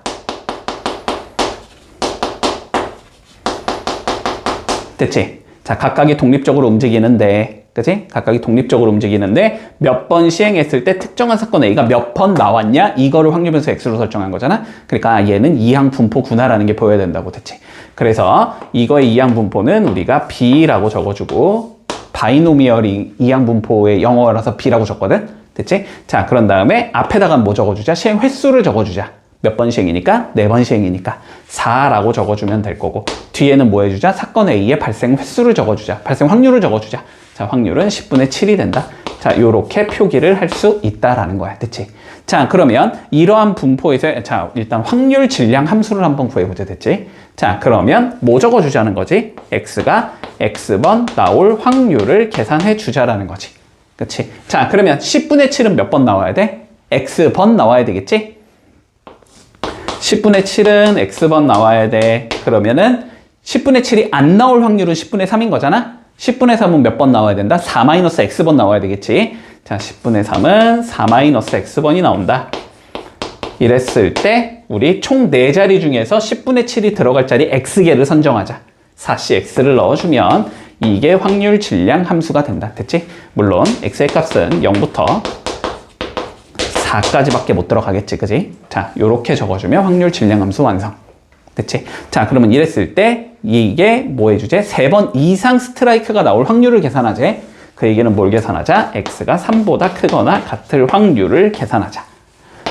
됐지? 자, 각각이 독립적으로 움직이는데, 그치? 각각이 독립적으로 움직이는데 몇 번 시행했을 때 특정한 사건 A가 몇 번 나왔냐? 이거를 확률 변수 X로 설정한 거잖아? 그러니까 얘는 이항 분포구나라는 게 보여야 된다고. 됐지? 그래서 이거의 이항 분포는 우리가 B라고 적어주고, 바이노미얼이 이항 분포의 영어라서 B라고 적거든? 됐지? 자, 그런 다음에 앞에다가 뭐 적어주자? 시행 횟수를 적어주자. 몇 번 시행이니까? 4번 시행이니까 4라고 적어주면 될 거고, 뒤에는 뭐 해주자? 사건 A의 발생 횟수를 적어주자. 발생 확률을 적어주자. 자, 확률은 10분의 7이 된다. 자, 요렇게 표기를 할 수 있다라는 거야. 됐지? 자, 그러면 이러한 분포에서, 자, 일단 확률 질량 함수를 한번 구해보자. 됐지? 자, 그러면 뭐 적어주자는 거지? X가 X번 나올 확률을 계산해 주자라는 거지. 그치? 자, 그러면 10분의 7은 몇 번 나와야 돼? X번 나와야 되겠지? 10분의 7은 x번 나와야 돼. 그러면은 10분의 7이 안 나올 확률은 10분의 3인 거잖아? 10분의 3은 몇 번 나와야 된다? 4-x번 나와야 되겠지? 자, 10분의 3은 4-x번이 나온다. 이랬을 때 우리 총 4자리 중에서 10분의 7이 들어갈 자리 x개를 선정하자. 4cx를 넣어주면 이게 확률 질량 함수가 된다. 됐지? 물론 x의 값은 0부터 4까지밖에 못 들어가겠지. 그지? 자, 요렇게 적어주면 확률 질량 함수 완성. 됐지? 자, 그러면 이랬을 때 이게 뭐 해주제? 3번 이상 스트라이크가 나올 확률을 계산하재. 그 얘기는 뭘 계산하자? x가 3보다 크거나 같을 확률을 계산하자.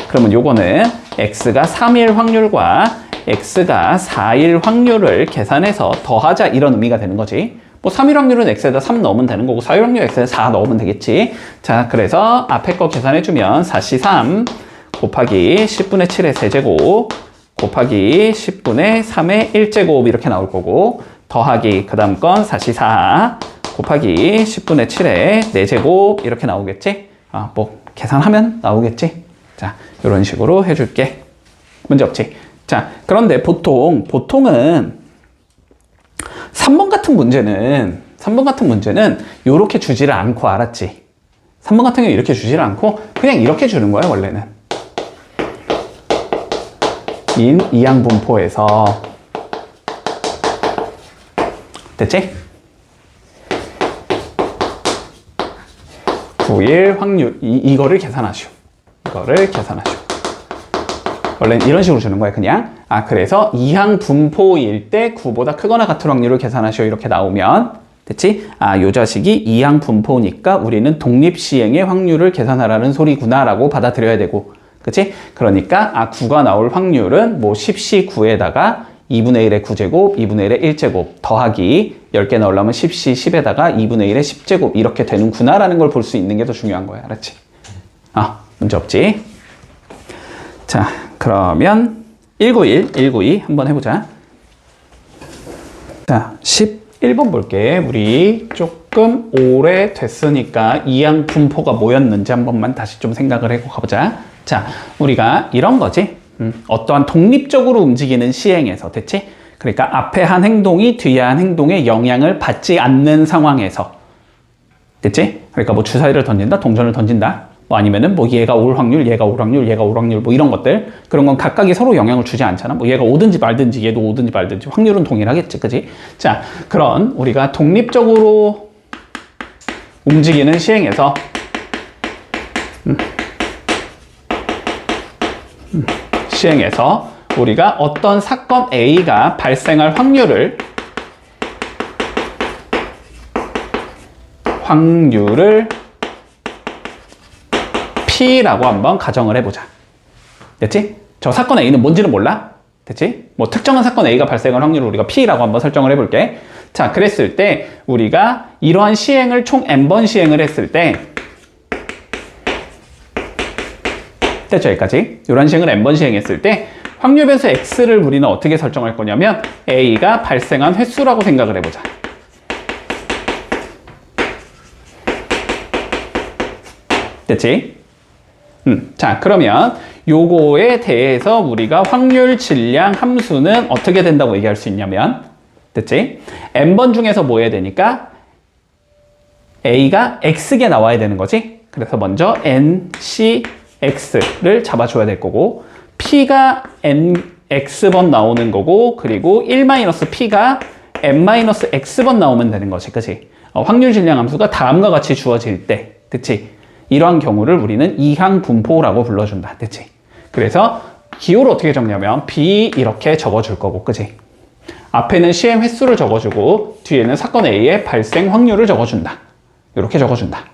그러면 요거는 x가 3일 확률과 x가 4일 확률을 계산해서 더하자 이런 의미가 되는 거지. 뭐 3일 확률은 x에다 3 넣으면 되는 거고 4일 확률 x에다 4 넣으면 되겠지. 자, 그래서 앞에 거 계산해주면 4c3 곱하기 10분의 7의 세제곱 곱하기 10분의 3의 1제곱 이렇게 나올 거고 더하기 그 다음 건 4c4 곱하기 10분의 7의 4제곱 이렇게 나오겠지. 아, 뭐 계산하면 나오겠지. 자, 이런 식으로 해줄게. 문제 없지. 자, 그런데 보통은 3번 같은 문제는 이렇게 주지를 않고, 알았지? 3번 같은 경우는 이렇게 주지를 않고 그냥 이렇게 주는 거야, 원래는. 이항분포에서. 됐지? 9일 확률, 이거를 계산하시오. 원래는 이런 식으로 주는 거야, 그냥. 아, 그래서 이항 분포일 때 9보다 크거나 같은 확률을 계산하시오. 이렇게 나오면. 됐지? 아, 요 자식이 이항 분포니까 우리는 독립시행의 확률을 계산하라는 소리구나 라고 받아들여야 되고. 그치? 그러니까, 아, 9가 나올 확률은 뭐 10C 9에다가 2분의 1의 9제곱, 2분의 1의 1제곱 더하기 10개 넣으려면 10C 10에다가 2분의 1의 10제곱 이렇게 되는구나 라는 걸 볼 수 있는 게 더 중요한 거야. 알았지? 아, 문제 없지? 자, 그러면 192 한번 해보자. 자, 11번 볼게. 우리 조금 오래됐으니까 이항 분포가 뭐였는지 한 번만 다시 좀 생각을 해고 가보자. 자, 우리가 이런 거지. 어떠한 독립적으로 움직이는 시행에서, 됐지? 그러니까 앞에 한 행동이 뒤에 한 행동에 영향을 받지 않는 상황에서, 됐지? 그러니까 뭐 주사위를 던진다, 동전을 던진다. 뭐 아니면은 뭐 얘가 올 확률, 얘가 올 확률, 얘가 올 확률 뭐 이런 것들. 그런 건 각각이 서로 영향을 주지 않잖아. 뭐 얘가 오든지 말든지 얘도 오든지 말든지 확률은 동일하겠지. 그지? 자, 그런 우리가 독립적으로 움직이는 시행에서 시행에서 우리가 어떤 사건 A가 발생할 확률을 P라고 한번 가정을 해보자. 됐지? 저 사건 A는 뭔지는 몰라? 됐지? 뭐 특정한 사건 A가 발생할 확률을 우리가 P라고 한번 설정을 해볼게. 자, 그랬을 때 우리가 이러한 시행을 총 N번 시행을 했을 때 됐죠? 여기까지. 이런 시행을 N번 시행했을 때 확률 변수 X를 우리는 어떻게 설정할 거냐면 A가 발생한 횟수라고 생각을 해보자. 됐지? 자, 그러면 요거에 대해서 우리가 확률 질량 함수는 어떻게 된다고 얘기할 수 있냐면, 됐지? N번 중에서 뭐 해야 되니까 A가 X개 나와야 되는 거지? 그래서 먼저 NCX를 잡아줘야 될 거고, P가 NX번 나오는 거고, 그리고 1-P가 N-X번 나오면 되는 거지. 그치? 확률 질량 함수가 다음과 같이 주어질 때, 됐지? 이러한 경우를 우리는 이항 분포라고 불러준다. 됐지? 그래서 기호를 어떻게 적냐면 B 이렇게 적어줄 거고, 그치? 앞에는 시행 횟수를 적어주고 뒤에는 사건 A의 발생 확률을 적어준다. 이렇게 적어준다.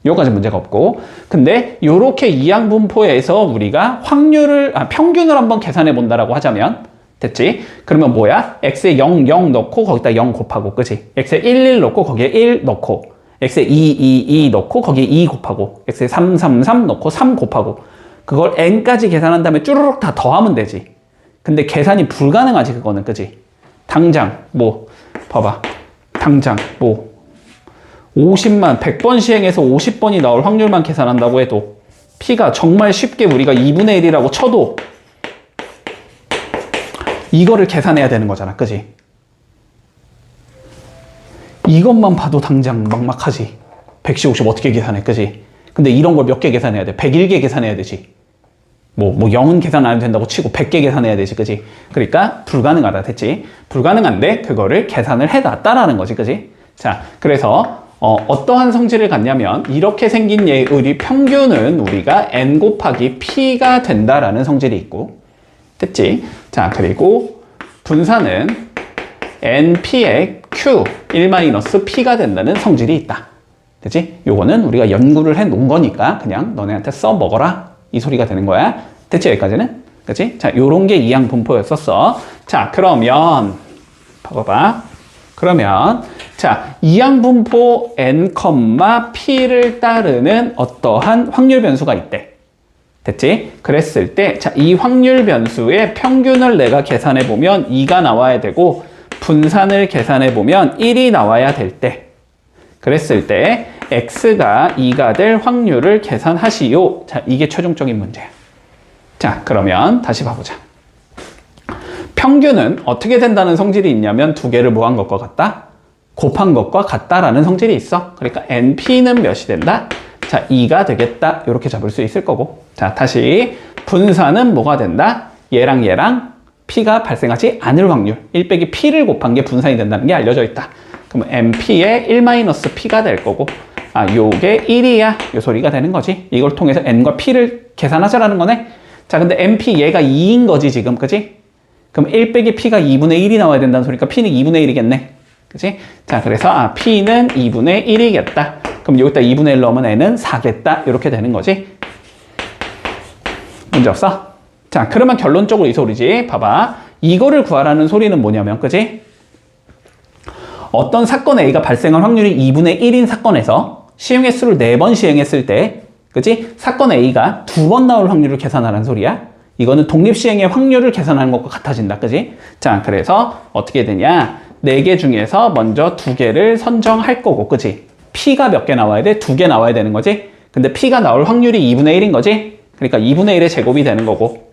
요까지 문제가 없고, 근데 요렇게 이항 분포에서 우리가 확률을 평균을 한번 계산해 본다라고 하자면, 됐지? 그러면 뭐야? x에 0, 0 넣고 거기다 0 곱하고, 그치? x에 1, 1 넣고 거기에 1 넣고, x에 2, 2, 2 넣고 거기에 2 곱하고, x에 3, 3, 3 넣고 3 곱하고, 그걸 n까지 계산한 다음에 쭈르륵 다 더하면 되지. 근데 계산이 불가능하지, 그거는. 그치? 당장 뭐 봐봐, 당장 뭐 50만 100번 시행해서 50번이 나올 확률만 계산한다고 해도 P가 정말 쉽게 우리가 2분의 1이라고 쳐도 이거를 계산해야 되는 거잖아. 그지? 이것만 봐도 당장 막막하지. 110, 50 어떻게 계산해? 그지? 근데 이런 걸 몇 개 계산해야 돼? 101개 계산해야 되지. 뭐 0은 계산 안 해도 된다고 치고 100개 계산해야 되지. 그지? 그러니까 불가능하다. 됐지? 불가능한데 그거를 계산을 해놨다라는 거지. 그지? 자, 그래서 어떠한 성질을 갖냐면 이렇게 생긴 얘의 평균은 우리가 n 곱하기 p가 된다라는 성질이 있고, 됐지? 자, 그리고 분사는 np의 q 1-p가 된다는 성질이 있다. 됐지? 요거는 우리가 연구를 해 놓은 거니까 그냥 너네한테 써먹어라 이 소리가 되는 거야. 됐지? 여기까지는? 그치? 자, 요런 게 이항 분포였었어. 자, 그러면 봐봐. 그러면 자, 이항 분포 n, p를 따르는 어떠한 확률 변수가 있대. 됐지? 그랬을 때, 자, 이 확률 변수의 평균을 내가 계산해 보면 2가 나와야 되고, 분산을 계산해 보면 1이 나와야 될 때, 그랬을 때 x가 2가 될 확률을 계산하시오. 자, 이게 최종적인 문제야. 자, 그러면 다시 봐보자. 평균은 어떻게 된다는 성질이 있냐면 두 개를 뭐 한 것과 같다? 곱한 것과 같다라는 성질이 있어. 그러니까 np는 몇이 된다? 자, 2가 되겠다. 이렇게 잡을 수 있을 거고. 자, 다시 분산은 뭐가 된다? 얘랑 얘랑 p가 발생하지 않을 확률 1 빼기 p를 곱한 게 분산이 된다는 게 알려져 있다. 그러면 np의 1-p가 될 거고, 아, 요게 1이야. 요 소리가 되는 거지. 이걸 통해서 n과 p를 계산하자라는 거네. 자, 근데 np 얘가 2인 거지 지금. 그지? 그럼 1 빼기 p가 2분의 1이 나와야 된다는 소리니까 p는 2분의 1이겠네. 그지? 자, 그래서 p는 2분의 1이겠다. 그럼 여기다 2분의 1 넣으면 n은 4겠다. 이렇게 되는 거지. 문제 없어? 자, 그러면 결론적으로 이 소리지. 봐봐. 이거를 구하라는 소리는 뭐냐면, 그지? 어떤 사건 A가 발생할 확률이 2분의 1인 사건에서 시행 횟수를 4번 시행했을 때, 그지? 사건 A가 2번 나올 확률을 계산하라는 소리야. 이거는 독립시행의 확률을 계산하는 것과 같아진다. 그지? 자, 그래서 어떻게 되냐? 4개 중에서 먼저 2개를 선정할 거고, 그지? P가 몇 개 나와야 돼? 2개 나와야 되는 거지? 근데 P가 나올 확률이 2분의 1인 거지? 그러니까 2분의 1의 제곱이 되는 거고,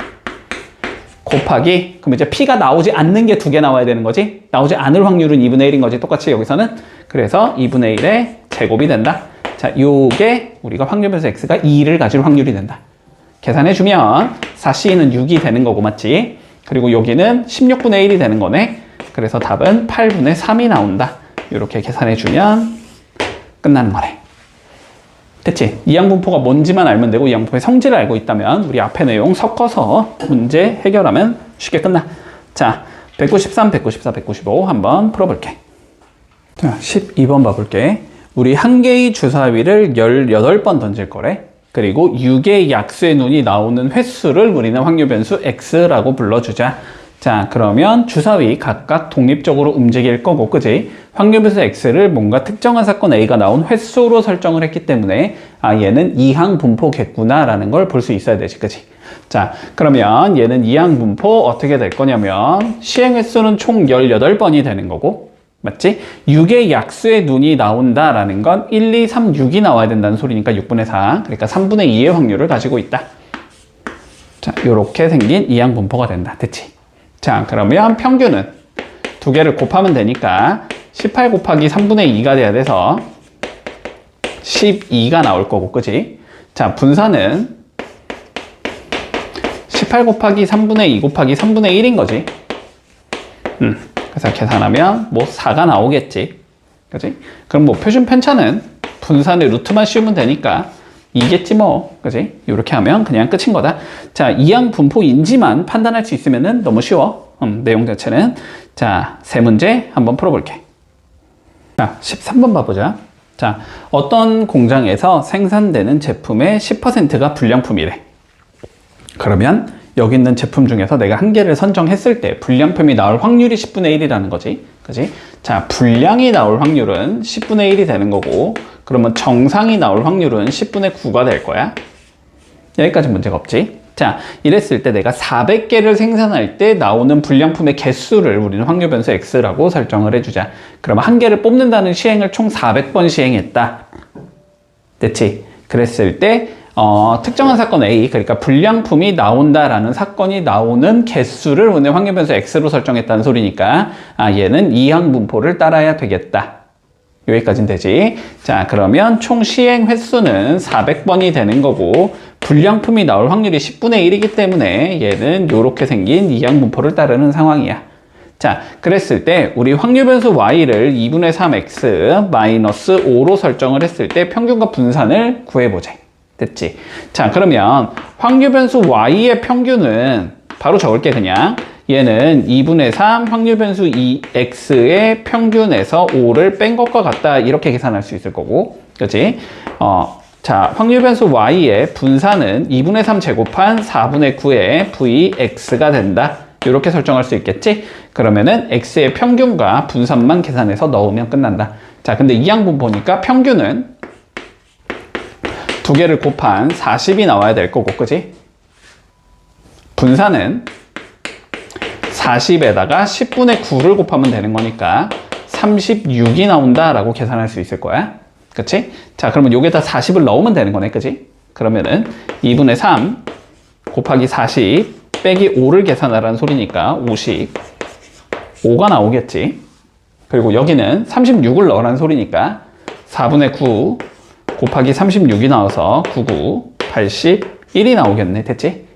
곱하기, 그럼 이제 P가 나오지 않는 게 2개 나와야 되는 거지? 나오지 않을 확률은 2분의 1인 거지? 똑같이 여기서는. 그래서 2분의 1의 제곱이 된다. 자, 요게 우리가 확률 변수 x가 2를 가질 확률이 된다. 계산해주면 4c는 6이 되는 거고, 맞지? 그리고 여기는 16분의 1이 되는 거네. 그래서 답은 8분의 3이 나온다. 이렇게 계산해주면 끝나는 거네. 됐지? 이항분포가 뭔지만 알면 되고, 이항분포의 성질을 알고 있다면 우리 앞에 내용 섞어서 문제 해결하면 쉽게 끝나. 자, 193, 194, 195 한번 풀어볼게. 자, 12번 봐볼게. 우리 한 개의 주사위를 18번 던질 거래. 그리고 6개의 약수의 눈이 나오는 횟수를 우리는 확률 변수 x라고 불러주자. 자, 그러면 주사위 각각 독립적으로 움직일 거고, 그지? 확률 변수 x를 뭔가 특정한 사건 a가 나온 횟수로 설정을 했기 때문에, 아, 얘는 이항 분포겠구나 라는 걸 볼 수 있어야 되지, 그지? 자, 그러면 얘는 이항 분포 어떻게 될 거냐면 시행 횟수는 총 18번이 되는 거고, 맞지? 6의 약수의 눈이 나온다라는 건 1, 2, 3, 6이 나와야 된다는 소리니까 6분의 4, 그러니까 3분의 2의 확률을 가지고 있다. 자, 요렇게 생긴 이항 분포가 된다. 됐지? 자, 그러면 평균은 두 개를 곱하면 되니까 18 곱하기 3분의 2가 돼야 돼서 12가 나올 거고, 그지? 자, 분산은 18 곱하기 3분의 2 곱하기 3분의 1인 거지. 그래서 계산하면 뭐 4가 나오겠지. 그지? 그럼 뭐 표준 편차는 분산의 루트만 씌우면 되니까 2겠지 뭐. 그지? 이렇게 하면 그냥 끝인 거다. 자, 이항 분포인지만 판단할 수 있으면은 너무 쉬워. 내용 자체는. 자, 세 문제 한번 풀어볼게. 자, 13번 봐보자. 자, 어떤 공장에서 생산되는 제품의 10%가 불량품이래. 그러면 여기 있는 제품 중에서 내가 한 개를 선정했을 때 불량품이 나올 확률이 10분의 1이라는 거지. 그지? 자, 불량이 나올 확률은 10분의 1이 되는 거고, 그러면 정상이 나올 확률은 10분의 9가 될 거야. 여기까지 문제가 없지. 자, 이랬을 때 내가 400개를 생산할 때 나오는 불량품의 개수를 우리는 확률 변수 x라고 설정을 해주자. 그러면 한 개를 뽑는다는 시행을 총 400번 시행했다. 됐지? 그랬을 때 특정한 사건 A, 그러니까 불량품이 나온다라는 사건이 나오는 개수를 오늘 확률변수 X로 설정했다는 소리니까, 얘는 이항 분포를 따라야 되겠다. 여기까지는 되지. 자, 그러면 총 시행 횟수는 400번이 되는 거고, 불량품이 나올 확률이 10분의 1이기 때문에 얘는 이렇게 생긴 이항 분포를 따르는 상황이야. 자, 그랬을 때 우리 확률변수 y를 2분의 3x 마이너스 5로 설정을 했을 때 평균과 분산을 구해보자. 됐지? 자, 그러면 확률변수 y의 평균은 바로 적을게 그냥. 얘는 2분의 3 확률변수 2x의 평균에서 5를 뺀 것과 같다. 이렇게 계산할 수 있을 거고. 그치? 자, 확률변수 y의 분산은 2분의 3 제곱한 4분의 9의 vx가 된다. 이렇게 설정할 수 있겠지? 그러면은 x의 평균과 분산만 계산해서 넣으면 끝난다. 자, 근데 이항분 보니까 평균은 두 개를 곱한 40이 나와야 될 거고, 그지? 분산은 40에다가 10분의 9를 곱하면 되는 거니까 36이 나온다라고 계산할 수 있을 거야. 그치? 자, 그러면 여기다 40을 넣으면 되는 거네, 그지? 그러면은 2분의 3 곱하기 40 빼기 5를 계산하라는 소리니까 55가 나오겠지. 그리고 여기는 36을 넣으라는 소리니까 4분의 9 곱하기 36이 나와서 99, 81이 나오겠네. 됐지?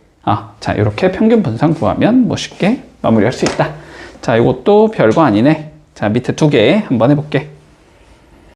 자, 이렇게 평균 분산 구하면 뭐 쉽게 마무리할 수 있다. 자, 이것도 별거 아니네. 자, 밑에 두 개 한번 해볼게.